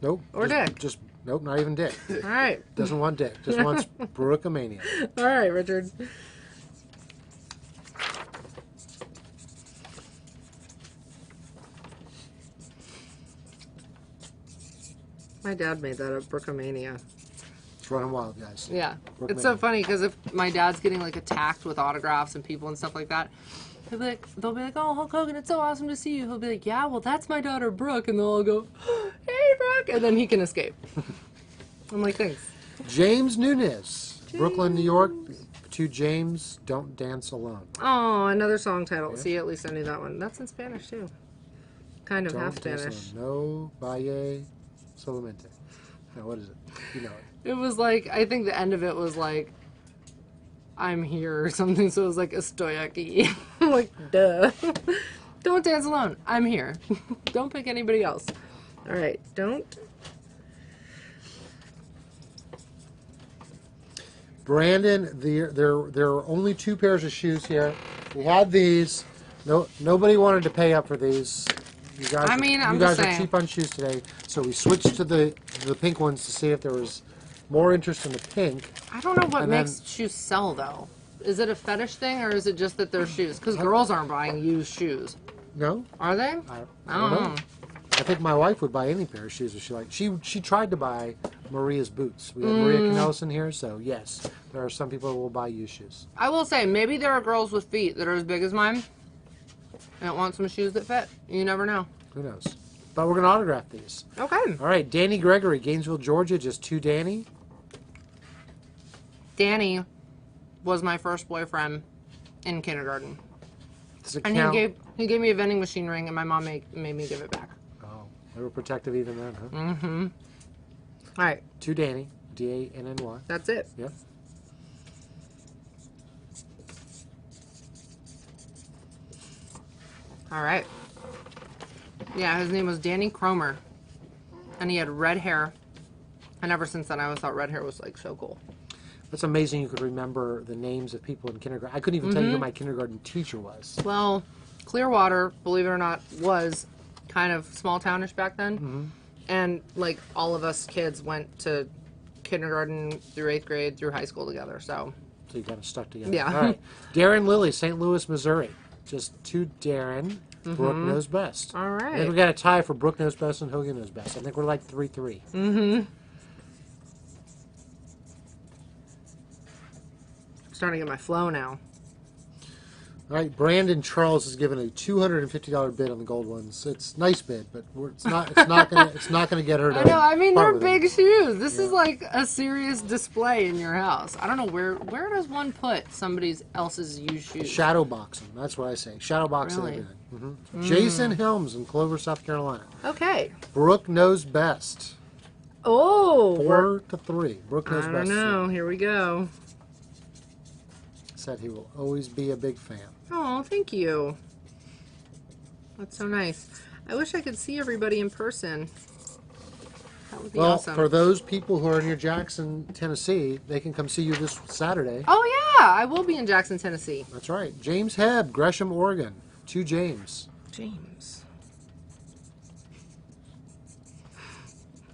Nope. Or Dick. Just nope. Not even Dick. All right. Doesn't want Dick. Just wants Brookamania. All right, Richard. My dad made that up, Brookamania. It's running wild, guys. Yeah. Brooke It's so Mania. funny because if my dad's getting like attacked with autographs and people and stuff like that, they'll be like, oh, Hulk Hogan, it's so awesome to see you. He'll be like, yeah, well, that's my daughter, Brooke. And they'll all go, hey, Brooke. And then he can escape. I'm like, thanks. James Nunes, Brooklyn, New York. To James, Don't Dance Alone. Oh, another song title. Yeah. See, at least I knew that one. That's in Spanish, too. Kind of half Don't Dance Spanish. Alone. No Valle Solamente. No, what is it? You know it. It was like, I think the end of it was like, I'm here or something. So it was like, estoy aquí. I'm like, duh. Don't dance alone. I'm here. Don't pick anybody else. All right. Don't. Brandon, there are only 2 pairs of shoes here. We had these. Nobody wanted to pay up for these. You guys, I'm you just guys are saying. cheap on shoes today, so we switched to the pink ones to see if there was more interest in the pink. I don't know what And makes then- shoes sell, though. Is it a fetish thing or is it just that they're shoes? Because girls aren't buying used shoes. No, Are they? I don't know. I think my wife would buy any pair of shoes if she liked. She tried to buy Maria's boots. We have Maria Canellis in here, so yes, there are some people who will buy used shoes. I will say, maybe there are girls with feet that are as big as mine and want some shoes that fit. You never know. Who knows? But we're gonna autograph these. Okay. All right, Danny Gregory, Gainesville, Georgia, just 2 Danny. Danny was my first boyfriend in kindergarten. Does it And count? he gave me a vending machine ring, and my mom made me give it back. Oh, they were protective even then, huh? Mm-hmm. All right, 2 Danny, D-A-N-N-Y. that's it. Yep. All right. Yeah, his name was Danny Cromer, and he had red hair. And ever since then, I always thought red hair was like so cool. That's amazing you could remember the names of people in kindergarten. I couldn't even tell you who my kindergarten teacher was. Well, Clearwater, believe it or not, was kind of small townish back then. And like all of us kids went to kindergarten through 8th grade through high school together. So So you kind of stuck together. Yeah. All right. Darren Lilly, St. Louis, Missouri. Just 2 Darren. Brooke knows best. all I think right. we got a tie for Brooke knows best and Hogan knows best. I think we're like 3-3. Starting to get my flow now. All right, Brandon Charles has given a $250 bid on the gold ones. It's a nice bid, but it's not gonna get her to. I know. I mean, they're part with it. big shoes. This is like a serious display in your house. I don't know where does one put somebody else's used shoes. Shadow boxing. That's what I say. Shadow boxing Really? everything. Jason Helms in Clover, South Carolina. Okay. Brooke knows best. Oh. 4-3. Brooke knows I best. don't know. Here we go. Said he will always be a big fan. Oh, thank you. That's so nice. I wish I could see everybody in person. That would be Well, awesome. for those people who are near Jackson, Tennessee, they can come see you this Saturday. Oh yeah, I will be in Jackson, Tennessee. That's right. James Hebb, Gresham, Oregon. 2 James. James.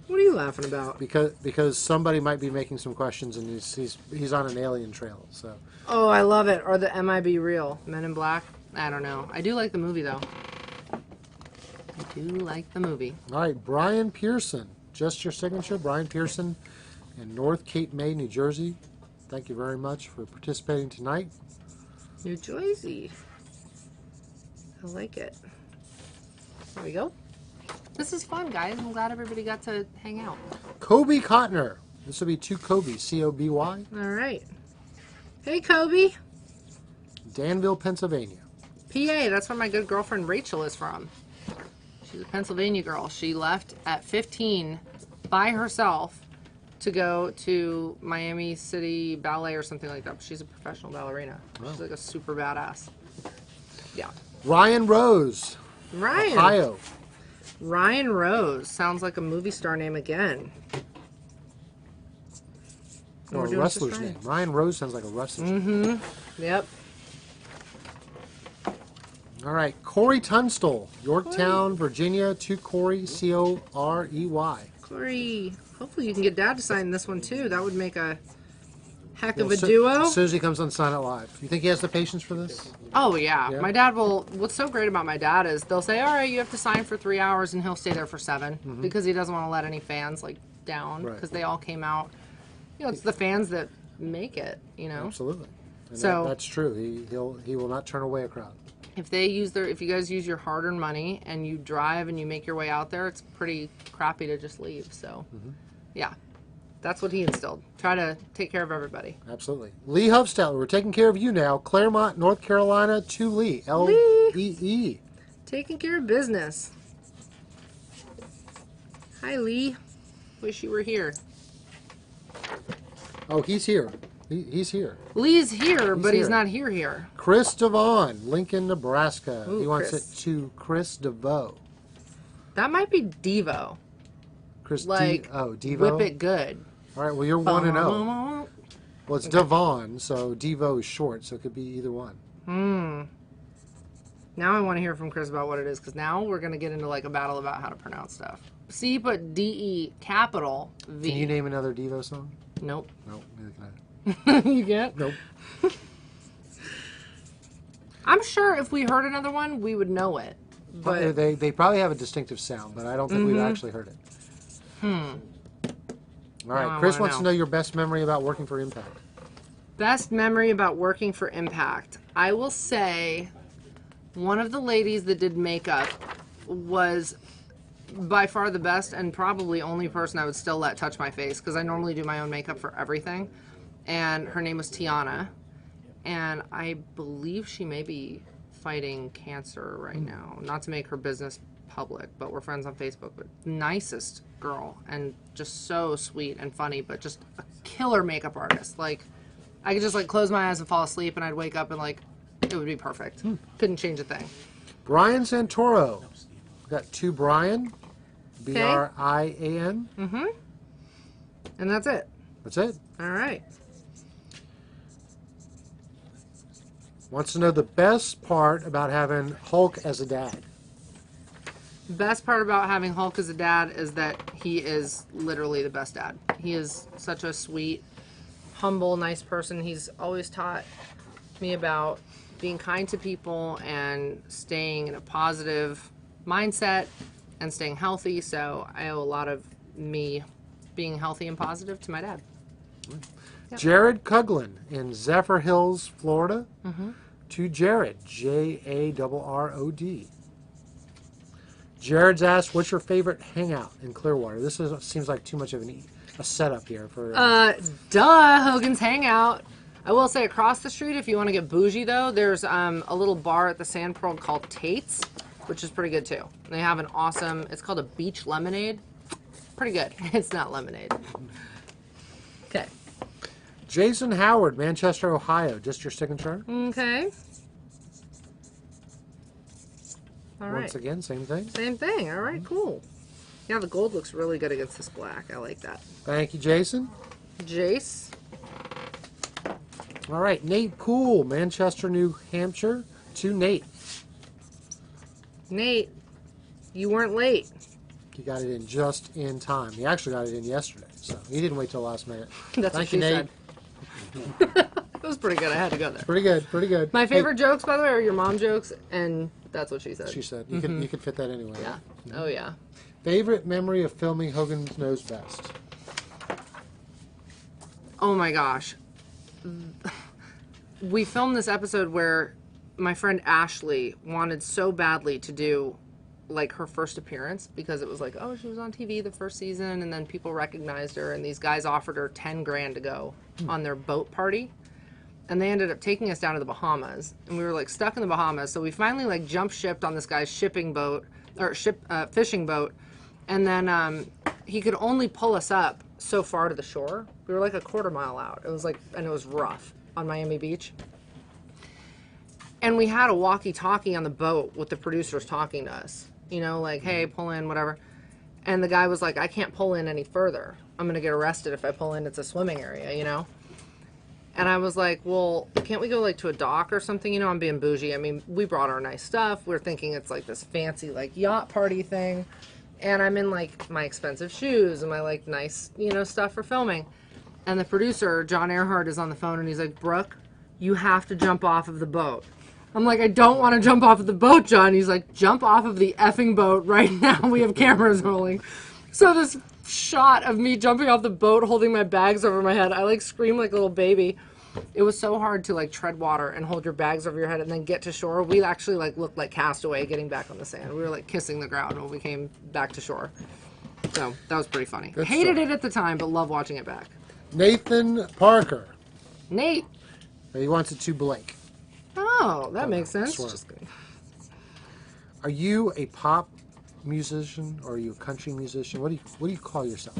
What are you laughing about? Because somebody might be making some questions and he's on an alien trail. So Oh, I love it. Or the MIB real Men in Black. I don't know. I do like the movie, though. I do like the movie. All right, Brian Pearson. Just your signature, Brian Pearson in North Cape May, New Jersey. Thank you very much for participating tonight. New Jersey. I like it. There we go. This is fun, guys. I'm glad everybody got to hang out. Kobe Cotner. This will be 2 Kobe, C-O-B-Y. All right. Hey, Kobe. Danville, Pennsylvania. PA, that's where my good girlfriend Rachel is from. She's a Pennsylvania girl. She left at 15 by herself to go to Miami City Ballet or something like that. She's a professional ballerina. Wow. She's like a super badass. Yeah. Ryan Rose, Ryan. Ohio. Ryan Rose. Sounds like a movie star name again. Or We're a doing wrestler's just right. name. Ryan Rose sounds like a wrestler's name. Mm-hmm. Yep. All right, Corey Tunstall, Yorktown, Virginia, 2 Corey, C-O-R-E-Y. Corey. Hopefully you can get Dad to sign this one, too. That would make a heck of a duo. As soon as he comes on Sign It Live. You think he has the patience for this? Oh, yeah. Yeah. My dad will... What's so great about my dad is they'll say, all right, you have to sign for 3 hours, and he'll stay there for 7 because he doesn't want to let any fans, like, down Right. because they all came out. You know, it's the fans that make it, you know? Absolutely. And So- that's true. He will not turn away a crowd. If you guys use your hard-earned money and you drive and you make your way out there, it's pretty crappy to just leave. So, yeah, that's what he instilled. Try to take care of everybody. Absolutely. Lee Hufstetler, we're taking care of you now. Claremont, North Carolina, to Lee. L-E-E. Taking care of business. Hi, Lee. Wish you were here. Oh, he's here. He's here. Lee's here, but he's here. not here. Chris Devon, Lincoln, Nebraska. Ooh, he wants Chris. it to Chris DeVoe. That might be Devo. Chris Like, Devo. Whip it good. All right, well, you're 1-0. Well, it's Devon, so Devo is short, so it could be either one. Now I want to hear from Chris about what it is, because now we're going to get into like a battle about how to pronounce stuff. C, put D-E, capital V. Can you name another Devo song? Nope. No, neither can I. You can't? Nope. I'm sure if we heard another one, we would know it. But They probably have a distinctive sound, but I don't think we've actually heard it. All right, Now I Chris wanna wants to know. know your best memory about working for Impact. best memory about working for Impact. I will say one of the ladies that did makeup was by far the best and probably only person I would still let touch my face because I normally do my own makeup for everything. And her name was Tiana. And I believe she may be fighting cancer right now. Not to make her business public, but we're friends on Facebook. But nicest girl and just so sweet and funny, but just a killer makeup artist. Like, I could just like close my eyes and fall asleep and I'd wake up and like, it would be perfect. Couldn't change a thing. Brian Santoro. We've got 2 Brian. B-R-I-A-N. And that's it. That's it. All right. Wants to know the best part about having Hulk as a dad. Best part about having Hulk as a dad is that he is literally the best dad. He is such a sweet, humble, nice person. He's always taught me about being kind to people and staying in a positive mindset and staying healthy. So I owe a lot of me being healthy and positive to my dad. Yep. Jared Cuglin in Zephyr Hills, Florida. To Jared, J-A-R-R-O-D. Jared's asked, what's your favorite hangout in Clearwater? This seems like too much of a setup here for... Duh, Hogan's Hangout. I will say across the street, if you want to get bougie, though, there's a little bar at the Sand Pearl called Tate's, which is pretty good, too. They have an awesome, it's called a beach lemonade. Pretty good. It's not lemonade. Okay. Jason Howard, Manchester, Ohio. Just your signature. Okay. All right. Once again, same thing. Same thing. All right, cool. Yeah, the gold looks really good against this black. I like that. Thank you, Jason. Jace. All right, Nate Poole, Manchester, New Hampshire. To Nate. Nate, you weren't late. He got it in just in time. He actually got it in yesterday, so he didn't wait till the last minute. That's Thank what you, she Nate. said. was pretty good. I had to go there. Pretty good, pretty good. My Hey, favorite jokes, by the way, are your mom jokes, and that's what she said. she said you could fit that anyway. Yeah. Oh, yeah. Favorite memory of filming Hogan Knows Best? Oh, my gosh. We filmed this episode where my friend Ashley wanted so badly to do like her first appearance because it was like, oh, she was on TV the first season and then people recognized her and these guys offered her 10 grand to go on their boat party. And they ended up taking us down to the Bahamas and we were like stuck in the Bahamas. So we finally like jump shipped on this guy's fishing boat. And then he could only pull us up so far to the shore. We were like a quarter mile out. It was like, and it was rough on Miami Beach. And we had a walkie-talkie on the boat with the producers talking to us. You know, like, hey, pull in, whatever. And the guy was like, I can't pull in any further. I'm going to get arrested if I pull in. It's a swimming area, you know? And I was like, well, can't we go, like, to a dock or something? You know, I'm being bougie. I mean, we brought our nice stuff. We're thinking it's, like, this fancy, like, yacht party thing. And I'm in, like, my expensive shoes and my, like, nice, you know, stuff for filming. And the producer, John Earhart, is on the phone, and he's like, Brooke, you have to jump off of the boat. I'm like, I don't want to jump off of the boat, John. He's like, jump off of the effing boat right now. We have cameras rolling. So this shot of me jumping off the boat, holding my bags over my head, I like scream like a little baby. It was so hard to like tread water and hold your bags over your head and then get to shore. We actually like looked like Castaway getting back on the sand. We were like kissing the ground when we came back to shore. So that was pretty funny. Good Hated stuff. it at the time, but love watching it back. Nathan Parker. Nate. He wants it to Blake. Oh, that makes sense. swear. Just kidding. Are you a pop musician or are you a country musician? What do you call yourself?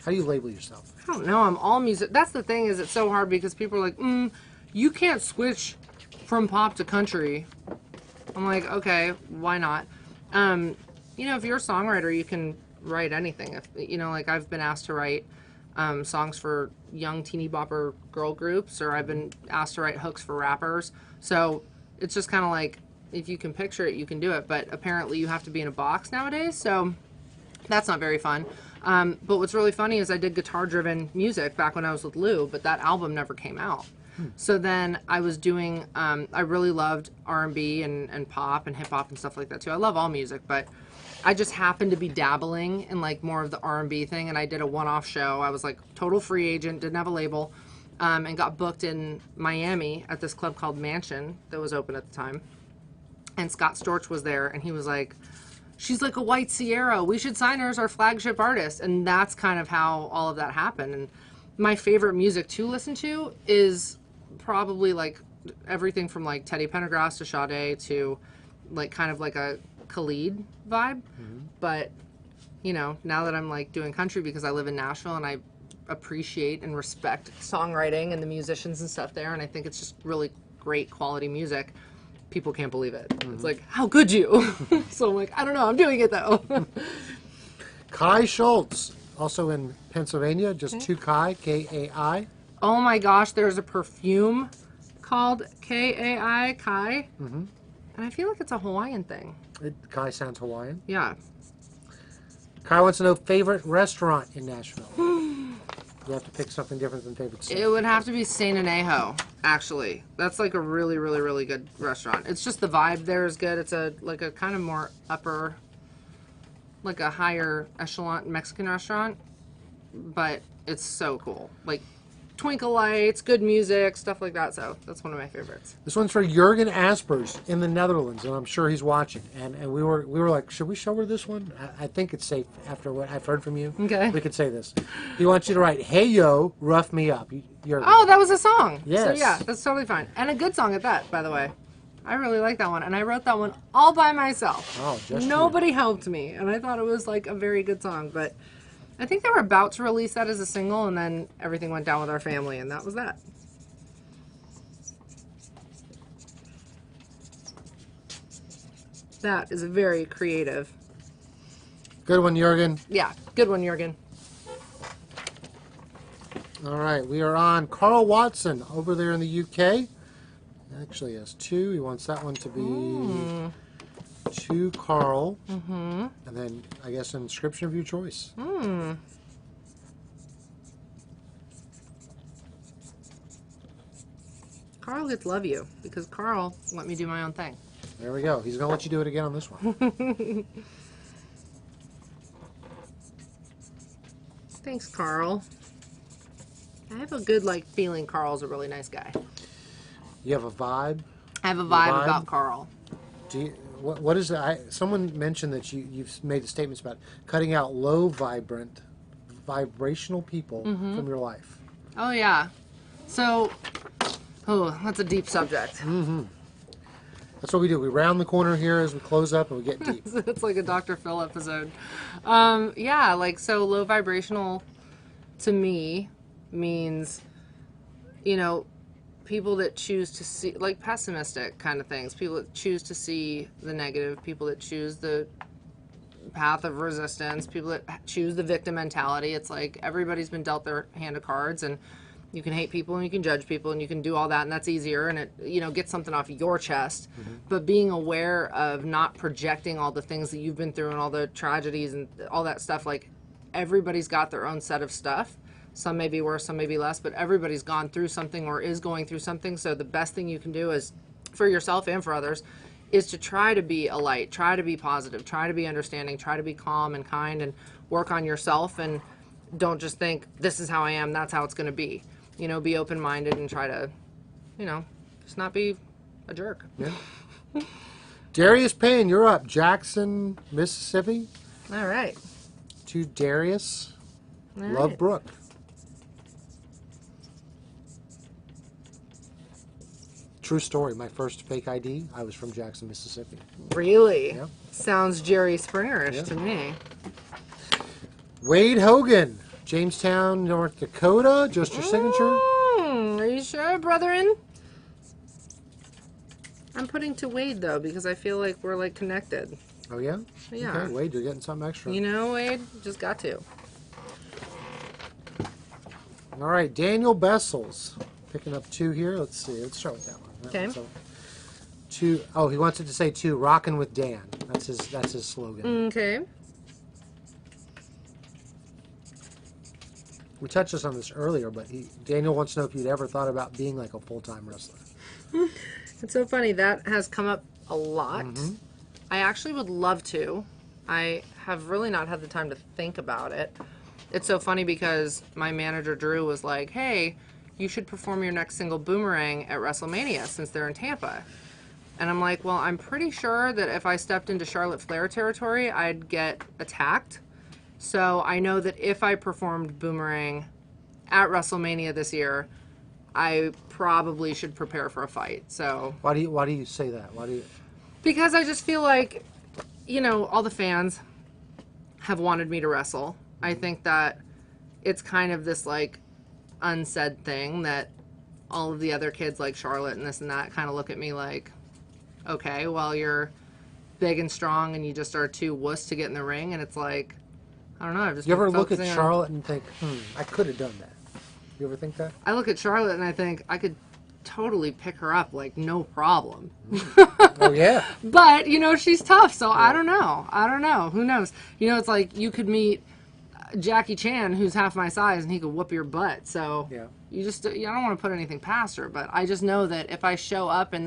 How do you label yourself? I don't know. I'm all music. That's the thing is it's so hard because people are like, you can't switch from pop to country. I'm like, okay, why not? You know, if you're a songwriter, you can write anything. If you know, like I've been asked to write songs for young teeny bopper girl groups, or I've been asked to write hooks for rappers. So it's just kind of like if you can picture it, you can do it. But apparently, you have to be in a box nowadays. So that's not very fun. But what's really funny is I did guitar-driven music back when I was with Lou, but that album never came out. So then I was doing, I really loved R&B and pop and hip-hop and stuff like that too. I love all music, but I just happened to be dabbling in like more of the R&B thing, and I did a one-off show. I was like total free agent, didn't have a label, and got booked in Miami at this club called Mansion that was open at the time. And Scott Storch was there, and he was like, she's like a white Sierra. We should sign her as our flagship artist. And that's kind of how all of that happened. And my favorite music to listen to is probably like everything from like Teddy Pendergrass to Sade to like kind of like a Khalid vibe. But, you know, now that I'm like doing country because I live in Nashville and I appreciate and respect songwriting and the musicians and stuff there. And I think it's just really great quality music. People can't believe it. It's like, how could you? So I'm like, I don't know. I'm doing it though. Kai Schultz, also in Pennsylvania, just two Kai, Kai. Oh my gosh, there's a perfume called Kai, Kai. And I feel like it's a Hawaiian thing. Kai sounds Hawaiian. Yeah. Kai wants to know favorite restaurant in Nashville. You have to pick something different than favorite steak. It would have to be Saint Anejo, actually. That's like a really, really, really good restaurant. It's just the vibe there is good. It's a like a kind of more upper, like a higher echelon Mexican restaurant, but it's so cool. Like twinkle lights, good music, stuff like that. So that's one of my favorites. This one's for Jurgen Aspers in the Netherlands, and I'm sure he's watching. And we were like, should we show her this one? I think it's safe after what I've heard from you. Okay. We could say this. He wants you to write, "Hey yo, rough me up." Jurgen. Oh, that was a song. Yes. So yeah, that's totally fine. And a good song at that, by the way. I really like that one. And I wrote that one all by myself. Oh, just Nobody helped me. And I thought it was like a very good song. But I think they were about to release that as a single, and then everything went down with our family, and that was that. That is very creative. Good one, Jurgen. Yeah, good one, Jurgen. All right, we are on Carl Watson over there in the UK. Actually, has two. He wants that one to be to Carl. And then, I guess, an inscription of your choice. Carl gets love you because Carl let me do my own thing. There we go. He's going to let you do it again on this one. Thanks, Carl. I have a good feeling Carl's a really nice guy. You have a vibe? I have a vibe about Carl. Do you, what is that? Someone mentioned that you've made statements about cutting out low vibrational people from your life. Oh, yeah. So, that's a deep subject. Mm-hmm. That's what we do. We round the corner here as we close up and we get deep. It's like a Dr. Phil episode. Yeah, so low vibrational to me means, people that choose to see, pessimistic kind of things. People that choose to see the negative. People that choose the path of resistance. People that choose the victim mentality. It's like everybody's been dealt their hand of cards, and you can hate people and you can judge people and you can do all that, and that's easier, and it gets something off your chest. But being aware of not projecting all the things that you've been through and all the tragedies and all that stuff, everybody's got their own set of stuff. Some may be worse, some may be less, but everybody's gone through something or is going through something. So the best thing you can do is, for yourself and for others, is to try to be a light, try to be positive, try to be understanding, try to be calm and kind, and work on yourself, and don't just think, this is how I am, that's how it's going to be. Be open-minded and try to, just not be a jerk. Yeah. Darius Payne, you're up. Jackson, Mississippi. All right. To Darius. All Love right. Brooke. True story. My first fake ID, I was from Jackson, Mississippi. Really? Yeah. Sounds Jerry Springerish Yeah. to me. Wade Hogan, Jamestown, North Dakota. Just your signature. Are you sure, brethren? I'm putting to Wade, though, because I feel like we're, connected. Oh, yeah? Yeah. Okay, Wade, you're getting something extra. Wade, just got to. All right, Daniel Bessels. Picking up 2 here. Let's see. Let's start with that one. Okay. So, 2. Oh, he wants it to say 2. Rockin' with Dan. That's his slogan. Okay. We touched on this earlier, but Daniel wants to know if you'd ever thought about being like a full-time wrestler. It's so funny. That has come up a lot. I actually would love to. I have really not had the time to think about it. It's so funny because my manager, Drew, was like, hey, you should perform your next single Boomerang at WrestleMania since they're in Tampa. And I'm like, well, I'm pretty sure that if I stepped into Charlotte Flair territory, I'd get attacked. So I know that if I performed Boomerang at WrestleMania this year, I probably should prepare for a fight. So Why do you say that? because I just feel like, all the fans have wanted me to wrestle. I think that it's kind of this unsaid thing that all of the other kids like Charlotte and this and that kind of look at me like, okay, well, you're big and strong and you just are too wuss to get in the ring. And it's like, I don't know. I've just You been ever look at focusing on- Charlotte and think, I could have done that? You ever think that? I look at Charlotte and I think I could totally pick her up no problem. Oh, yeah. But, she's tough, so I don't know. Who knows? It's like you could meet Jackie Chan, who's half my size, and he could whoop your butt. So Yeah. I don't want to put anything past her, but I just know that if I show up in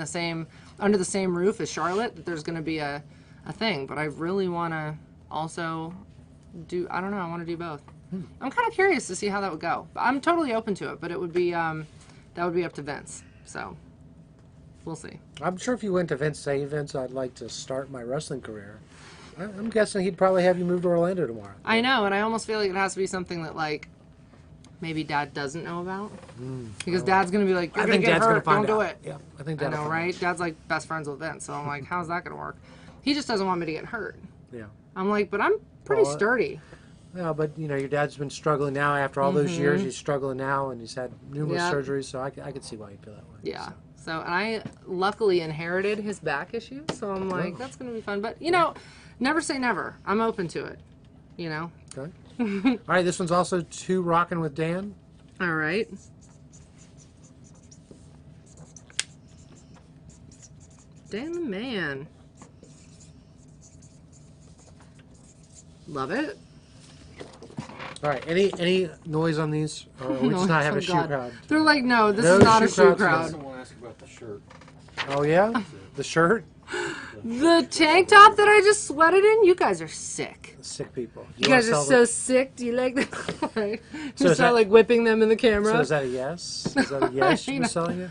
under the same roof as Charlotte, that there's going to be a thing. But I really want to also I don't know, I want to do both. I'm kind of curious to see how that would go. I'm totally open to it, but it would be, that would be up to Vince. So we'll see. I'm sure if you went to Vince, say, Vince, I'd like to start my wrestling career, I'm guessing he'd probably have you move to Orlando tomorrow. I know, and I almost feel like it has to be something that maybe Dad doesn't know about, because Dad's gonna be like, "You're I gonna think get Dad's hurt. gonna find Don't do out. it." Yeah, I think I Dad'll know, find right? out. Dad's best friends with Vince, so I'm like, "How's that gonna work?" He just doesn't want me to get hurt. Yeah. I'm like, "But I'm pretty Well, sturdy." Yeah, but your dad's been struggling now after all those years. He's struggling now, and he's had numerous Yep. surgeries, so I could see why you feel that way. Yeah. So. So, and I luckily inherited his back issues, so I'm like, that's gonna be fun. But never say never. I'm open to it. Okay. All right, this one's also 2 Rockin' with Dan. All right. Dan the man. Love it. All right, any noise on these? Or we just not have a shoe crowd? They're like, no, this No is not a shoe shoe crowd crowd. today. ask about the shirt. Oh yeah, the shirt. The tank top that I just sweated in. You guys are sick. Sick people. You wanna guys are sell so sick. Do you like that? Right. So You is start that- like whipping them in the camera. So is that a yes? Is that a yes? You You're know. selling it.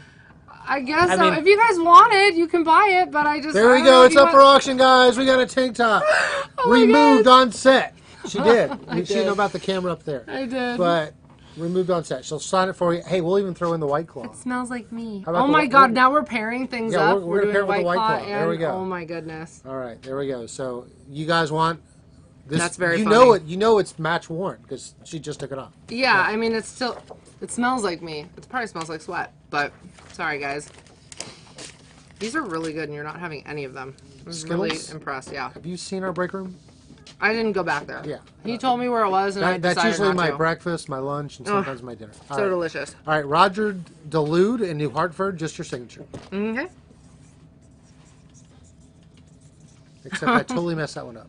I guess I so. mean- If you guys want it, you can buy it. But I just There I we don't know go. if It's you up for want- auction, guys. We got a tank top. Oh my Removed gosh. on set. She did. She did. didn't know about the camera up there. I did. But removed on set. She'll sign it for you. Hey, we'll even throw in the White Claw. Smells like me. How about Oh the my White- God! Now we're pairing things Yeah, up. we're doing pairing with the White Claw. and There we go. oh my goodness. All right, there we go. So you guys want this? That's very You funny. know it. You know it's match worn because she just took it off. Yeah, I mean, it's still, it smells like me. It probably smells like sweat, but sorry, guys. These are really good, and you're not having any of them. I was really Skittles? impressed, yeah. Have you seen our break room? I didn't go back there. Yeah. He told me where it was, and I That's decided usually not my to. breakfast, my lunch, and sometimes my dinner. All So right. delicious. All right, Roger Delude in New Hartford, just your signature. Okay. Except I totally messed that one up.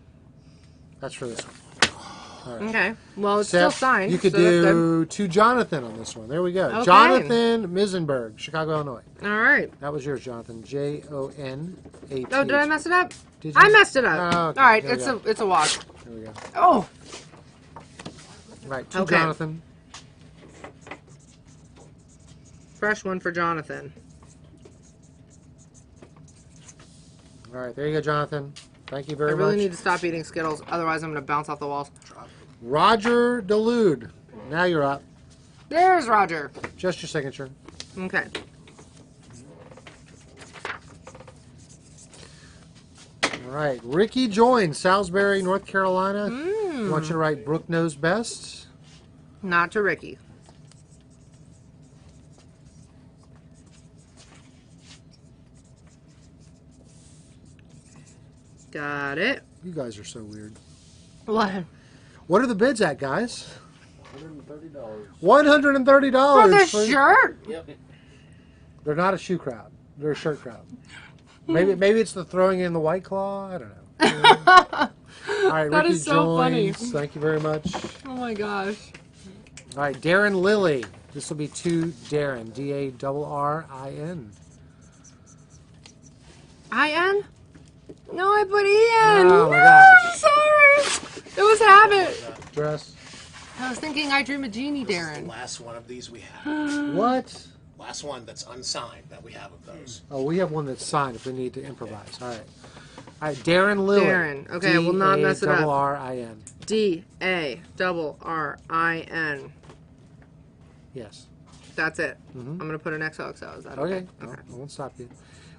That's for this one. Okay. Well, it's Seth, still signed. you could so that's good. do to Jonathan on this one. There we go. Okay. Jonathan Misenberg, Chicago, Illinois. All right. That was yours, Jonathan. J-O-N-A-T. Oh, did I mess it up? Did you? I messed it up. Oh, okay. All right, There we it's go. a wash. There we go. Oh, Right, to Okay. Jonathan. fresh one for Jonathan. All right, there you go, Jonathan. Thank you I very really much. need to stop eating Skittles, otherwise I'm gonna bounce off the walls. Roger Delude. Now you're up. There's Roger. Just your signature. Okay. All right, Ricky joins Salisbury, North Carolina. Mm. I want you to write Brooke knows best. Not to Ricky. Got it. You guys are so weird. What? What are the bids at, guys? $130. $130 For the shirt? Yep. They're not a shoe crowd. They're a shirt crowd. Maybe it's the throwing in the White Claw. I don't know. All right, That Ricky is so funny. joins. Thank you very much. Oh my gosh. All right, Darren Lilly. This will be to Darren. D-A-R-R-I-N. I-N? No, I put E-N. Oh my No, gosh. I'm sorry. It was habit. Dress. I was thinking I Dream a Genie, The Darren. last one of these we have. What? Last one that's unsigned that we have of those. Oh, we have one that's signed if we need to improvise. All right. All right, Darren Lilly. Darren. Okay, I will not mess it up. D-A-R-R-I-N. D-A-R-R-I-N. Yes. That's it. I'm going to put an XOXO. Is that Okay. okay? No, I won't stop you.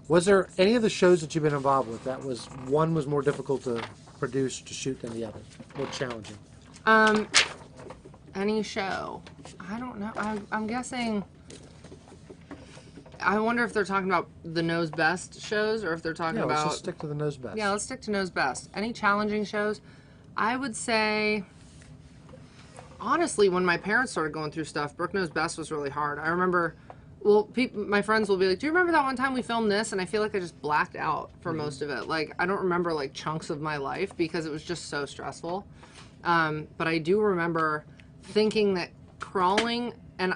Was there any of the shows that you've been involved with that was one was more difficult to produce to shoot than the other? More challenging? Any show. I don't know. I'm guessing. I wonder if they're talking about the Knows Best shows or if they're talking Yeah, let's about. just stick to the nose best. Yeah, let's stick to Knows Best. Any challenging shows? I would say. Honestly, when my parents started going through stuff, Brooke Knows Best was really hard. I remember. Well, my friends will be like, "Do you remember that one time we filmed this?" And I feel like I just blacked out for most of it. Like I don't remember like chunks of my life because it was just so stressful. But I do remember thinking that crawling, and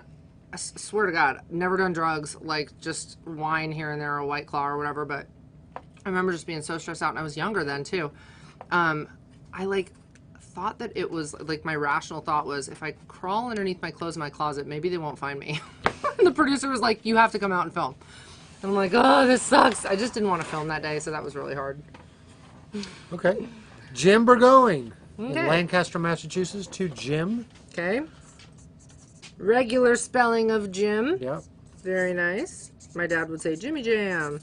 I swear to God, never done drugs, like just wine here and there or White Claw or whatever. But I remember just being so stressed out, and I was younger then too. I like thought that it was like my rational thought was if I crawl underneath my clothes in my closet, maybe they won't find me. And the producer was like, "You have to come out and film." And I'm like, "Oh, this sucks." I just didn't want to film that day, so that was really hard. Okay. Jim Burgoyne in Okay. Lancaster, Massachusetts. To Jim. Okay. Regular spelling of Jim. Yep. Very nice. My dad would say Jimmy Jam.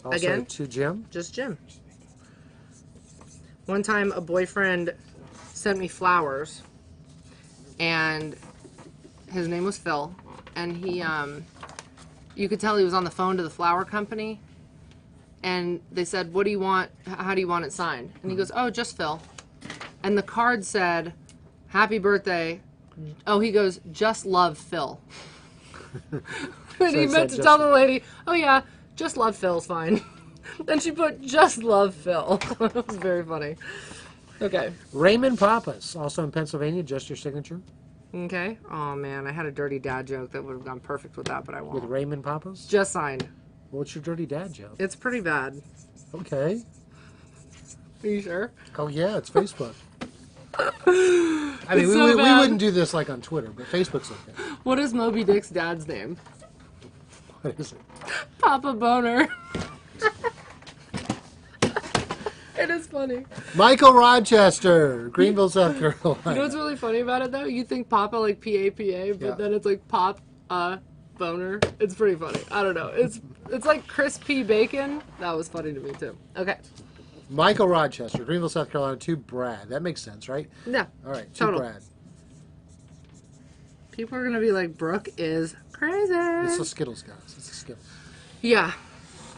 Also Again? to Jim. Just Jim. One time a boyfriend sent me flowers and his name was Phil, and he you could tell he was on the phone to the flower company, and they said, "What do you want? How do you want it signed?" And he goes, "Oh, just Phil." And the card said, "Happy birthday." Oh, he goes, "Just love Phil." And he it meant said to just- tell the lady, "Oh yeah, just love Phil's fine." Then she put "just love Phil." It was very funny. Okay. Raymond Pappas, also in Pennsylvania. Just your signature. Okay. Oh man, I had a dirty dad joke that would have gone perfect with that, but I With won't. Raymond Papas? Just signed. What's your dirty dad joke? It's pretty bad. Okay. Are you sure? Oh, yeah, it's Facebook. I mean, It's we, so we bad. wouldn't do this like on Twitter, but Facebook's okay. What is Moby Dick's dad's name? What is it? Papa Boner. It is funny. Michael Rochester, Greenville, South Carolina. You know what's really funny about it though? You think Papa like P-A-P-A, but Yeah. then it's like Pop Boner. It's pretty funny. I don't know. It's like crispy bacon. That was funny to me too. Okay. Michael Rochester, Greenville, South Carolina, to Brad. That makes sense, right? Yeah. All right, to Total. Brad. People are gonna be like, Brooke is crazy. It's the Skittles, guys. It's the Skittles. Yeah.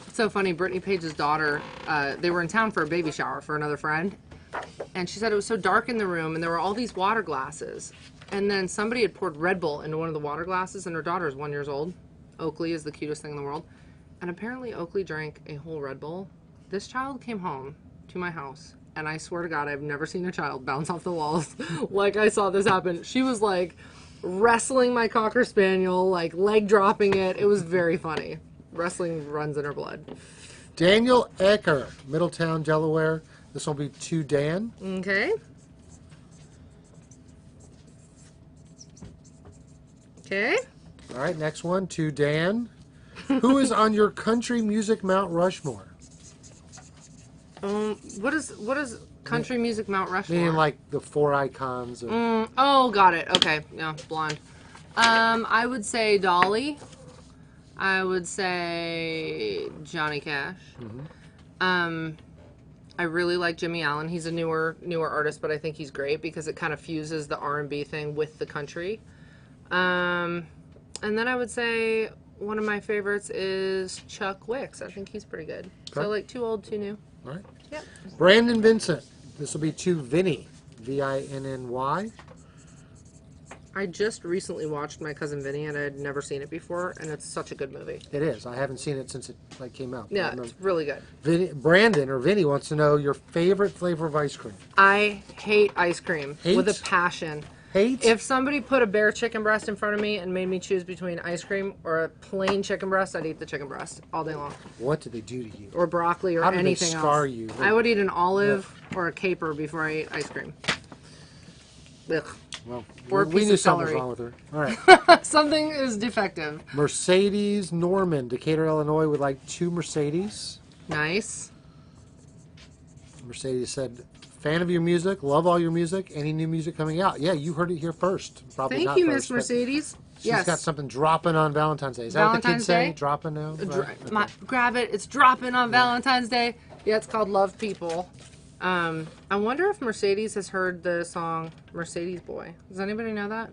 It's so funny. Brittany Page's daughter, they were in town for a baby shower for another friend. And she said it was so dark in the room and there were all these water glasses. And then somebody had poured Red Bull into one of the water glasses and her daughter is 1 year old. Oakley is the cutest thing in the world. And apparently Oakley drank a whole Red Bull. This child came home to my house. And I swear to God, I've never seen a child bounce off the walls like I saw this happen. She was like wrestling my Cocker Spaniel, like leg dropping it. It was very funny. Wrestling runs in her blood. Daniel Ecker, Middletown, Delaware. This will be to Dan. Okay. Okay. All right, next one to Dan. Who is on your country music Mount Rushmore? What is country music Mount Rushmore? Meaning like the four icons. Of, Oh, got it. Okay. Yeah, blonde. I would say Dolly. I would say Johnny Cash. I really like Jimmy Allen. He's a newer artist, but I think he's great because it kind of fuses the R&B thing with the country. And then I would say one of my favorites is Chuck Wicks. I think he's pretty good. Okay. So like too old, too new. All right. Yep. Brandon Vincent. This will be to Vinny. Vinny. I just recently watched My Cousin Vinny, and I had never seen it before, and it's such a good movie. It is. I haven't seen it since it like came out. Yeah, it's really good. Brandon or Vinny wants to know your favorite flavor of ice cream. I hate ice cream Hate? with a passion. Hate? If somebody put a bare chicken breast in front of me and made me choose between ice cream or a plain chicken breast, I'd eat the chicken breast all day long. What did they do to you? Or broccoli or How did they anything scar else. you? I would eat an olive or a caper before I ate ice cream. Ugh. Well, Or a we piece knew of something was celery. wrong with her. All right. Something is defective. Mercedes Norman, Decatur, Illinois, would like 2 Mercedes. Nice. Mercedes said, fan of your music, love all your music, any new music coming out. Yeah, you heard it here first. Probably Thank not you, first, Miss but Mercedes. She's Yes. got something dropping on Valentine's Day. Is that what the Valentine's kids say? Day? Dropping now? Right? Grab it. It's dropping on Valentine's Day. Yeah, it's called Love People. I wonder if Mercedes has heard the song Mercedes Boy. Does anybody know that?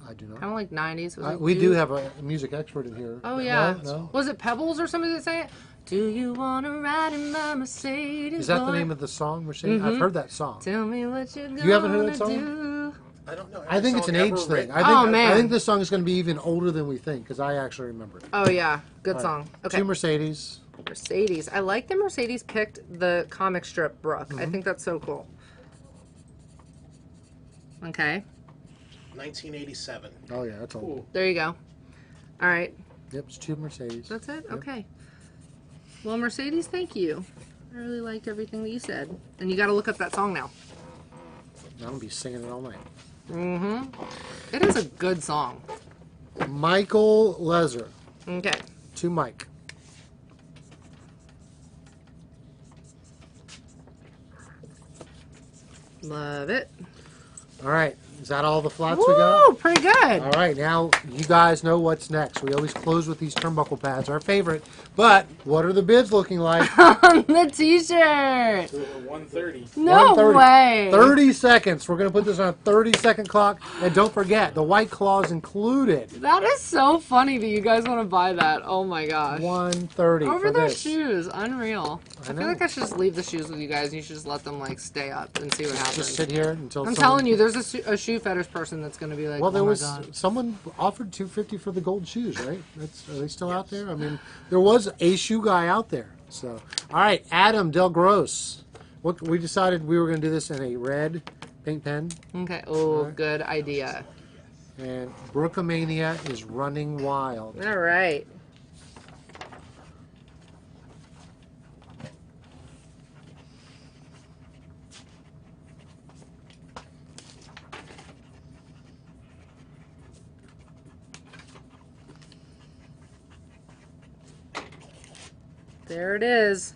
I do not. Kind of like 90s. It was like, We do have a music expert in here. Oh, yeah. No? Was it Pebbles or somebody that sang it? Do you want to ride in my Mercedes Is that the Boy? name of the song, Mercedes? I've heard that song. Tell me what you're You haven't heard that gonna song? do. I don't know. I think it's an age thing. I think, Oh, man. I think this song is going to be even older than we think because I actually remember it. Oh, yeah. Good All right. song. Okay. 2 Mercedes. Mercedes. I like that Mercedes picked the comic strip Brooke. I think that's so cool. Okay. 1987. Oh, yeah, that's old. Ooh. There you go. All right. Yep, it's 2 Mercedes. That's it? Yep. Okay. Well, Mercedes, thank you. I really liked everything that you said. And you got to look up that song now. I'm going to be singing it all night. It is a good song. Michael Lezer. Okay. To Mike. Love it. All right. Is that all the flats we Woo! got? Pretty good. All right. Now, you guys know what's next. We always close with these turnbuckle pads, our favorite. But what are the bids looking like? The t-shirt. So we're 130. No 1:30. way. 30 seconds. We're going to put this on a 30-second clock. And don't forget, the White Claws included. That is so funny that you guys want to buy that. Oh my gosh. 130 Over for those this. shoes. Unreal. I know. feel like I should just leave the shoes with you guys and you should just let them like stay up and see what happens. Just sit here until I'm someone- telling you, there's a shoe fetish person that's going to be like, Well, there oh my was God. someone offered $250 for the gold shoes, right? Are they still out there? I mean, there was a shoe guy out there. So, all right, Adam Del Gross. What we decided we were going to do this in a red paint pen. Okay. Oh, good idea. And Brookeomania is running wild. All right. There it is.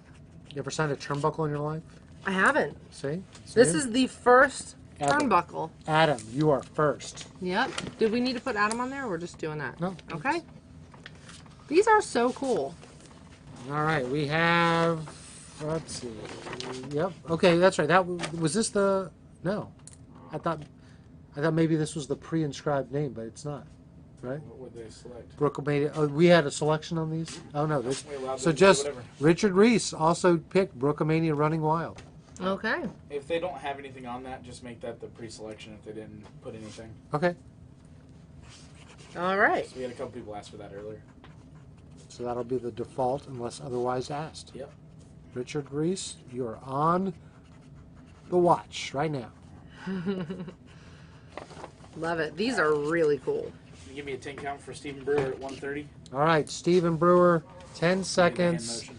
You ever signed a turnbuckle in your life? I haven't. See? This is the first Ever. turnbuckle. Adam, you are first. Yep. Did we need to put Adam on there, or we're just doing that? No. Okay. These are so cool. All right, we have. Let's see. Yep. Okay, that's right. That was this the. No, I thought maybe this was the pre-inscribed name, but it's not. Right? What would they select? Brooke made it. Oh, we had a selection on these. Oh no, this. We allowed So them to do just whatever. Richard Reese also picked Brookeomania Running Wild. Okay. If they don't have anything on that, just make that the pre-selection if they didn't put anything. Okay, All right. So we had a couple people ask for that earlier. so that'll be the default unless otherwise asked. Yep. Richard Reese, you are on the watch right now. Love it. These are really cool. Can you give me a 10 count for Stephen Brewer at 130? All right, Stephen Brewer, 10 seconds.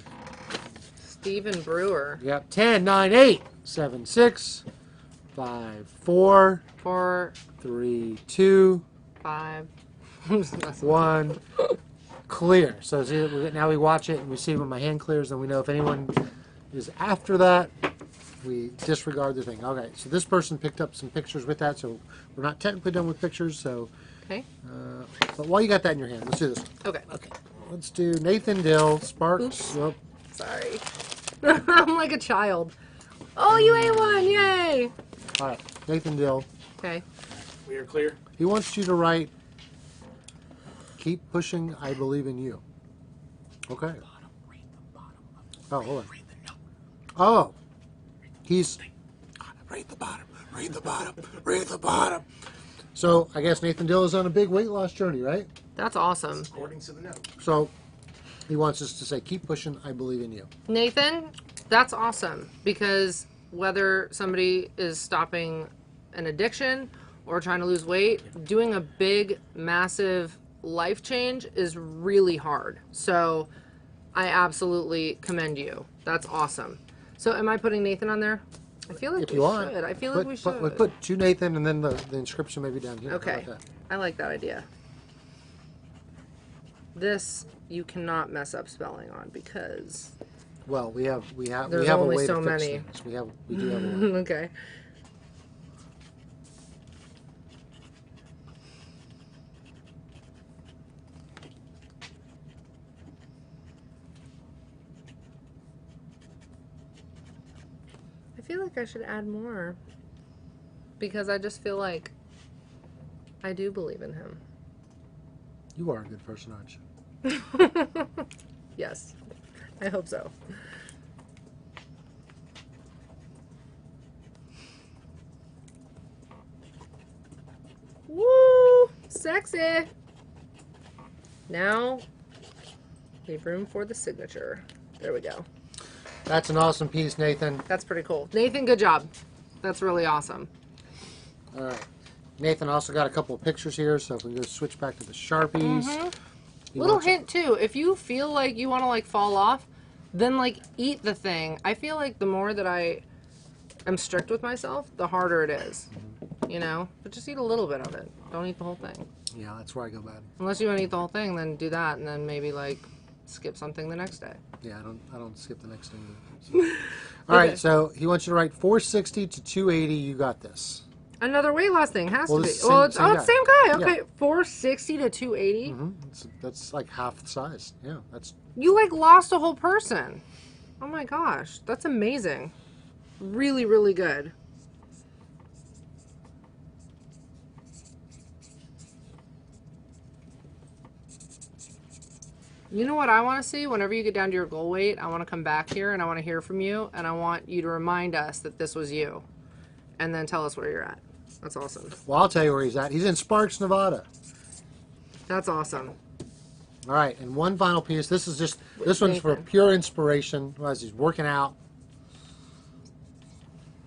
Stephen Brewer. Yep, 10, 9, 8, 7, 6, 5, 4, 4, 3, 2, 5. 1. Clear. So now we watch it and we see when my hand clears, and we know if anyone is after that, we disregard the thing. Okay, so this person picked up some pictures with that, so we're not technically done with pictures. So, Okay. but while you got that in your hand, let's do this one. Okay. Okay, let's do Nathan Dill, Sparks. Oops. Whoop. Sorry. I'm like a child. Oh, you ate one. Yay. All right, Nathan Dill. Okay. We are clear. He wants you to write, "Keep pushing, I believe in you." Okay. Oh, hold on. Oh, he's read the bottom, read the bottom, read the bottom. So I guess Nathan Dill is on a big weight loss journey, right? That's awesome. According to the note. So he wants us to say, "Keep pushing, I believe in you." Nathan, that's awesome, because whether somebody is stopping an addiction or trying to lose weight, doing a big, massive life change is really hard. So I absolutely commend you. That's awesome. So am I putting Nathan on there? I feel like If we you want, should. I feel like we should. Put to Nathan, and then the inscription maybe down here. How Okay. about that? I like that idea. This you cannot mess up spelling on, because Well, we have There's a only way so to fix many. things. We do have a way. okay. I feel like I should add more, because I just feel like I do believe in him. You are a good person, aren't you? Yes, I hope so. Woo! Sexy! Now, leave room for the signature. There we go. That's an awesome piece, Nathan. That's pretty cool. Nathan, good job. That's really awesome. All right. Nathan also got a couple of pictures here, so if we can go switch back to the Sharpies. He Little wants- hint too, if you feel like you want to like fall off, then like eat the thing. I feel like the more that I am strict with myself, the harder it is. You know? But just eat a little bit of it. Don't eat the whole thing. Yeah, that's where I go bad. Unless you want to eat the whole thing, then do that, and then maybe like skip something the next day. Yeah, I don't skip the next thing. So. All right, so he wants you to write 460 to 280. You got this. Another weight loss thing has Well, to be. it's Well, it's same oh, guy. it's same guy. Yeah. Okay, 460 to 280. That's like half the size. Yeah, that's You like lost a whole person. Oh my gosh, that's amazing. Really, really good. You know what I want to see? Whenever you get down to your goal weight, I want to come back here and I want to hear from you, and I want you to remind us that this was you, and then tell us where you're at. That's awesome. well. I'll tell you where he's at. He's in Sparks, Nevada. That's awesome. All right, and one final piece. This one's for Nathan. pure inspiration as he's working out.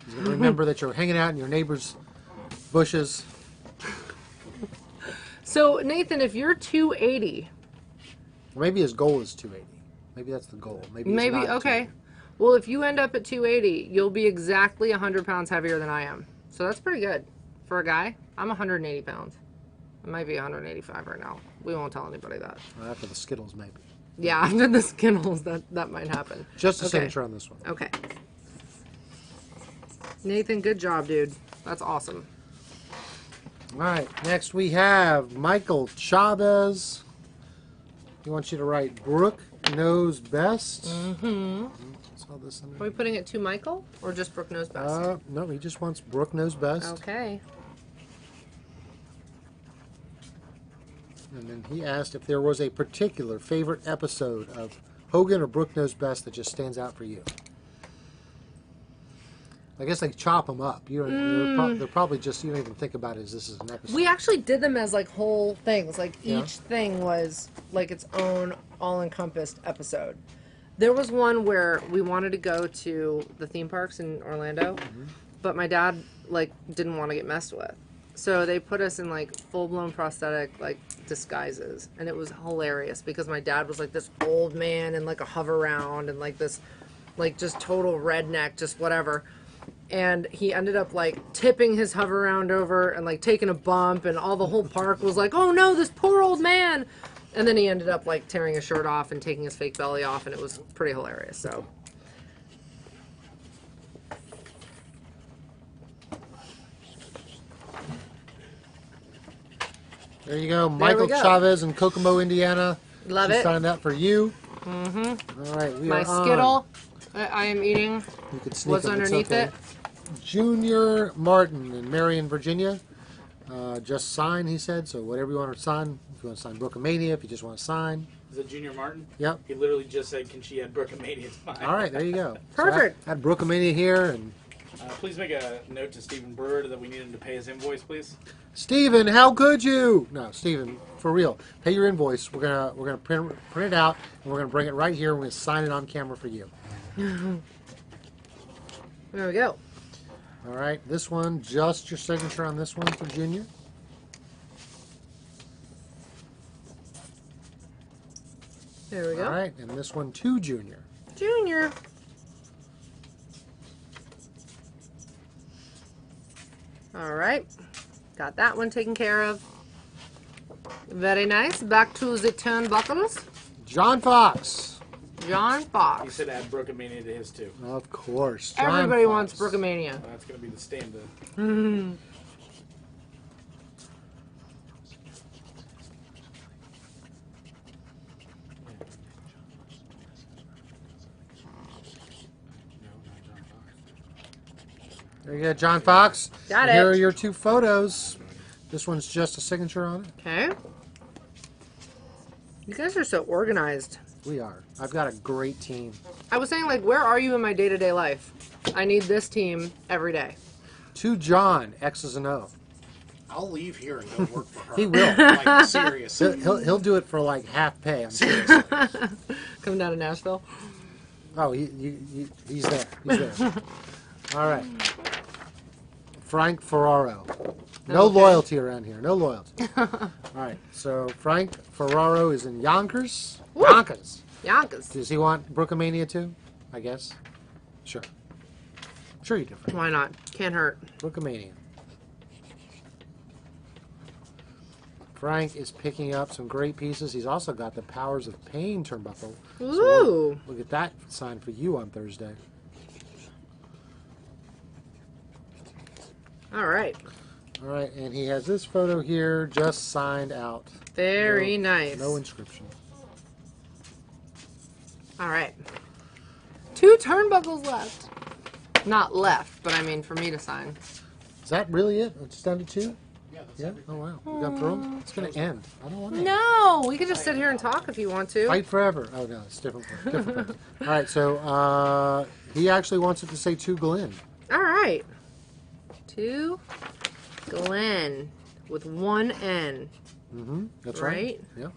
He's gonna remember that you're hanging out in your neighbor's bushes. So Nathan, if you're 280, Maybe his goal is 280. Maybe that's the goal. Maybe he's maybe not at okay. 280. Well, if you end up at 280, you'll be exactly 100 pounds heavier than I am. So that's pretty good for a guy. I'm 180 pounds. I might be 185 right now. We won't tell anybody that. After the Skittles, maybe. Yeah, after the Skittles, that might happen. Just a Okay. signature on this one. Okay. Nathan, good job, dude. That's awesome. All right, next we have Michael Chavez. He wants you to write Brooke knows best. Mm-hmm. Saw this in Are there. we putting it to Michael or just Brooke knows best? No, he just wants Brooke knows best. Okay. And then he asked if there was a particular favorite episode of Hogan or Brooke knows best that just stands out for you. I guess they chop them up. They're probably just, you don't even think about it as this is an episode. We actually did them as like whole things. Like Yeah. each thing was like its own all-encompassed episode. There was one where we wanted to go to the theme parks in Orlando, but my dad like didn't want to get messed with. So they put us in like full-blown prosthetic like disguises, and it was hilarious because my dad was like this old man in like a hover round and like this like just total redneck, just whatever. And he ended up like tipping his hover round over and like taking a bump, and all the whole park was like, oh no, this poor old man. And then he ended up like tearing his shirt off and taking his fake belly off, and it was pretty hilarious. So There you go, Michael go. Chavez in Kokomo, Indiana. love She it. signed up for you. Mm-hmm. All right, we My are on. Skittle that I am eating You could sneak was them, it's underneath okay. it. Junior Martin in Marion, Virginia. Just sign, he said. So whatever you want to sign. If you want to sign Brookemania, if you just want to sign. Is it Junior Martin? Yep. He literally just said, "Can she add Brooke and Mania to mine?" All right, there you go. Perfect. So I had Brookemania here, and Please make a note to Stephen Brewer that we need him to pay his invoice, please. Steven, how could you? No, Steven, for real. Pay your invoice. We're gonna print it out, and we're gonna bring it right here. And we're gonna sign it on camera for you. There we go. All right, this one, just your signature on this one for Junior. There we go. All right, and this one to Junior. Junior. All right. Got that one taken care of. Very nice. Back to the turnbuckles. John Fox. John He Fox. said add Brooke and Mania to his too. Of course. John Everybody Fox. wants Brookemania. That's going to be the stand-up. There you go, John Fox. Got Here are it. your two photos. This one's just a signature on it. Okay. You guys are so organized. We are. I've got a great team. I was saying, like, where are you in my day-to-day life? I need this team every day. To John, X's and O. I'll leave here and go work for her. He will. Like, seriously. He'll do it for like half pay. I'm serious. Coming down to Nashville. Oh, he's there. He's there. All right. Frank Ferraro. No Okay. loyalty around here. No loyalty. All right. So Frank Ferraro is in Yonkers. Woo. Yonkers. Yonkers. Does he want Brookemania too? I guess. Sure. Sure you do. Frank. Why not? Can't hurt. Brookemania. Frank is picking up some great pieces. He's also got the Powers of Pain turnbuckle. So Ooh. we'll get that signed for you on Thursday. All right. All right, and he has this photo here, just signed out. Very No- nice. No inscription. All right. 2 turnbuckles left. Not left, but I mean for me to sign. Is that really it? It's down to 2? Yeah, that's Yeah? everything. Oh, wow. We got through 'em? It's going to end. I don't want to. No, we could just sit here and talk if you want to. Fight forever. Oh, no, it's different. Different person. All right, so he actually wants it to say to Glenn. All right. To Glenn with 1 N. Mm-hmm. That's Right? right. Yeah.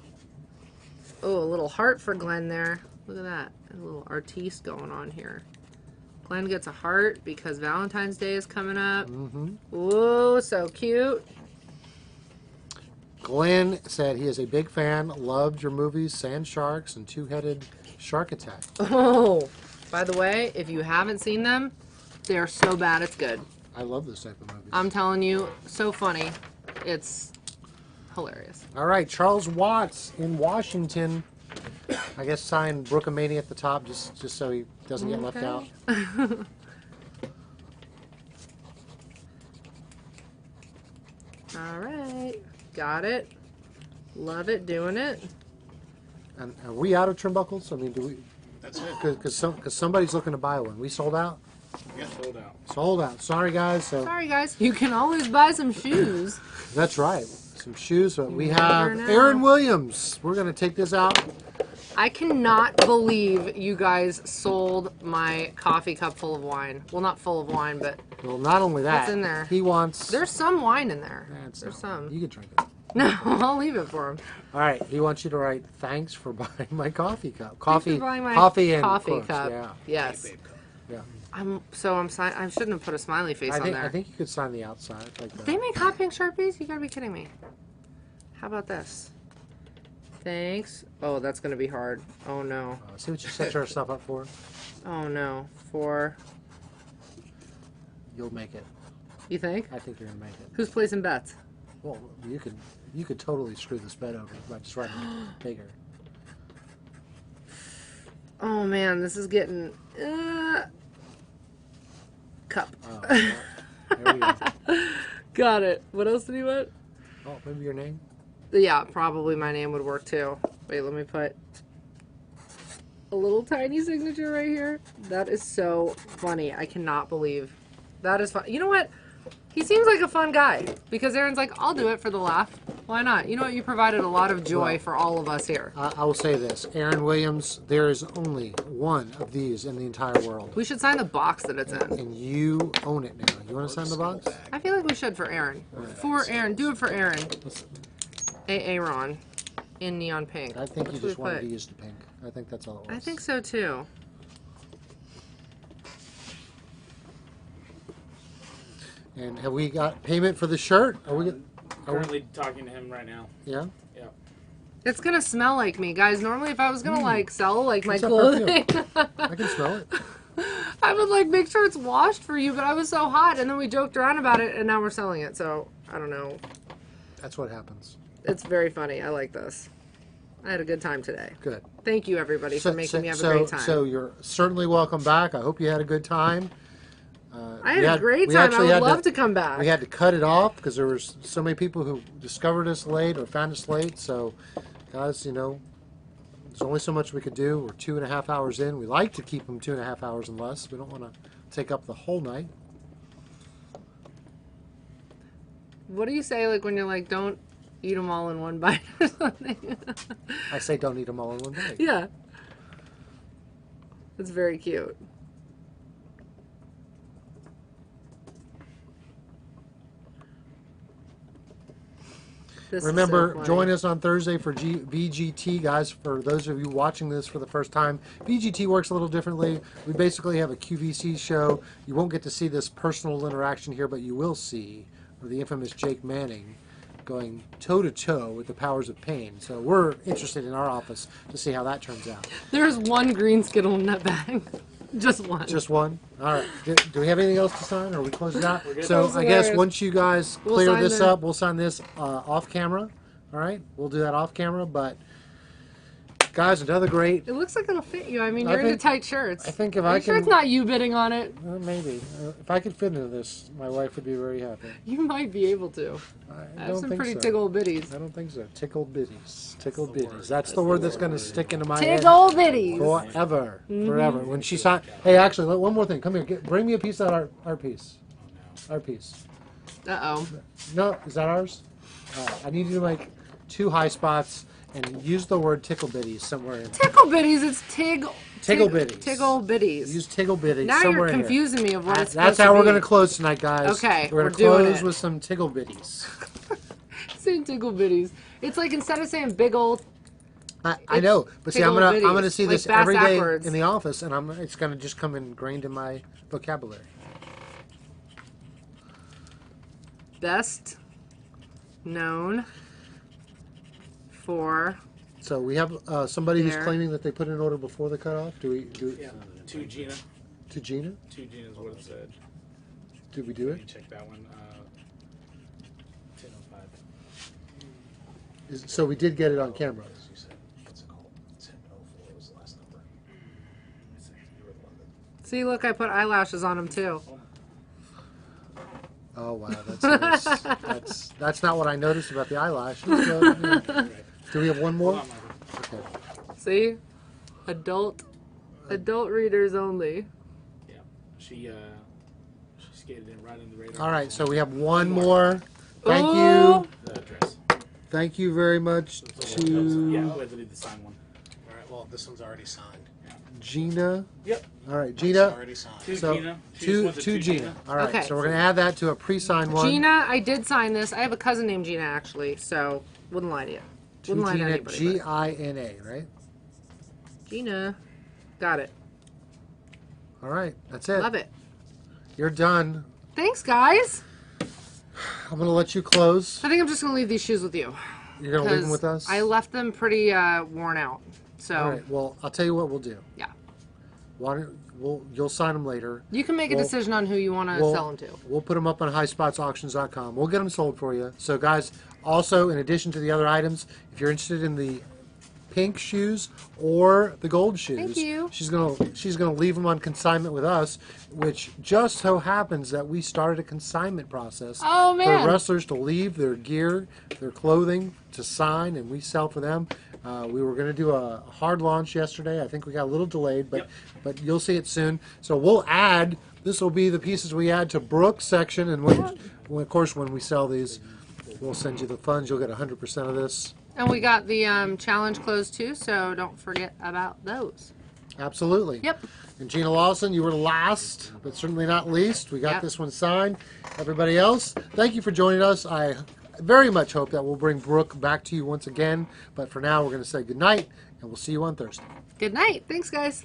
Oh, a little heart for Glenn there. Look at that. A little artiste going on here. Glenn gets a heart because Valentine's Day is coming up. Mm-hmm. Whoa, so cute. Glenn said he is a big fan, loved your movies, Sand Sharks and Two-Headed Shark Attack. Oh, by the way, if you haven't seen them, they are so bad it's good. I love this type of movies. I'm telling you, so funny. It's hilarious. All right, Charles Watts in Washington. I guess sign Brooke at the top just so he doesn't get left out. All right. Got it. Love it. Doing it. And are we out of turnbuckles? I mean, do we? That's it. Because somebody's looking to buy one. We sold out. Yeah. Sold out. Sold out. Sorry, guys. So Sorry, guys. You can always buy some shoes. that's right. Some shoes. But we never have know. Aaron Williams. We're gonna take this out. I cannot believe you guys sold my coffee cup full of wine. Well, not full of wine, but Well, not only that. What's in there? He wants. there's some wine in there. That's There's not- some. You can drink it. No, I'll leave it for him. All right. He wants you to write thanks for buying my coffee cup. Coffee. buying my coffee and coffee Crooks, cup. Yeah. Yes. Babe cup. Yeah. I shouldn't have put a smiley face I on there. think you could sign the outside like that. They make hot pink Sharpies? You gotta be kidding me. How about this? Thanks. Oh, that's gonna be hard. Oh no. See what you set your stuff up for? Oh no. For You'll make it. you think? I think you're gonna make it. Who's placing bets? Well, you could totally screw this bed over by just writing it bigger. Oh man, this is getting cup. Oh, well, there we go. Got it. What else did he want? Oh, maybe your name. Yeah, probably my name would work too. Wait, let me put a little tiny signature right here. That is so funny. I cannot believe that is fun. You know what? He seems like a fun guy because Aaron's like, I'll do it for the laugh. Why not? You know what? You provided a lot of joy Well, for all of us here. I will say this, Aaron Williams. There is only one of these in the entire world, We should sign the box that it's in. and you own it now. You want to sign the box? I feel like we should for Aaron. For Aaron. Do it for Aaron. Aaron in neon pink. I think What you should just we wanted put? to use the pink. I think that's all it was. I think so too. And have we got payment for the shirt? Are we? Currently talking to him right now. Yeah. Yeah. It's gonna smell like me, guys. Normally, if I was gonna like sell like my What's that clothing, I can smell it. I would like make sure it's washed for you. But I was so hot, and then we joked around about it, and now we're selling it. So I don't know. That's what happens. It's very funny. I like this. I had a good time today. Good. Thank you, everybody, for making me have a great time. So you're certainly welcome back. I hope you had a good time. I had a great time. I would love to come back. We had to cut it off because there was so many people who discovered us late or found us late. So, guys, there's only so much we could do. We're 2.5 hours in. We like to keep them 2.5 hours and less. We don't want to take up the whole night. What do you say, like when you're like, don't eat them all in one bite or something? I say don't eat them all in one bite. Yeah. It's very cute. This is Remember, so funny. join us on Thursday for VGT, guys. For those of you watching this for the first time, VGT works a little differently. We basically have a QVC show. You won't get to see this personal interaction here, but you will see the infamous Jake Manning going toe-to-toe with the powers of pain. So we're interested in our office to see how that turns out. There's one green Skittle in that bag. Just one. Just one? All right. Do we have anything else to sign, or we close it out? good. So Close I it guess out. once you guys We'll clear sign this the- up, we'll sign this off camera. All right? We'll do that off camera. But, guys, another great... It looks like it'll fit you. I mean, I you're into think- tight shirts. I think if Are I you sure can... it's not you bidding on it? Maybe. If I could fit into this, my wife would be very happy. You might be able to. I I have don't some think pretty so. tickle bitties. I don't think so. Tickled bitties. Tickled bitties. That's the word that's going to stick into my head. Tickle bitties. Forever. Forever. When she signed... Hey, actually, one more thing. Come here. Bring me a piece of that art piece. Art piece. Uh-oh. No, is that ours? I need you to make 2 high spots and use the word tickle bitties somewhere in. Tickle bitties. It's Tiggle bitties. Tickle bitties. Use tickle bitties Now somewhere you're in confusing me of what here. it's That's supposed how to we're be. going to close tonight, guys. Okay, we're we're going to doing close it. with some tickle bitties. Saying tickle bitties. It's like instead of saying big old, I know, but see, I'm tickle gonna bitties, see like this bass every day backwards. in the office, and it's gonna just come ingrained in my vocabulary. best known for. So we have somebody who's There. claiming that they put in an order before the cutoff. Do we Yeah. To Gina. to Gina? To Gina is what it said. Did we do Let me it? check that one. 10:05. So we did get it on camera. As you said, what's it called? 10:04 was the last number. You were the one that- See, look, I put eyelashes on them too. Oh wow, that's nice. That's not what I noticed about the eyelashes. But, yeah. Right. Do we have one more? Hold on, Michael. Okay. See, adult readers only. Yeah. She skated in right on the radar. All right, so we have one more. Thank Ooh. you. The address. Thank you very much Yeah, to we have to do the sign one. All right. Well, this one's already signed. Gina. Yep. All right, It's Gina. already signed. To So Gina. She just wants it to Gina. All right, Okay. so we're gonna add that to a pre-signed one. Gina, I did sign this. I have a cousin named Gina actually, so wouldn't lie to you. To Wouldn't lie to Gina. anybody. Gina, right? Gina, got it. All right, that's it. Love it. You're done. Thanks, guys. I'm gonna let you close. I think I'm just gonna leave these shoes with you. You're gonna leave them 'cause with us. I left them pretty worn out. So All right. Well, I'll tell you what we'll do. yeah, You'll sign them later. you can make a Well, decision on who you want to We'll- sell them to. We'll put them up on highspotsauctions.com. We'll get them sold for you. So, guys, also in addition to the other items, if you're interested in the pink shoes or the gold shoes, Thank you. she's gonna leave them on consignment with us, which just so happens that we started a consignment process Oh, man. for wrestlers to leave their gear, their clothing to sign, and we sell for them. We were going to do a hard launch yesterday. I think we got a little delayed, but you'll see it soon. So we'll add. This will be the pieces we add to Brooke's section, and of course when we sell these, we'll send you the funds. You'll get 100% of this. And we got the challenge clothes too, so don't forget about those. Absolutely. Yep. And Gina Lawson, you were last, but certainly not least. We got Yep. this one signed. Everybody else, thank you for joining us. I very much hope that we'll bring Brooke back to you once again. But for now, we're going to say goodnight, and we'll see you on Thursday. Good night. Thanks, guys.